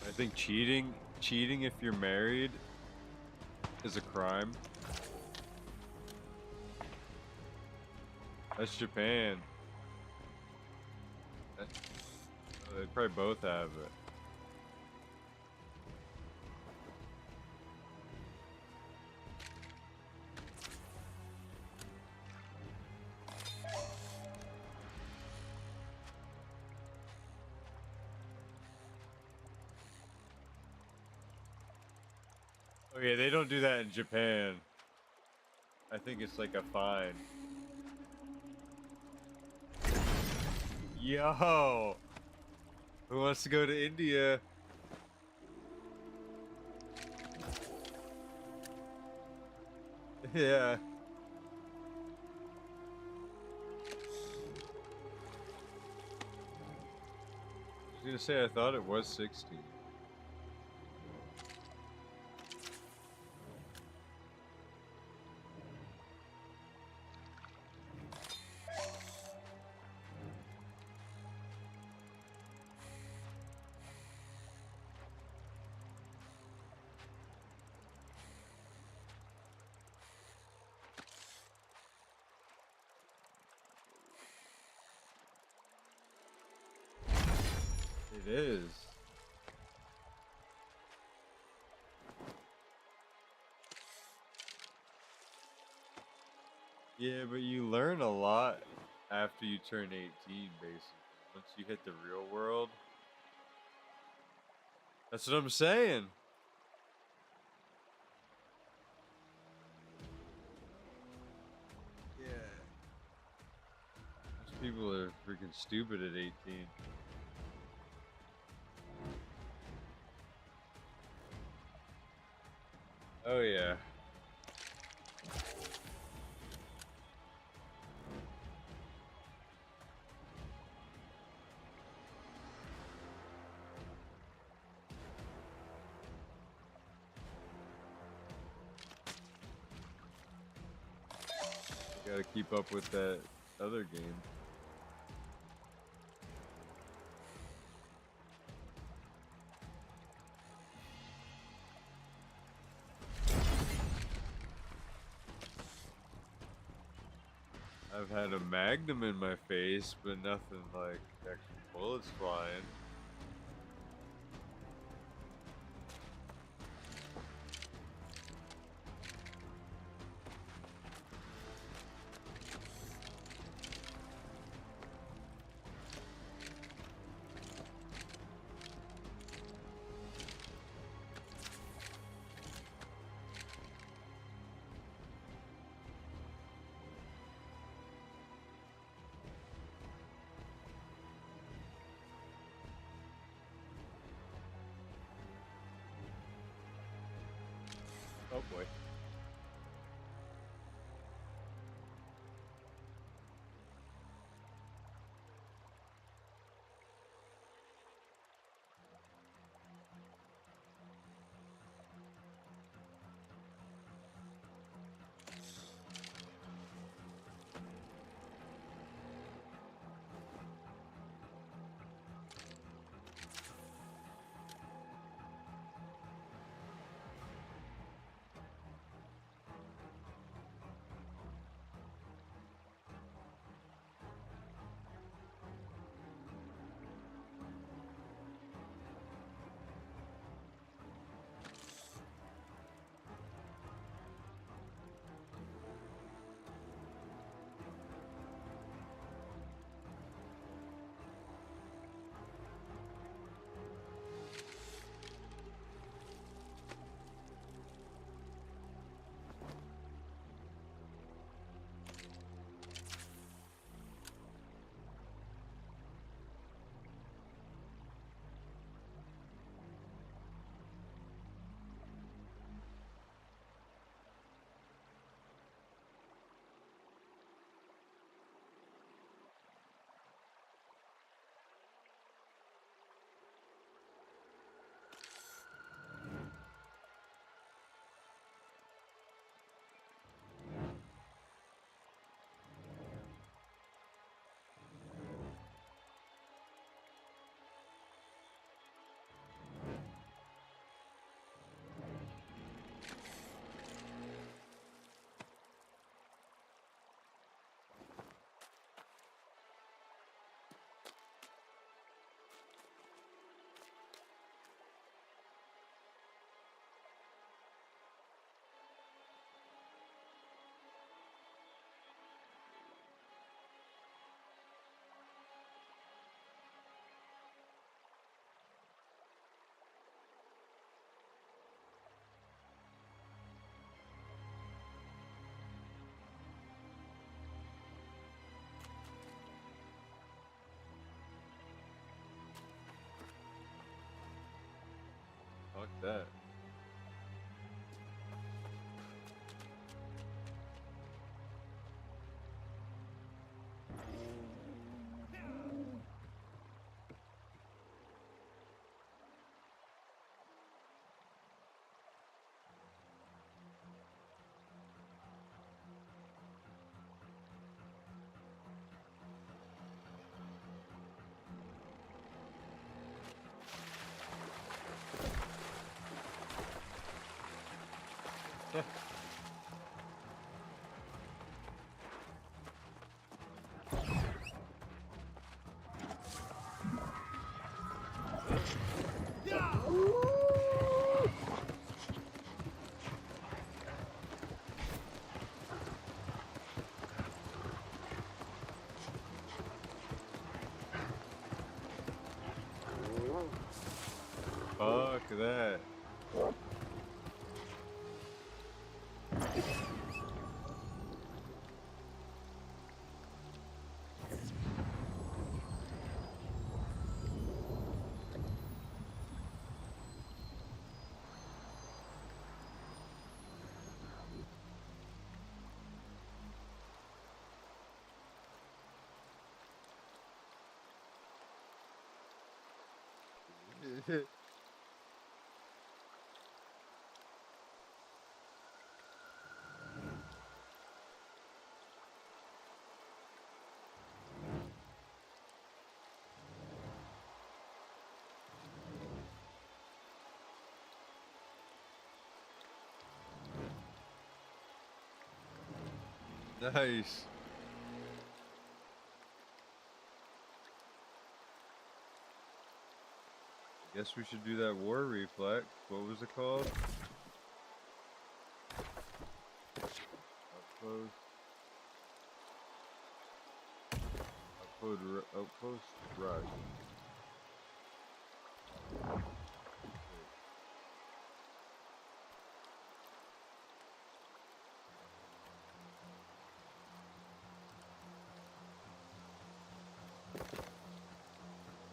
I think cheating if you're married is a crime. That's Japan. They probably both have it. Oh yeah, they don't do that in Japan. I think it's like a fine. Yo! Who wants to go to India? Yeah. I was gonna say, I thought it was 16. It is. Yeah, but you learn a lot after you turn 18, basically. Once you hit the real world. That's what I'm saying. Yeah. Most people are freaking stupid at 18. Oh yeah. You gotta keep up with that other game. I've had a magnum in my face, but nothing like actual bullets flying. Oh boy. that. Fuck that. Nice. Guess we should do that war reflex. What was it called? Outpost. Outpost rush.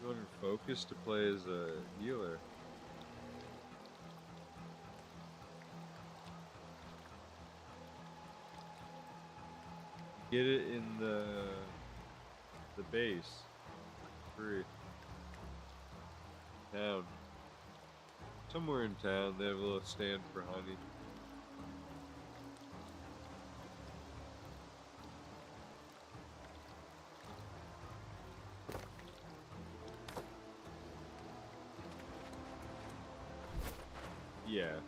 You want to focus to play as a healer. Get it in the base. Free. Town. Somewhere in town they have a little stand for honey. Yeah.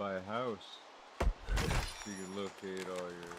my house so you can locate all your...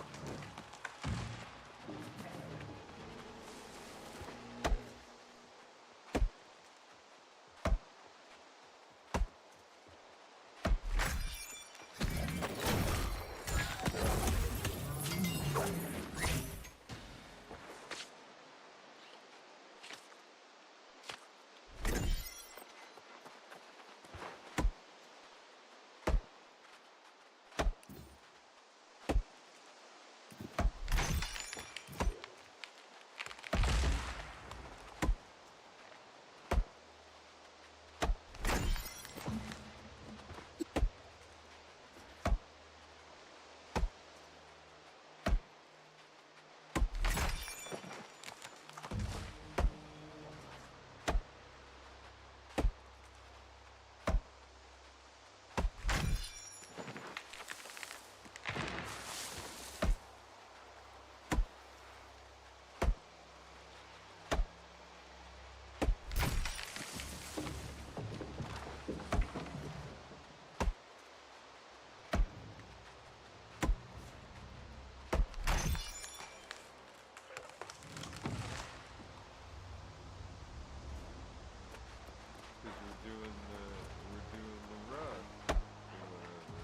We're doing the run or whatever.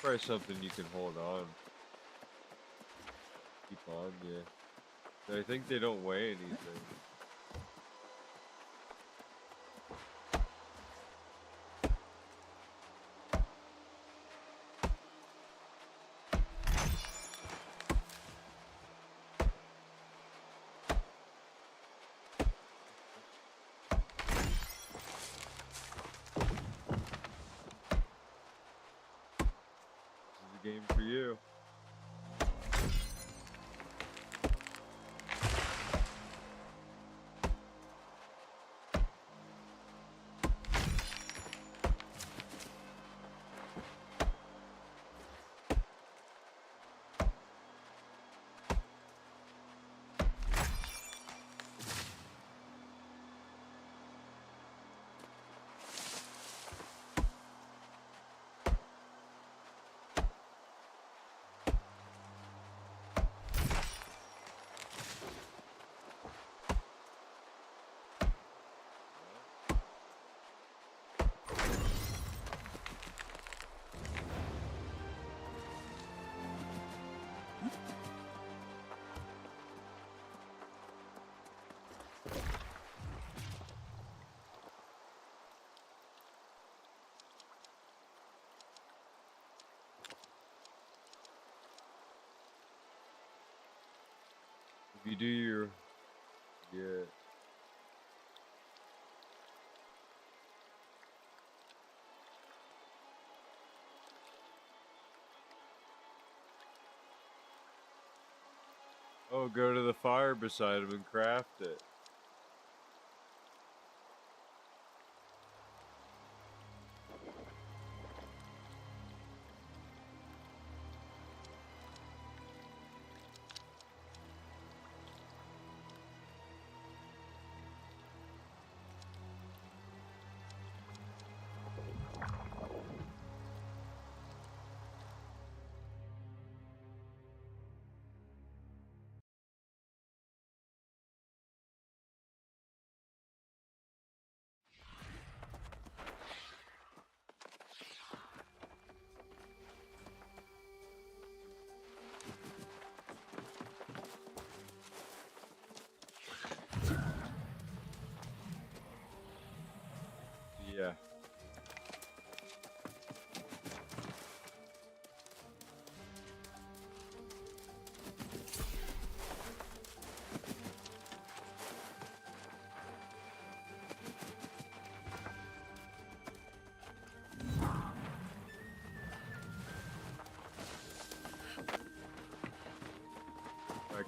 Probably something you can hold on. Keep on, yeah. I think they don't weigh anything. Game for you. If you do your, yeah. Oh, go to the fire beside him and craft it.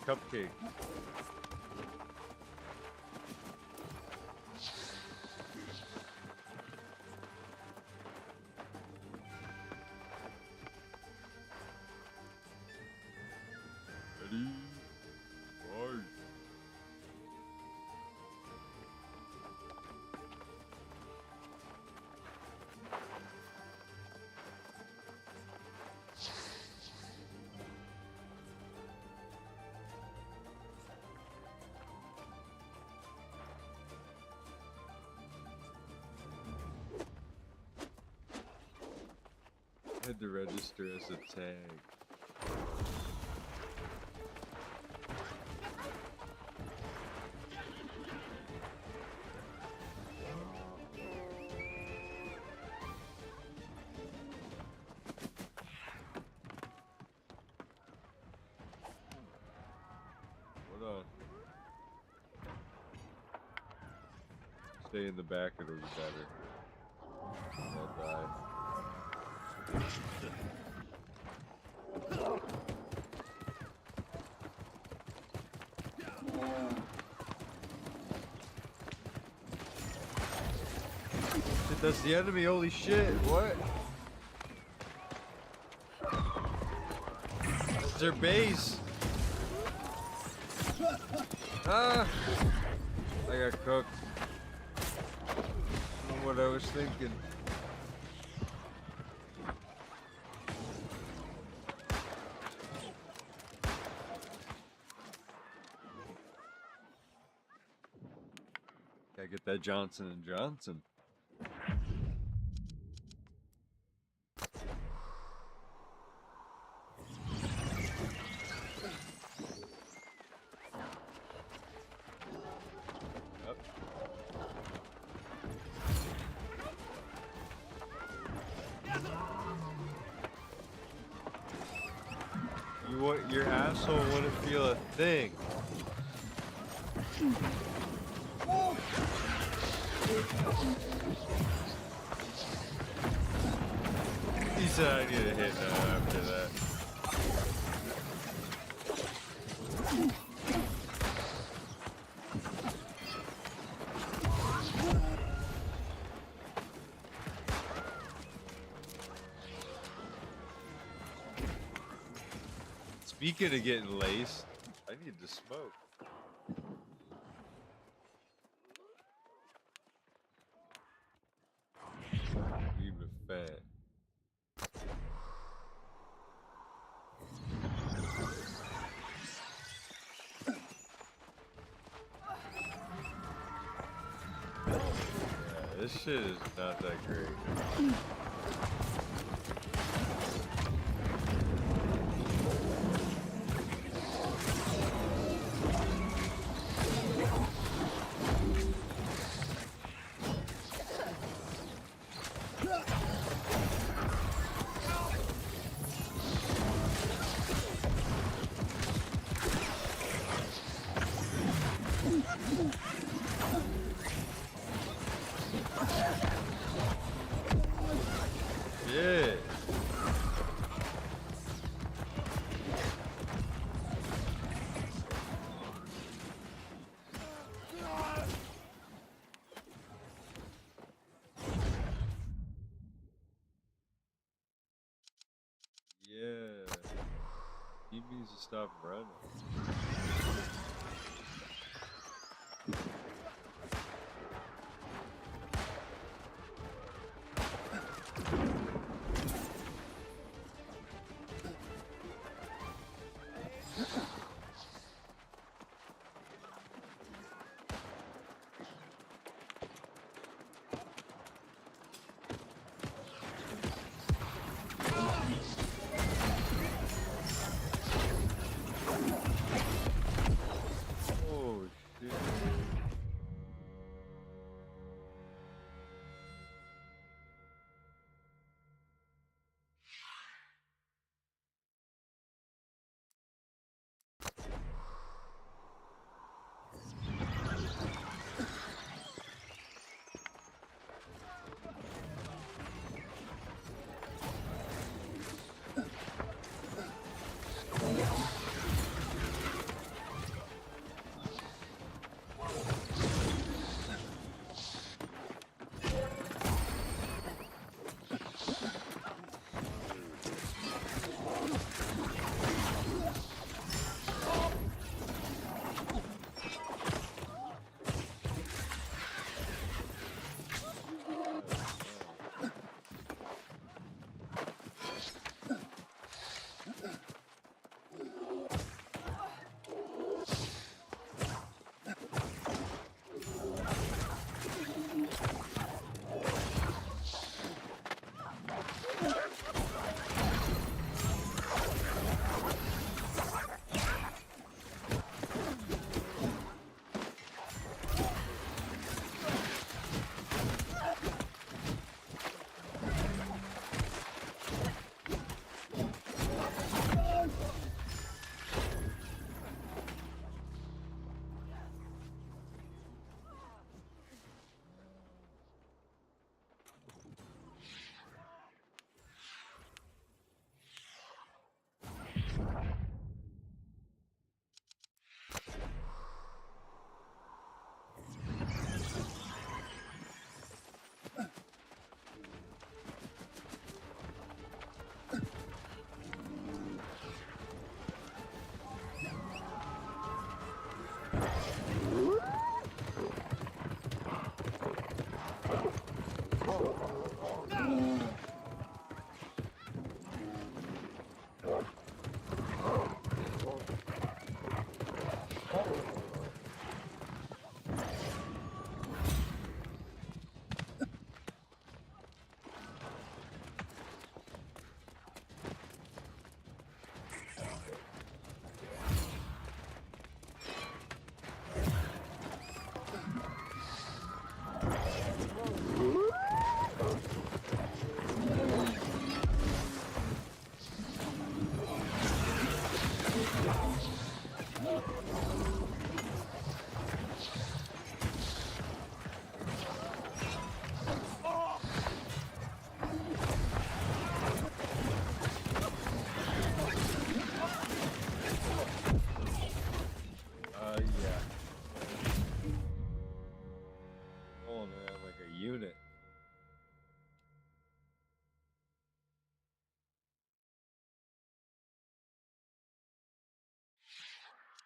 cupcake. Ready? Fight. I had to register as a tag. Hold on. Stay in the back, it'll be better. I'll die. That's the enemy, holy shit, what? It's their base. Ah! I got cooked. I don't know what I was thinking. Gotta get that Johnson & Johnson. Your asshole wouldn't feel a thing. He said I need a hit now after that. Speaking of getting laced, I need to smoke. Leave it fat. Yeah, this shit is not that great. Yeah. Yeah. He needs to stop running.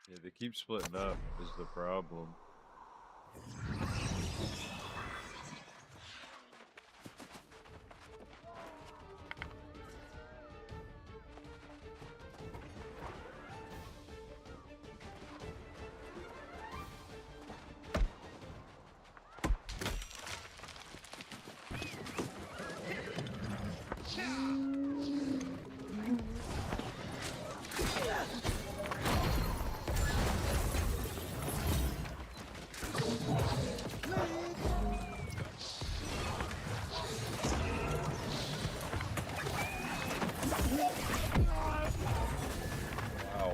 Yeah, they keep splitting up is the problem. Wow.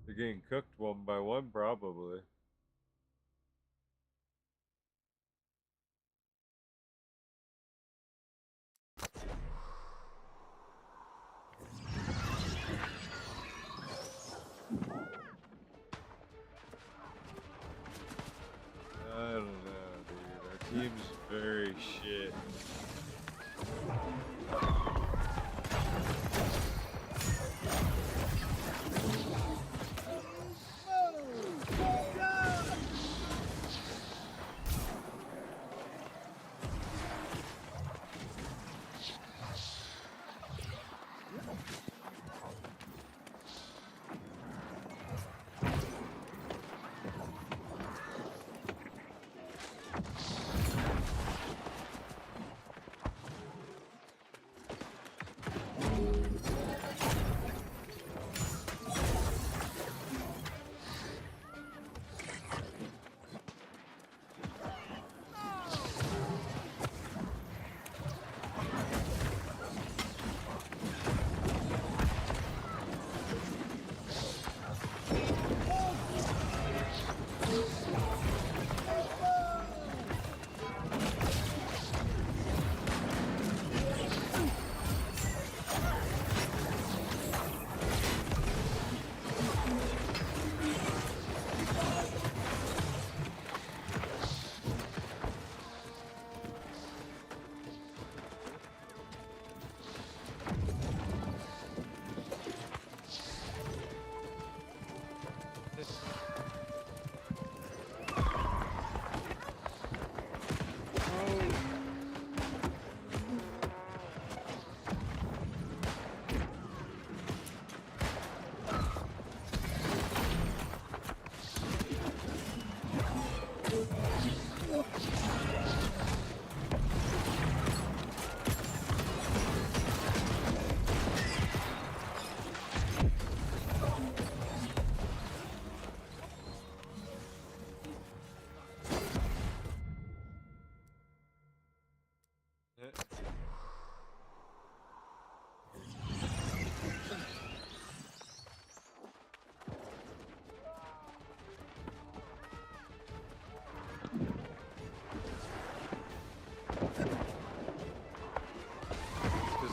They're getting cooked one by one, probably. I don't know, dude. Our team's very shit.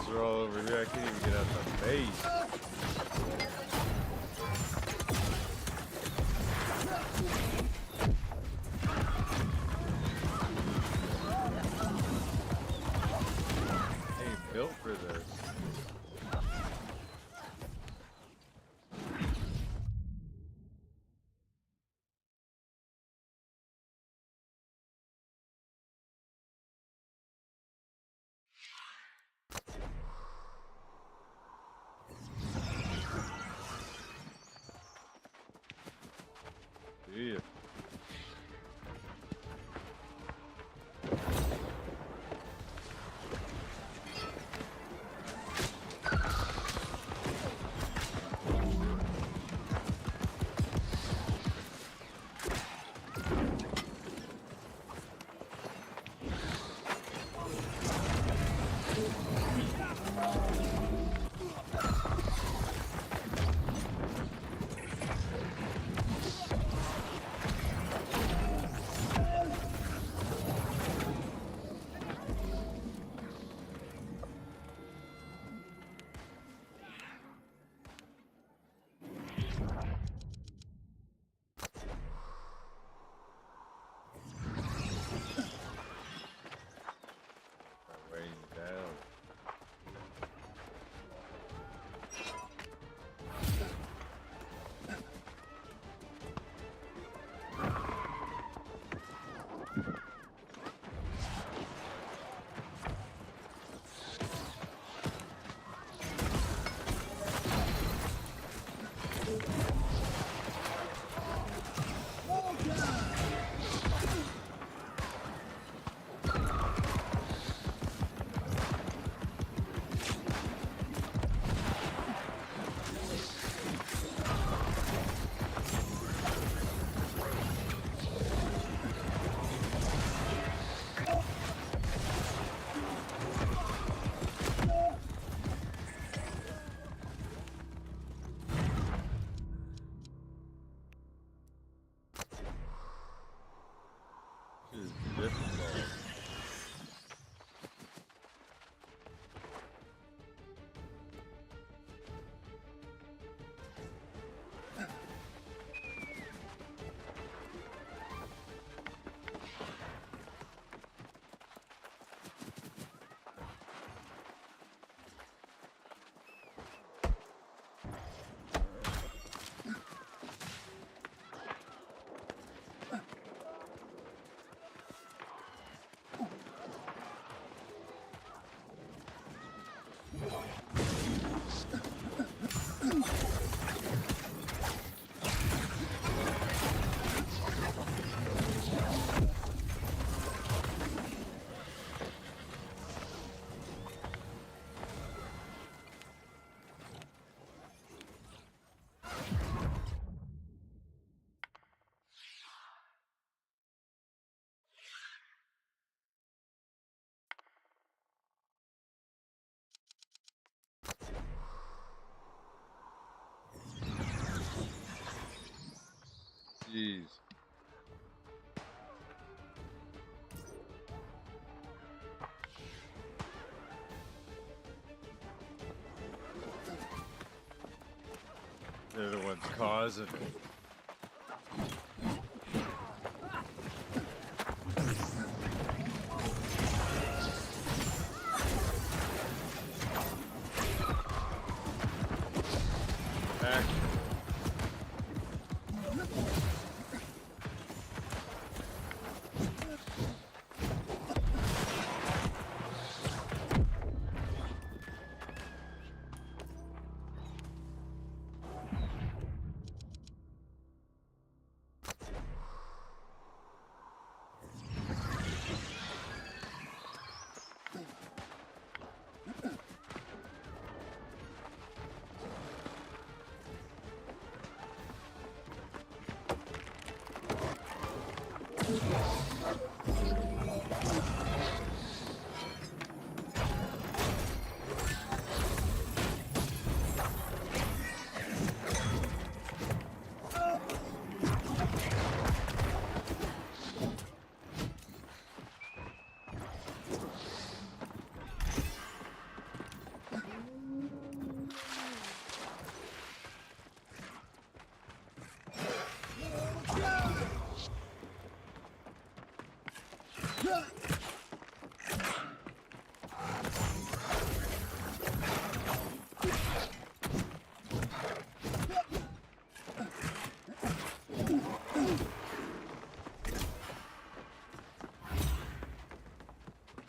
They're all over here. I can't even get out the base. I ain't built for this. Yeah. Weighing down. Jeez. They're the ones causing it. Action.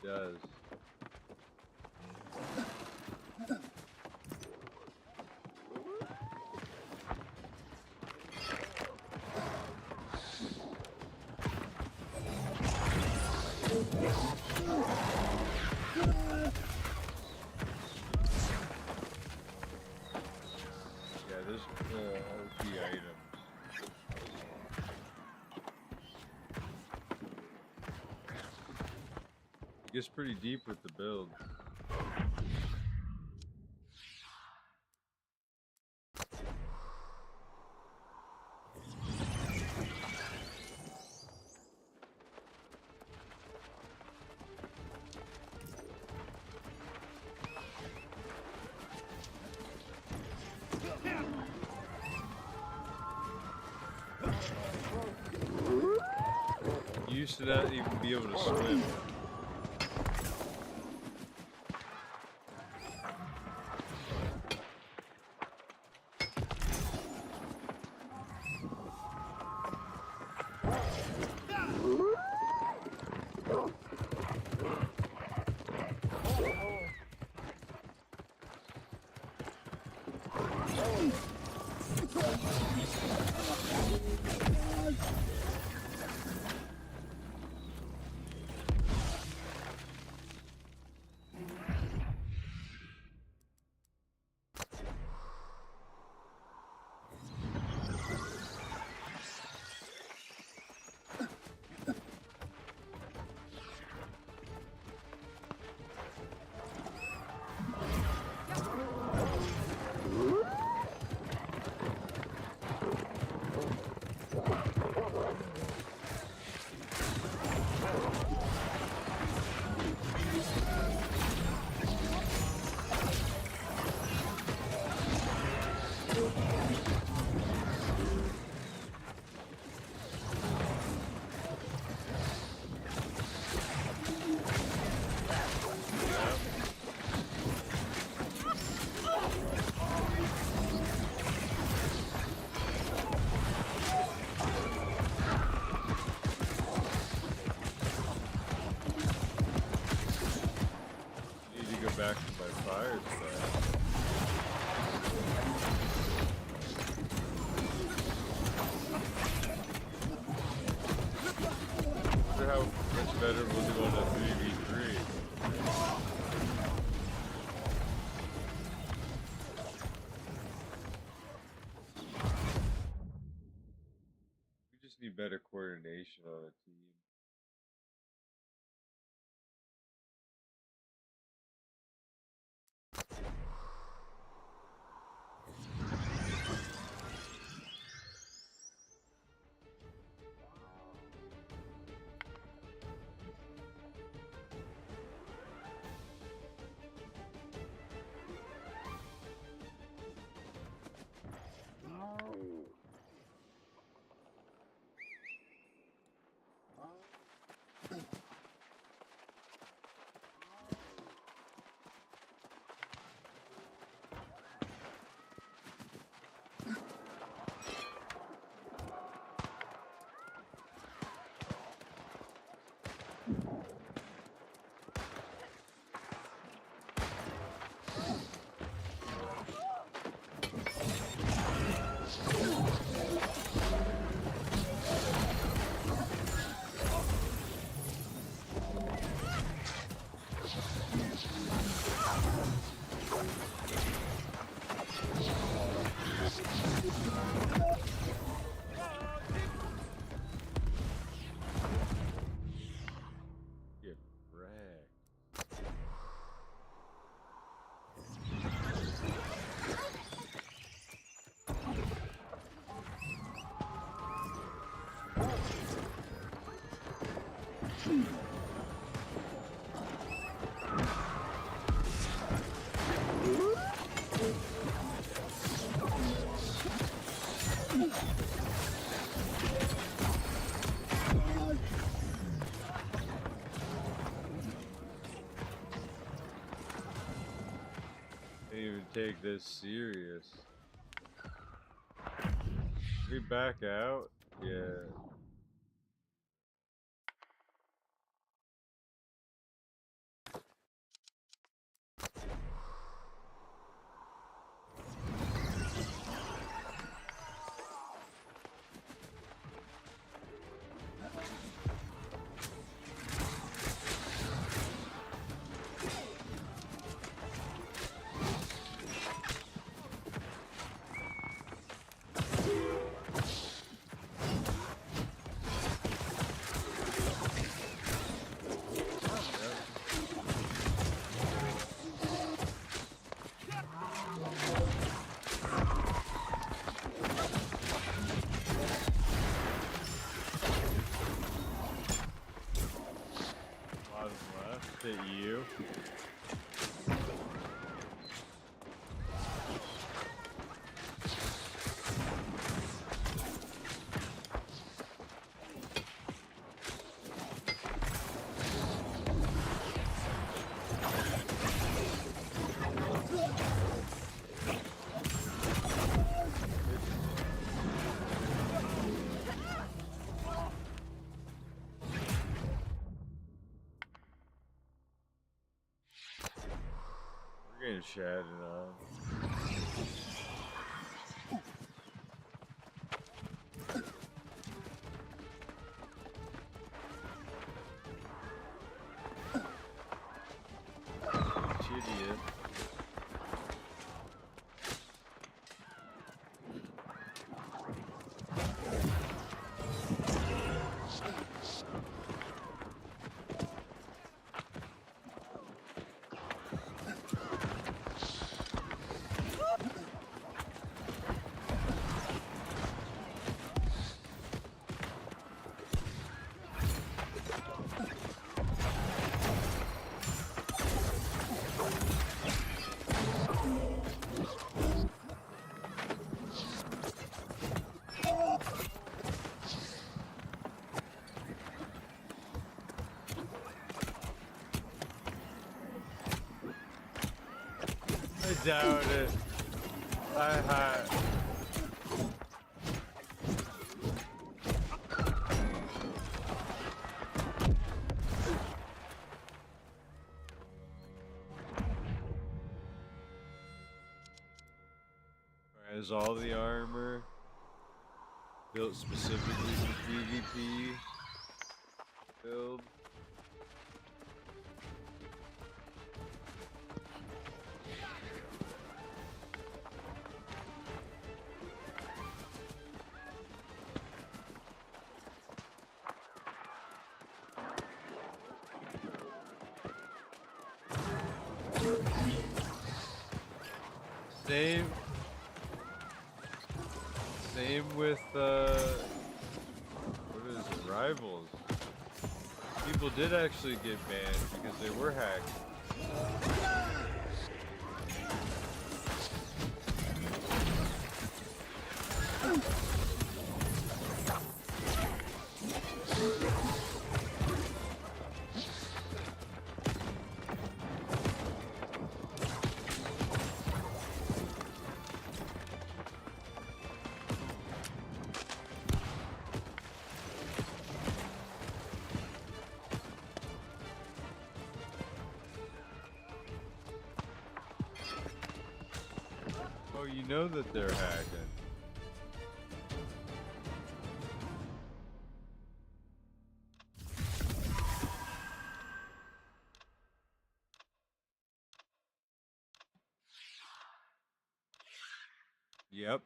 Does. Yeah, there's OP items. Gets pretty deep with the build. You used to not even be able to swim. Back to my fire stat. Wonder how much better we'll do on a 3v3. We just need better coordination on a team. even take this serious. We back out? Yeah. Hit you. We're getting shattered on. Idiot. I doubt it. Has all the armor built specifically for PvP build. Same with what is it, Rivals. People did actually get banned because they were hacked. Oh, you know that they're hacking. Yep.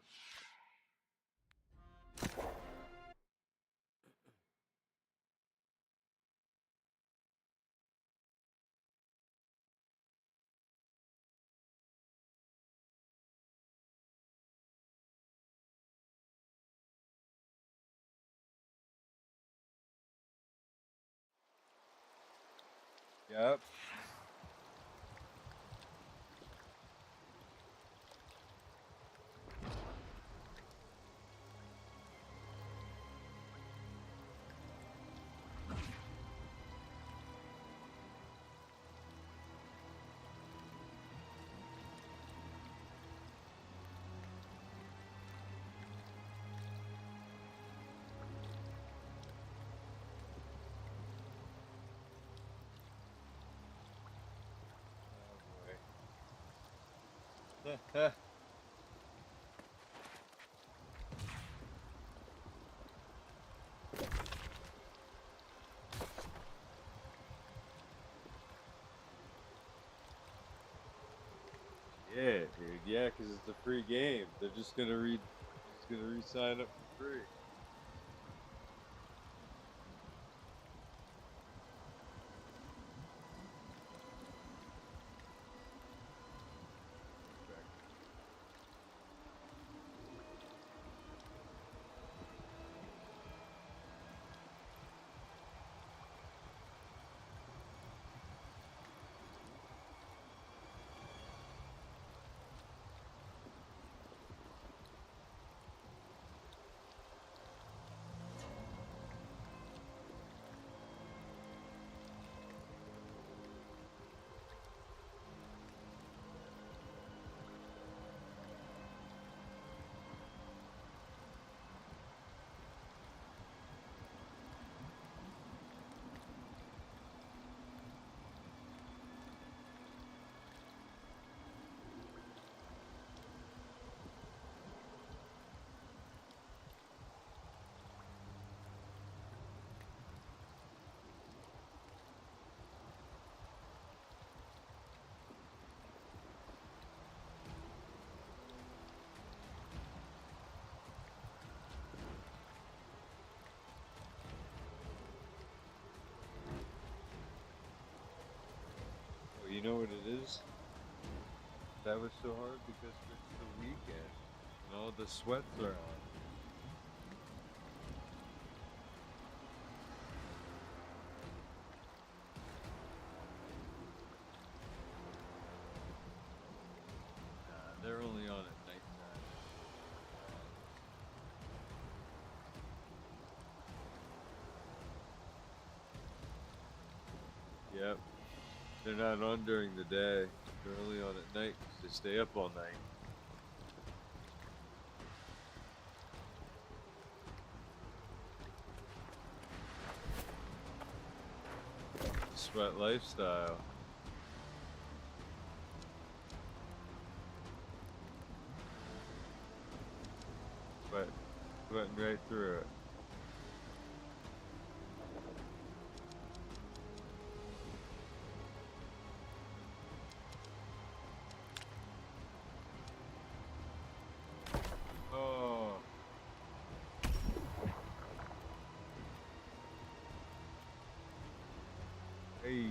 Yep. Yeah, dude. Yeah, because it's a free game. They're just gonna re-sign up for free. Well, you know what it is? That was so hard because it's the weekend and all the sweats are on. They're only on at nighttime. Yep. They're not on during the day. They're only on at night because they stay up all night. Sweat lifestyle. Sweating right through it. Oh. Hey.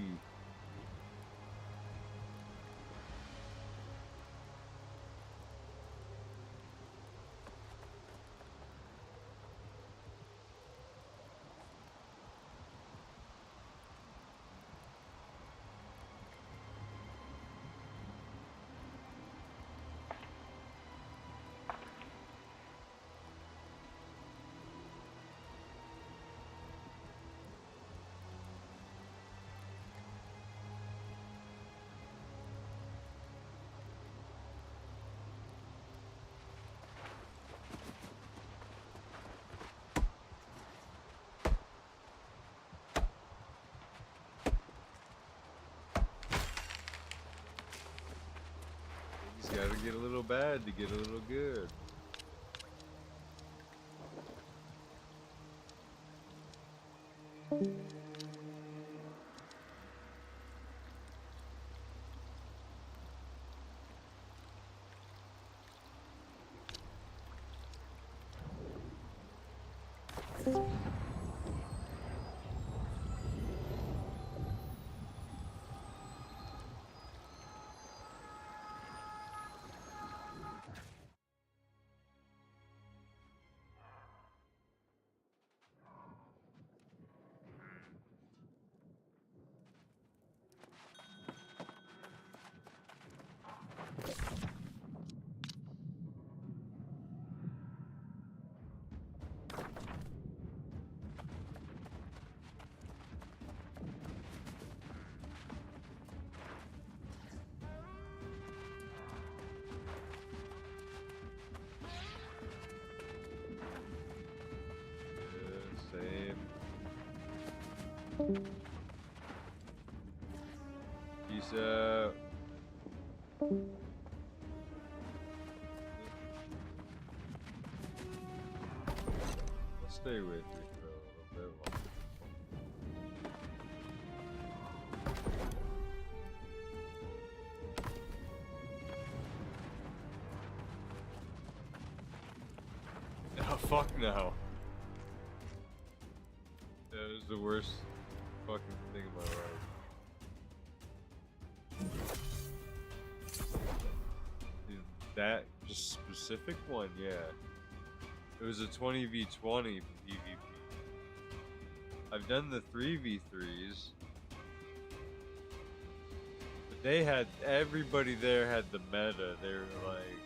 Things gotta get a little bad to get a little good. Same. Peace out. stay with you for a little bit longer. Oh, fuck no. That was the worst fucking thing in my life. Dude, that just specific one, yeah. It was a 20v20 PvP. I've done the 3v3s. But they had, everybody there had the meta. They were like,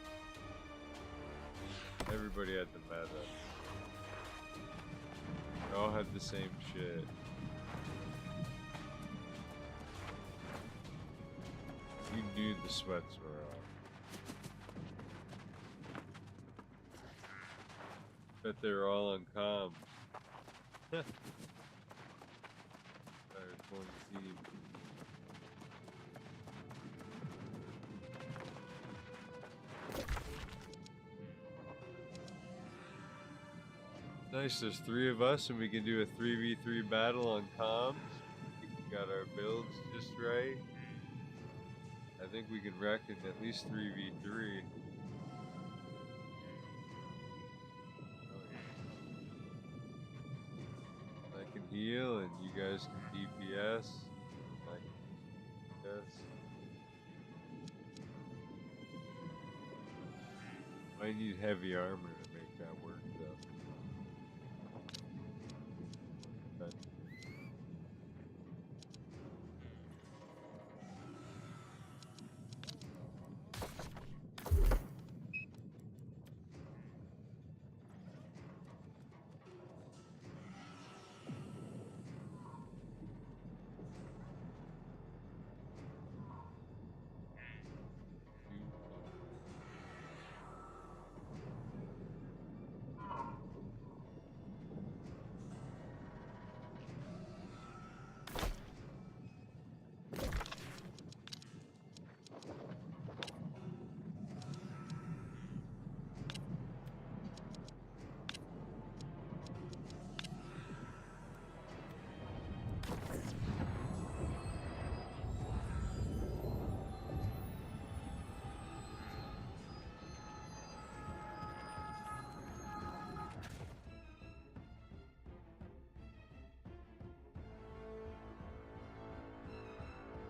everybody had the meta. They all had the same shit. You knew the sweats were off. Bet they were all on comms. Entire 20 team. Nice, there's 3 of us and we can do a 3v3 battle on comms. We got our builds just right. I think we can wreck in at least 3v3. I can heal and you guys can DPS. I can DPS. I need heavy armor to make that work though. Okay.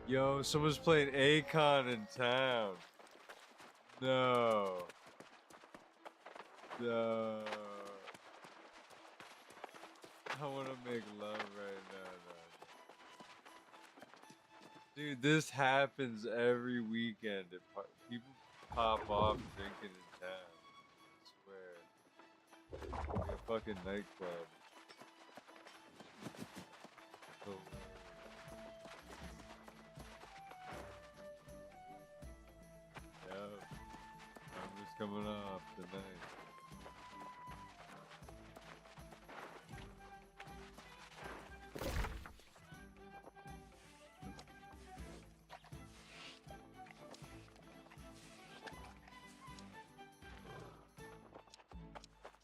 Yo, someone's playing Akon in town. No. No. I want to make love right now, though. Dude, this happens every weekend. People pop off drinking in town. I swear. Like a fucking nightclub. So coming off tonight.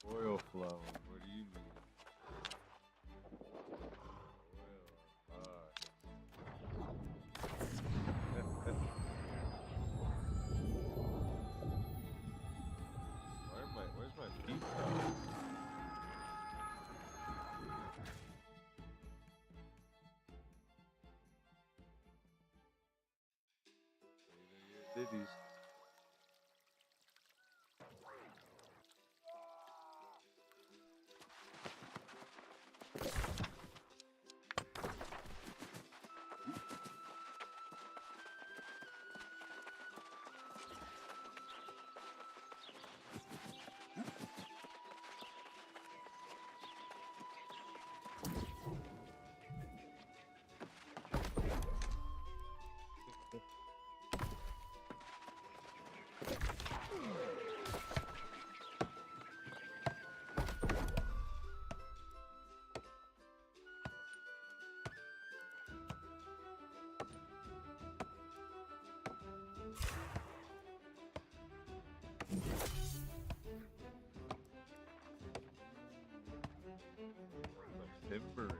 Oil flow, what do you mean? Where's my feet? Ditties. timbering.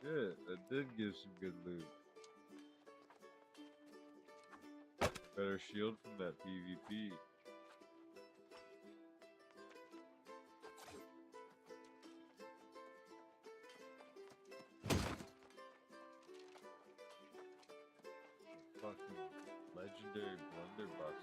Yeah, that did give some good loot. Better shield from that PvP. Fucking legendary blunderbuss.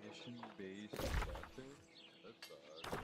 Mission-based weapons? That's odd.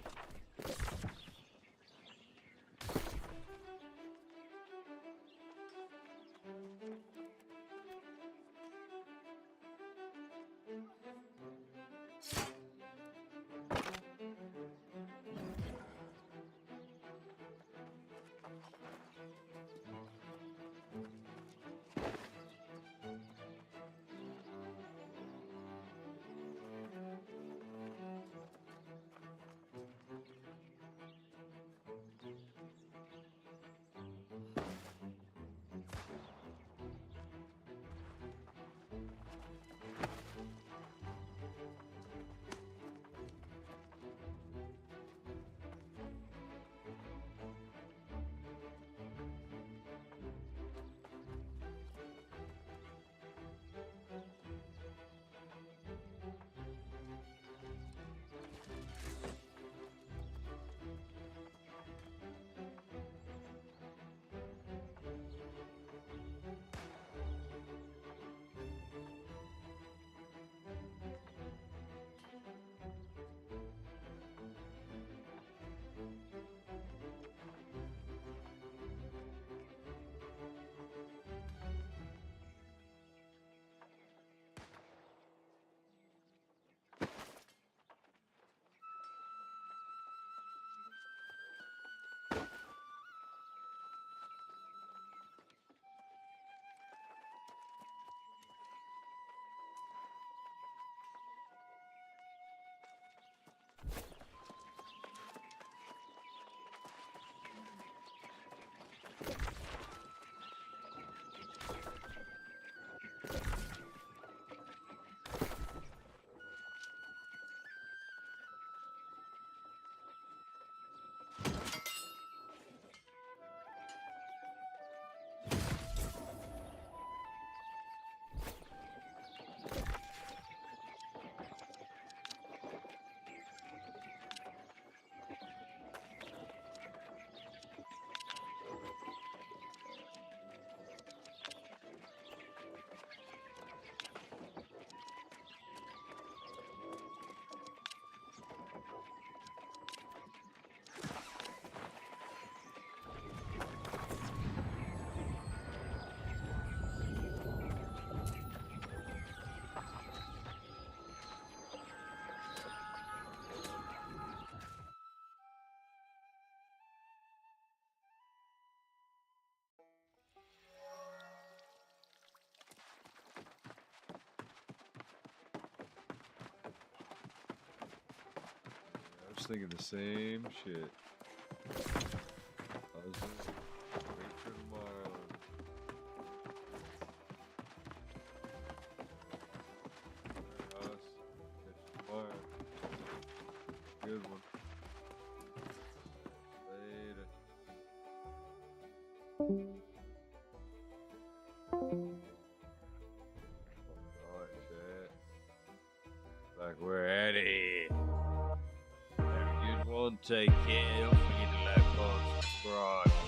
was thinking the same shit. Wait for tomorrow. Catch tomorrow. Good one. Later. Alright, chat. Like we're at it. Have a good one. Take care. Don't forget to like, comment, subscribe.